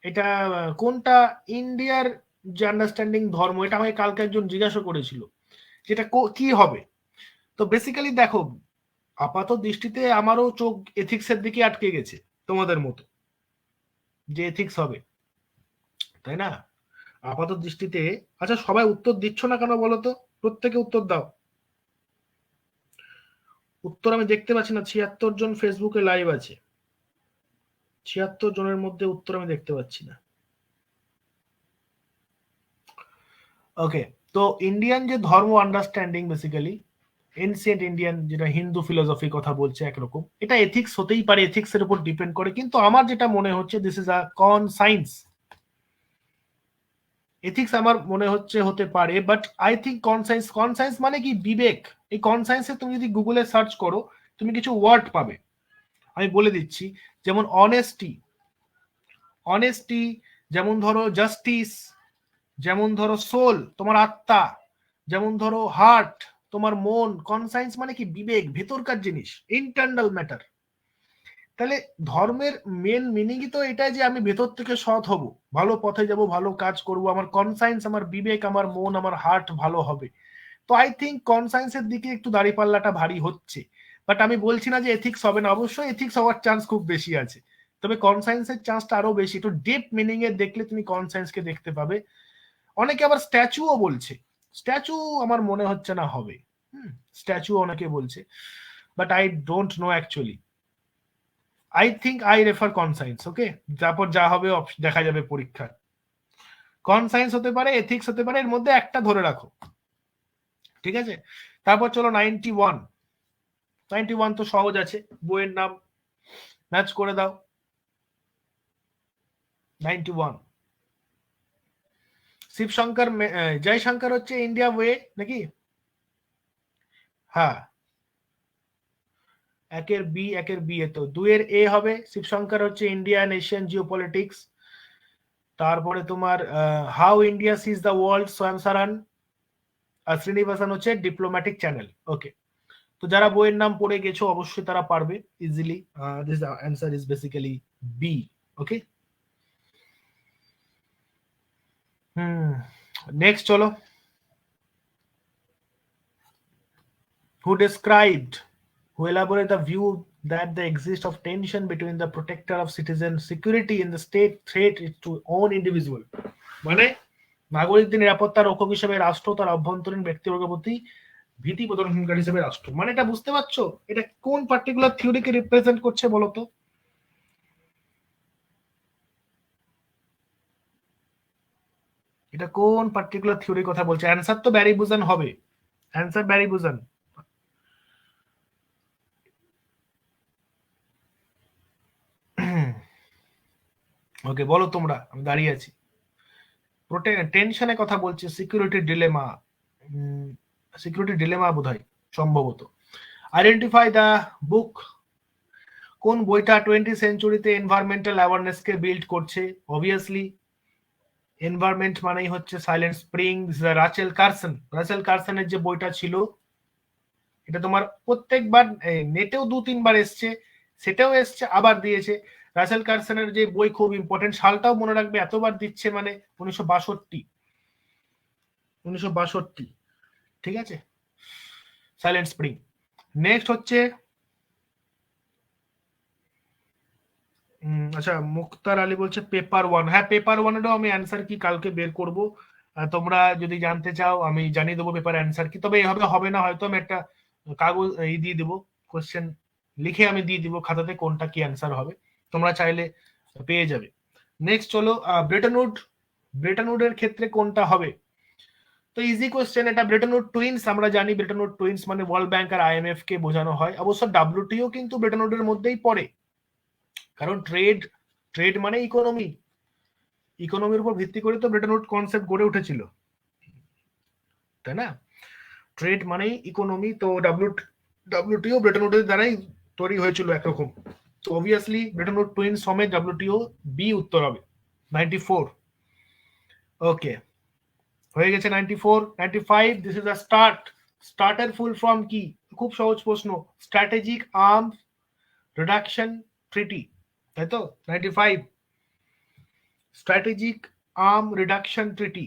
এটা কোনটা ইন্ডিয়ার যে আন্ডারস্ট্যান্ডিং ধর্ম, এটা আমাকে কালকে একজন জিজ্ঞাসা করেছিল যেটা কি হবে। তো বেসিক্যালি দেখো, আপাত দৃষ্টিতে আমারও চোখ এথিক্সের দিকে আটকে গেছে তোমাদের মতো, যে এথিক্স হবে, তাই না? আপাত দৃষ্টিতে। আচ্ছা, সবাই উত্তর দিচ্ছ না কেন বলো তো? প্রত্যেকে উত্তর দাও। উত্তর আমি দেখতে পাচ্ছি না। 76 জন ফেসবুকে লাইভ আছে, 76 জনের মধ্যে উত্তর আমি দেখতে পাচ্ছি না। ওকে, তো ইন্ডিয়ান যে ধর্ম আন্ডারস্ট্যান্ডিং, বেসিক্যালি এনসিয়েন্ট ইন্ডিয়ান, যেটা হিন্দু ফিলোসফি কথা বলছে একরকম, এটা এথিক্স হতেই পারে, এথিক্স এর উপর ডিপেন্ড করে, কিন্তু আমার যেটা মনে হচ্ছে this is a conscience. Ethics আমার মনে হচ্ছে হতে পারে, but I think conscience. Conscience মানে কি? বিবেক। এই কনসাইন্সে তুমি যদি গুগলে সার্চ করো, তুমি কিছু ওয়ার্ড পাবে, আমি বলে দিচ্ছি। যেমন অনেস্টি, অনেস্টি, যেমন ধরো জাস্টিস, যেমন ধরো সোল, তোমার আত্মা, যেমন ধরো হার্ট, তোমার মন। কনসাইন্স মানে কি? বিবেক, ভেতরকার জিনিস, ইন্টারনাল ম্যাটার। তাহলে ধর্মের মেন মিনিংই তো এটাই যে আমি ভেতর থেকে সৎ হব, ভালো পথে যাব, ভালো কাজ করব, আমার কনসাইন্স, আমার বিবেক, আমার মন, আমার হার্ট ভালো হবে। তো আই থিঙ্ক কনসাইন্সের দিকে একটু দাঁড়িপাল্লাটা ভারী হচ্ছে। বাট আমি বলছি না যে এথিক্স হবে না, অবশ্যই এথিক্স হওয়ার চান্স খুব বেশি আছে, তবে কনসাইন্সের চান্সটা আরো বেশি। একটু ডিপ মিনিং এ দেখলে তুমি কনসাইন্সকে দেখতে পাবে। অনেকে আবার স্ট্যাচুও বলছে, স্ট্যাচু আমার মনে হচ্ছে না হবে। স্ট্যাচু অনেকে বলছে, but I don't know actually. I think I refer conscience. Okay, তারপর যা হবে দেখা যাবে পরীক্ষায়। কনসাইন্স হতে পারে, এথিক্স হতে পারে, এর মধ্যে একটা ধরে রাখো, ঠিক আছে? তারপর চলো 91। 91 তো সহজ আছে, বইয়ের নাম, ম্যাচ করে দাও। 91 শিবশঙ্কর, জয়শঙ্কর হচ্ছে ইন্ডিয়া ওয়ে নাকি? হ্যাঁ, একের বি এ তো 2 এর এ হবে। শিবশঙ্কর হচ্ছে ইন্ডিয়ান এশিয়ান জিওপলিটিক্স। তারপরে তোমার how India sees the world, Shyam Saran. আর শ্রীনিবাসন হচ্ছে ডিপ্লোম্যাটিক চ্যানেল। ওকে, তো যারা বইয়ের নাম পড়ে গেছো অবশ্যই তারা পারবে easily. This answer is basically B. Okay, next চলো। Who described, who elaborate the view that the exist of tension between the protector of citizen security in the state threat is to own individual। মানে নাগরিকদের নিরাপত্তা রক্ষক হিসেবে রাষ্ট্র তার অভ্যন্তরীণ ব্যক্তিবর্গের প্রতি ভীতি প্রদর্শনকারী হিসেবে রাষ্ট্র। মানে এটা বুঝতে পারছো এটা কোন পার্টিকুলার থিওরিকে রিপ্রেজেন্ট করছে বলতো? এটা কোন পার্টিকুলার থিওরির কথা বলছে? অ্যান্সার তো ব্যারি বুজান হবে, অ্যান্সার ব্যারি বুজান। ওকে বলো তোমরা, আমি দাঁড়িয়ে আছি। টেনশনে কথা বলছে, সিকিউরিটি ডিলেমা, সিকিউরিটি ডিলেমা বোধহয় সম্ভবত। আইডেন্টিফাই দ্য বুক, কোন বইটা 20th সেঞ্চুরিতে এনভায়রনমেন্টাল অ্যাওয়ারনেসকে বিল্ড করছে? অবভিয়াসলি এনভায়রনমেন্ট মানেই হচ্ছে silent spring, Rachel Carson. Rachel কার্সনের যে বইটা ছিল, এটা তোমার প্রত্যেকবার নেটেও 2-3 বার এসছে, সেটাও এসছে আবার দিয়েছে। রাসেল কার্সনের যে বই খুব ইম্পর্টেন্ট, সালটাও মনে রাখবে, এতবার দিচ্ছে মানে 1962, ঠিক আছে, সাইলেন্ট স্প্রিং। নেক্সট হচ্ছে আচ্ছা, মুক্তার আলী বলছে পেপার ওয়ান। হ্যাঁ, পেপার ওয়ানেরও আমি অ্যান্সার কি কালকে বের করব, তোমরা যদি জানতে চাও আমি জানিয়ে দেবো পেপার অ্যান্সার কি। তবে এইভাবে হবে না, হয়তো আমি একটা কাগজ এই দিয়ে দেবো, কোশ্চেন লিখে আমি দিয়ে দিব খাতাতে কোনটা কি অ্যান্সার হবে, তোমরা চাইলে পেয়ে যাবে। নেক্সট চলো, ব্রেটন উডের ক্ষেত্রে কোনটা হবে? তো ইজি কোশ্চেন, এটা ব্রেটন উড টুইন্স। আমরা জানি ব্রেটন উড টুইন্স মানে ওয়ার্ল্ড ব্যাংক আর আইএমএফ কে বোঝানো হয়। অবশ্য ডাব্লিউটিও কিন্তু ব্রেটন উডের মধ্যেই পড়ে, কারণ ট্রেড মানে ইকোনমি, ইকোনমির উপর ভিত্তি করে তো ব্রেটন উড কনসেপ্ট গড়ে উঠেছিল, তাই না? ট্রেড মানেই ইকোনমি, তো ডাব্লিউটিও ব্রেটন উডের দ্বারাই তৈরি হয়েছিল একরকম। তো অবভিয়াসলি ব্রেটন উড টুইন্স সমেত ডাব্লিউটিও বি উত্তর হবে 94। ওকে, হয়ে গেছে 94। 95, দিস ইজ আ স্টার্টের ফুল ফর্ম কি? খুব সহজ প্রশ্ন, স্ট্র্যাটেজিক আর্মস রিডাকশন ট্রিটি, তাই তো? 95, স্ট্র্যাটেজিক আর্ম রিডাকশন ট্রিটি,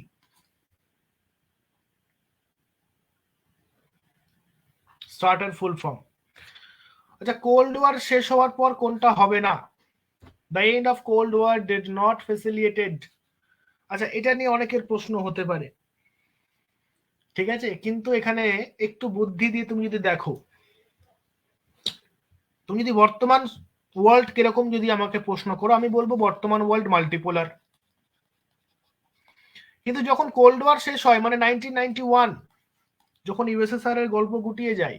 স্টার্টের ফুল ফর্ম। আচ্ছা, কোল্ড ওয়ার শেষ হওয়ার পর কোনটা হবে না? The end of cold war did not facilitated. আচ্ছা, এটা নিয়ে অনেকের প্রশ্ন হতে পারে, ঠিক আছে, কিন্তু এখানে একটু বুদ্ধি দিয়ে তুমি যদি দেখো, তুমি যদি বর্তমান ওয়ার্ল্ড কিরকম যদি আমাকে প্রশ্ন করো, আমি বলবো বর্তমান ওয়ার্ল্ড মাল্টিপোলার। কিন্তু যখন কোল্ড ওয়ার শেষ হয় মানে 1991, যখন ইউএসএসআর এর গল্প গুটিয়ে যায়,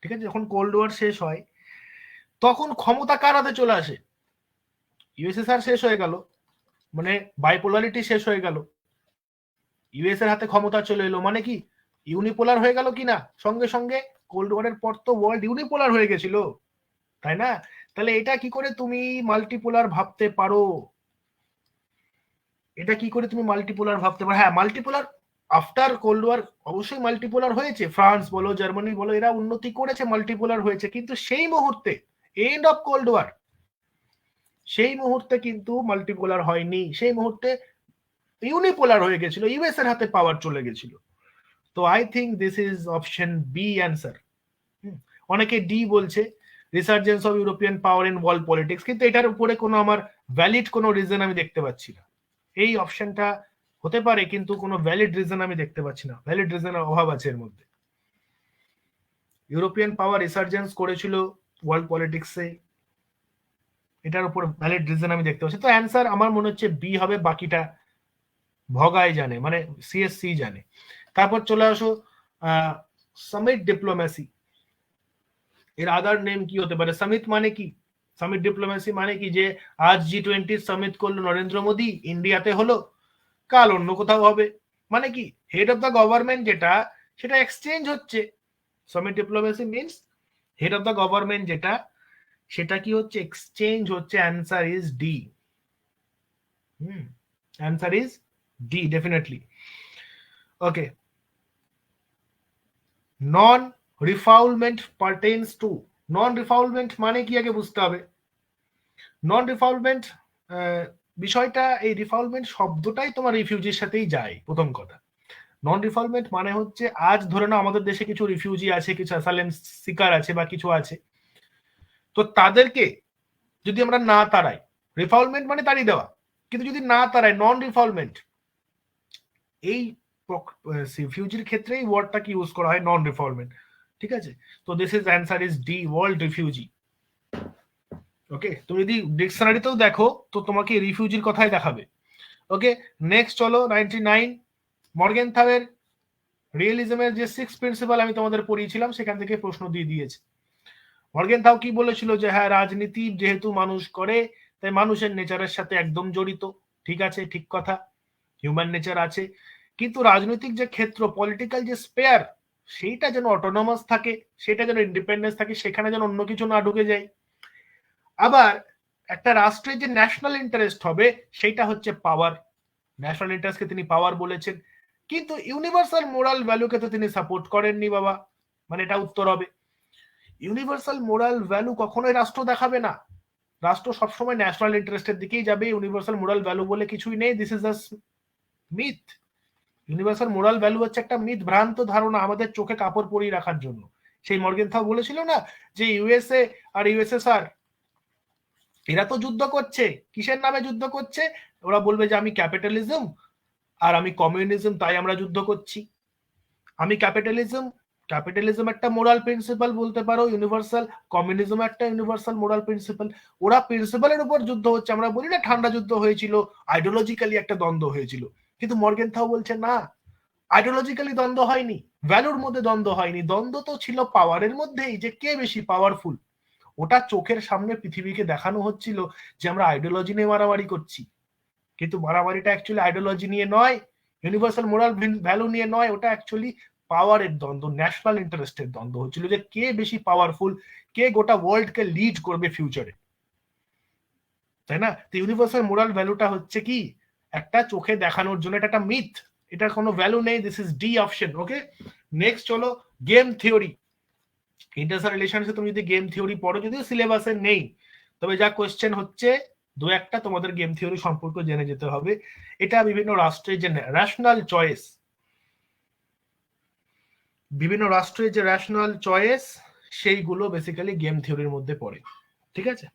ঠিক আছে, যখন কোল্ড ওয়ার শেষ হয় তখন ক্ষমতা কার হাতে চলে আসে? ইউএসএসআর শেষ হয়ে গেল মানে বাইপোলারিটি শেষ হয়ে গেল, ইউএস এর হাতে ক্ষমতা চলে এলো, মানে কি ইউনিপোলার হয়ে গেল কিনা? সঙ্গে সঙ্গে কোল্ড ওয়ারের পর তো ওয়ার্ল্ড ইউনিপোলার হয়ে গেছিল, তাই না? তাহলে এটা কি করে তুমি মাল্টিপোলার ভাবতে পারো? এটা কি করে তুমি মাল্টিপোলার ভাবতে পারো? হ্যাঁ, মাল্টিপোলার আফটার কোল্ড ওয়ার অবশ্যই মাল্টিপোলার হয়েছে, ফ্রান্স বলো জার্মানি বলো এরা উন্নতি করেছে, মাল্টিপোলার হয়েছে, কিন্তু সেই মুহূর্তে এন্ড অফ কোল্ড ওয়ার, সেই মুহূর্তে কিন্তু মাল্টিপোলার হয়নি, সেই মুহূর্তে ইউনিপোলার হয়ে গেছিল, ইউএস এর হাতে পাওয়ার চলে গেছিল। তো I think this is option B answer. অনেকে ডি বলছে, resurgence of European power in world politics, কিন্তু এটার উপরে কোনো আমার ভ্যালিড কোনো রিজন আমি দেখতে পাচ্ছি না। এই অপশনটা হতে পারে কিন্তু কোনো ভ্যালিড রিজন আমি দেখতে পাচ্ছি না, ভ্যালিড রিজনের অভাব আছে এর মধ্যে। ইউরোপিয়ান পাওয়ার রিসার্জেন্স করেছিল ওয়ার্ল্ড পলিটিক্সে, এটার উপর ভ্যালিড রিজন আমি দেখতে পাচ্ছি। তো অ্যান্সার আমার মনে হচ্ছে বি হবে, বাকিটা ভগাই জানে, মানে সিএসসি জানে। তারপর চলে আসো সামিট ডিপ্লোম্যাসি, এর আদার নেম কি হতে পারে? সামিট মানে কি? সামিট ডিপ্লোম্যাসি মানে কি যে আজ G20 সামিট করলো নরেন্দ্র মোদী, ইন্ডিয়াতে হলো, কাল অন্য কোথাও হবে, মানে কি হেড অফ দ্য গভর্নমেন্ট যেটা সেটা এক্সচেঞ্জ হচ্ছে। Summit diplomacy means head of the government যেটা সেটা কি হচ্ছে? এক্সচেঞ্জ হচ্ছে। Answer is D. Answer is D definitely. Okay, non refoulement pertains to, non refoulement মানে কি আগে বুঝতে হবে। নন রিফাউলমেন্ট বিষয়টা, এই রিফাউলমেন্ট শব্দটাই তোমার রিফিউজির সাথেই যায়। প্রথম কথা, নন রিফাউলমেন্ট মানে হচ্ছে আজ ধরে নাও আমাদের দেশে কিছু রিফিউজি আছে, কিছু অ্যাসাইলাম সিকার আছে বা কিছু আছে, তো তাদেরকে যদি আমরা না তাড়াই, রিফাউলমেন্ট মানে তাড়িয়ে দেওয়া, কিন্তু যদি না তাড়াই নন রিফাউলমেন্ট, এই রিফিউজির ক্ষেত্রে এই ওয়ার্ডটাকে ইউজ করা হয়, নন রিফাউলমেন্ট, ঠিক আছে? তো this is answer is D, world refugee. Okay, তুমি যদি ডিকশনারিতেও দেখো তো তোমাকে রিফিউজির কথাই দেখাবে। ওকে, নেক্সট চলো 99 মর্গেনথাউয়ের রিয়েলিজমের যে 6 প্রিন্সিপাল আমি তোমাদের পড়িয়েছিলাম সেখান থেকে প্রশ্ন দিয়ে দিয়েছে। মর্গেনথাউ কি বলেছিল যে হ্যাঁ রাজনীতি যেহেতু মানুষ করে তাই মানুষের নেচারের সাথে একদম জড়িত, ঠিক আছে, ঠিক কথা, হিউম্যান নেচার আছে, কিন্তু রাজনৈতিক যে ক্ষেত্র, পলিটিক্যাল যে স্পেয়ার, সেইটা যেন অটোনমাস থাকে, সেটা যেন ইন্ডিপেন্ডেন্স থাকে, সেখানে যেন অন্য কিছু না ঢুকে যায়। আবার একটা রাষ্ট্রের যে ন্যাশনাল ইন্টারেস্ট হবে সেটা হচ্ছে পাওয়ার, ন্যাশনাল ইন্টারেস্টকে তিনি পাওয়ার বলেছেন, কিন্তু ইউনিভার্সাল মোরাল ভ্যালুকে তো তিনি সাপোর্ট করেননি বাবা, মানে এটা উত্তর হবে। ইউনিভার্সাল মোরাল ভ্যালু কখনোই রাষ্ট্র দেখাবে না, রাষ্ট্র সবসময় ন্যাশনাল ইন্টারেস্টের দিকেই যাবে, ইউনিভার্সাল মোরাল ভ্যালু বলে কিছুই নেই, this is the myth. Universal moral value হচ্ছে একটা মিথ, ভ্রান্ত ধারণা আমাদের চোখে কাপড় পরিয়ে রাখার জন্য। সেই মর্গেনথাউ বলেছিল না যে ইউএসএ আর ইউএসএসআর এরা তো যুদ্ধ করছে, কিসের নামে যুদ্ধ করছে? ওরা বলবে যে আমি ক্যাপিটালিজম আর আমি কমিউনিজম, তাই আমরা যুদ্ধ করছি। আমি ক্যাপিটালিজম একটা মোরাল প্রিন্সিপাল বলতে পারো ইউনিভার্সাল, কমিউনিজম একটা ইউনিভার্সাল মোরাল প্রিন্সিপাল, ওরা প্রিন্সিপালের উপর যুদ্ধ হচ্ছে। আমরা বলি না ঠান্ডা যুদ্ধ হয়েছিল, আইডিওলজিক্যালি একটা দ্বন্দ্ব হয়েছিল, কিন্তু মর্গেনথাউ বলছে না, আইডিওলজিক্যালি দ্বন্দ্ব হয়নি, ভ্যালুর মধ্যে দ্বন্দ্ব হয়নি, দ্বন্দ্ব তো ছিল পাওয়ারের মধ্যেই, যে কে বেশি পাওয়ারফুল। ওটা চোখের সামনে পৃথিবীকে দেখানো হচ্ছিল যে আমরা আইডিওলজি নিয়ে মারামারি করছি, কিন্তু মারামারিটা অ্যাকচুয়ালি আইডিওলজি নিয়ে নয়, ইউনিভার্সাল মোরাল ভ্যালু নিয়ে নয়, ওটা অ্যাকচুয়ালি পাওয়ারের দ্বন্দ্ব, ন্যাশনাল ইন্টারেস্টের দ্বন্দ্ব হচ্ছিল, যে কে বেশি পাওয়ারফুল, কে গোটা ওয়ার্ল্ডকে লিড করবে ফিউচারে, তাই না? তো ইউনিভার্সাল মোরাল ভ্যালুটা হচ্ছে কি একটা চোখে দেখানোর জন্য, এটা একটা মিথ, এটার কোনো ভ্যালু নেই, this is D option. Okay, next চলো গেম থিওরি। ইন্টারন্যাশনাল রিলেশনসে তুমি যদি গেম থিওরি পড়ো, যদিও সিলেবাসে নেই, তবে যা কোয়েশ্চেন হচ্ছে দু একটা তোমাদের গেম থিওরি সম্পর্কে জেনে যেতে হবে। এটা বিভিন্ন রাষ্ট্রের যে ন্যাশনাল চয়েস, বিভিন্ন রাষ্ট্রের যে ন্যাশনাল চয়েস সেইগুলো বেসিক্যালি গেম থিওরির মধ্যে পড়ে, ঠিক আছে?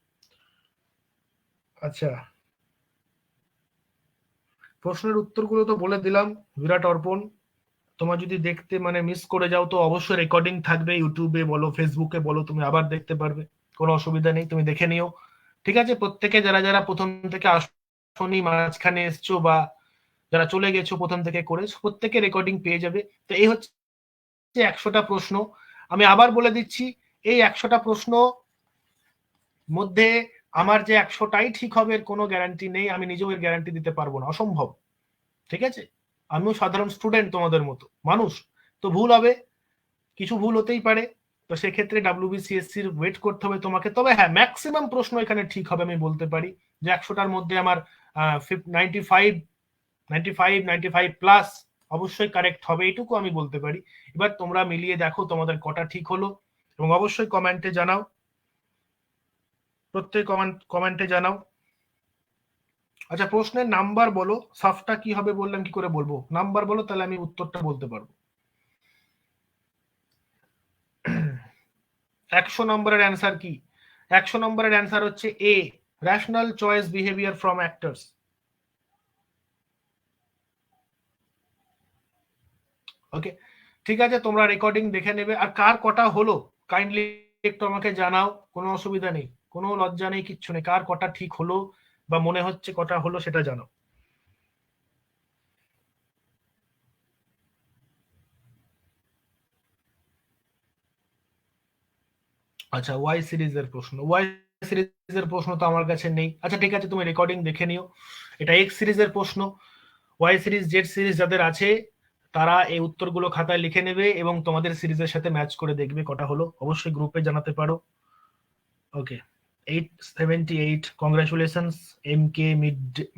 আচ্ছা, প্রশ্নের উত্তরগুলো তো বলে দিলাম বিরাট অর্পণ। তোমার যদি দেখতে মানে মিস করে যাও তো অবশ্যই রেকর্ডিং থাকবে, ইউটিউবে বলো ফেসবুকে বলো, তুমি আবার দেখতে পারবে, কোনো অসুবিধা নেই, তুমি দেখে নিও, ঠিক আছে? প্রত্যেকে যারা যারা প্রথম থেকে আসনি, মাঝখানে এসছো, বা যারা চলে গেছো প্রথম থেকে করে, প্রত্যেকে রেকর্ডিং পেয়ে যাবে। তো এই হচ্ছে 100টা প্রশ্ন। আমি আবার বলে দিচ্ছি, এই 100টা প্রশ্ন মধ্যে আমার যে 100টাই ঠিক হবে এর কোনো গ্যারান্টি নেই, আমি নিজেও এর গ্যারান্টি দিতে পারবো না, অসম্ভব, ঠিক আছে? আমিও সাধারণ স্টুডেন্ট তোমাদের মতো মানুষ, তো ভুল হবে, কিছু ভুল হতেই পারে, তো সেক্ষেত্রে ডাব্লিউবিসিএসসির ওয়েট করতে হবে তোমাকে। তবে হ্যাঁ, ম্যাক্সিমাম প্রশ্ন এখানে ঠিক হবে, আমি বলতে পারি যে 100টার মধ্যে আমার 95 প্লাস অবশ্যই কারেক্ট হবে, এইটুকু আমি বলতে পারি। এবার তোমরা মিলিয়ে দেখো তোমাদের কটা ঠিক হলো, এবং অবশ্যই কমেন্টে জানাও, প্রত্যেক কমেন্টে জানাও। আচ্ছা, প্রশ্নের নাম্বার বলো, সাফটা কি হবে বললাম, কি করে বলবো, নাম্বার বলো, তাহলে আমি উত্তরটা বলতে পারবো। 100 নম্বরের অ্যান্সার কি? 100 নম্বরের অ্যান্সার হচ্ছে A, rational choice behaviour from actors. Okay, ঠিক আছে, তোমরা রেকর্ডিং দেখে নেবে, আর কার কটা হলো কাইন্ডলি একটু আমাকে জানাও, কোনো অসুবিধা নেই, কোনো লজ্জা নেই, কিচ্ছু নেই, কার কটা ঠিক হলো বা মনে হচ্ছে কটা হলো সেটা জানাও। আচ্ছা, ওয়াই সিরিজের প্রশ্ন, ওয়াই সিরিজের প্রশ্ন তো আমার কাছে নেই। আচ্ছা ঠিক আছে, তুমি রেকর্ডিং দেখে নিও, এটা এক্স সিরিজের প্রশ্ন। ওয়াই সিরিজ, জেড সিরিজ যাদের আছে তারা এই উত্তরগুলো খাতায় লিখে নেবে এবং তোমাদের সিরিজের সাথে ম্যাচ করে দেখবে কটা হলো, অবশ্যই গ্রুপে জানাতে পারো। ওকে, 878, কংগ্রাচুলেশনস এম কে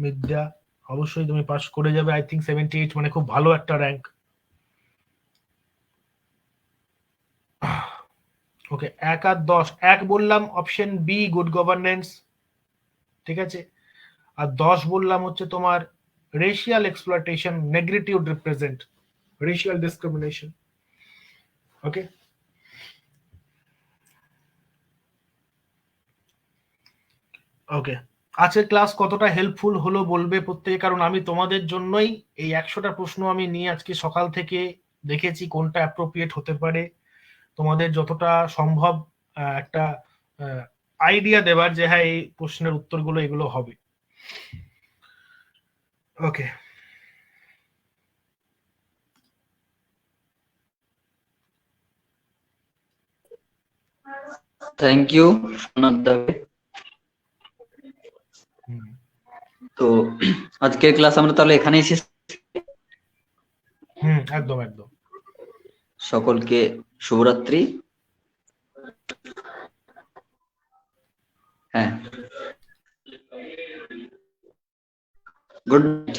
মিড্ডা, অবশ্যই তুমি পাস করে যাবে, আই থিঙ্ক 78 মানে খুব ভালো একটা র্যাঙ্ক। ওকে, 1 আর 10, 1 বললাম অপশন বি গুড গভর্নেন্স, ঠিক আছে, আর 10 বললাম হচ্ছে তোমার racial exploitation, negritude represent, racial discrimination. Okay, okay, আজকের ক্লাস কতটা হেল্পফুল হলো বলবে প্রত্যেকে, কারণ আমি তোমাদের জন্যই এই 100টা প্রশ্ন আমি নিয়ে আজকে সকাল থেকে দেখেছি কোনটা অ্যাপ্রোপ্রিয়েট হতে পারে, তোমাদের যতটা সম্ভব একটা আইডিয়া দেবার যে হ্যাঁ এই প্রশ্নের উত্তরগুলো এগুলো হবে। ওকে, থ্যাংক ইউ সোমনাথ দাকে। তো আজকের ক্লাস আমরা তাহলে এখানেই শেষ। একদম একদম। সকলকে শুভরাত্রি। হ্যাঁ, গুড নাইট।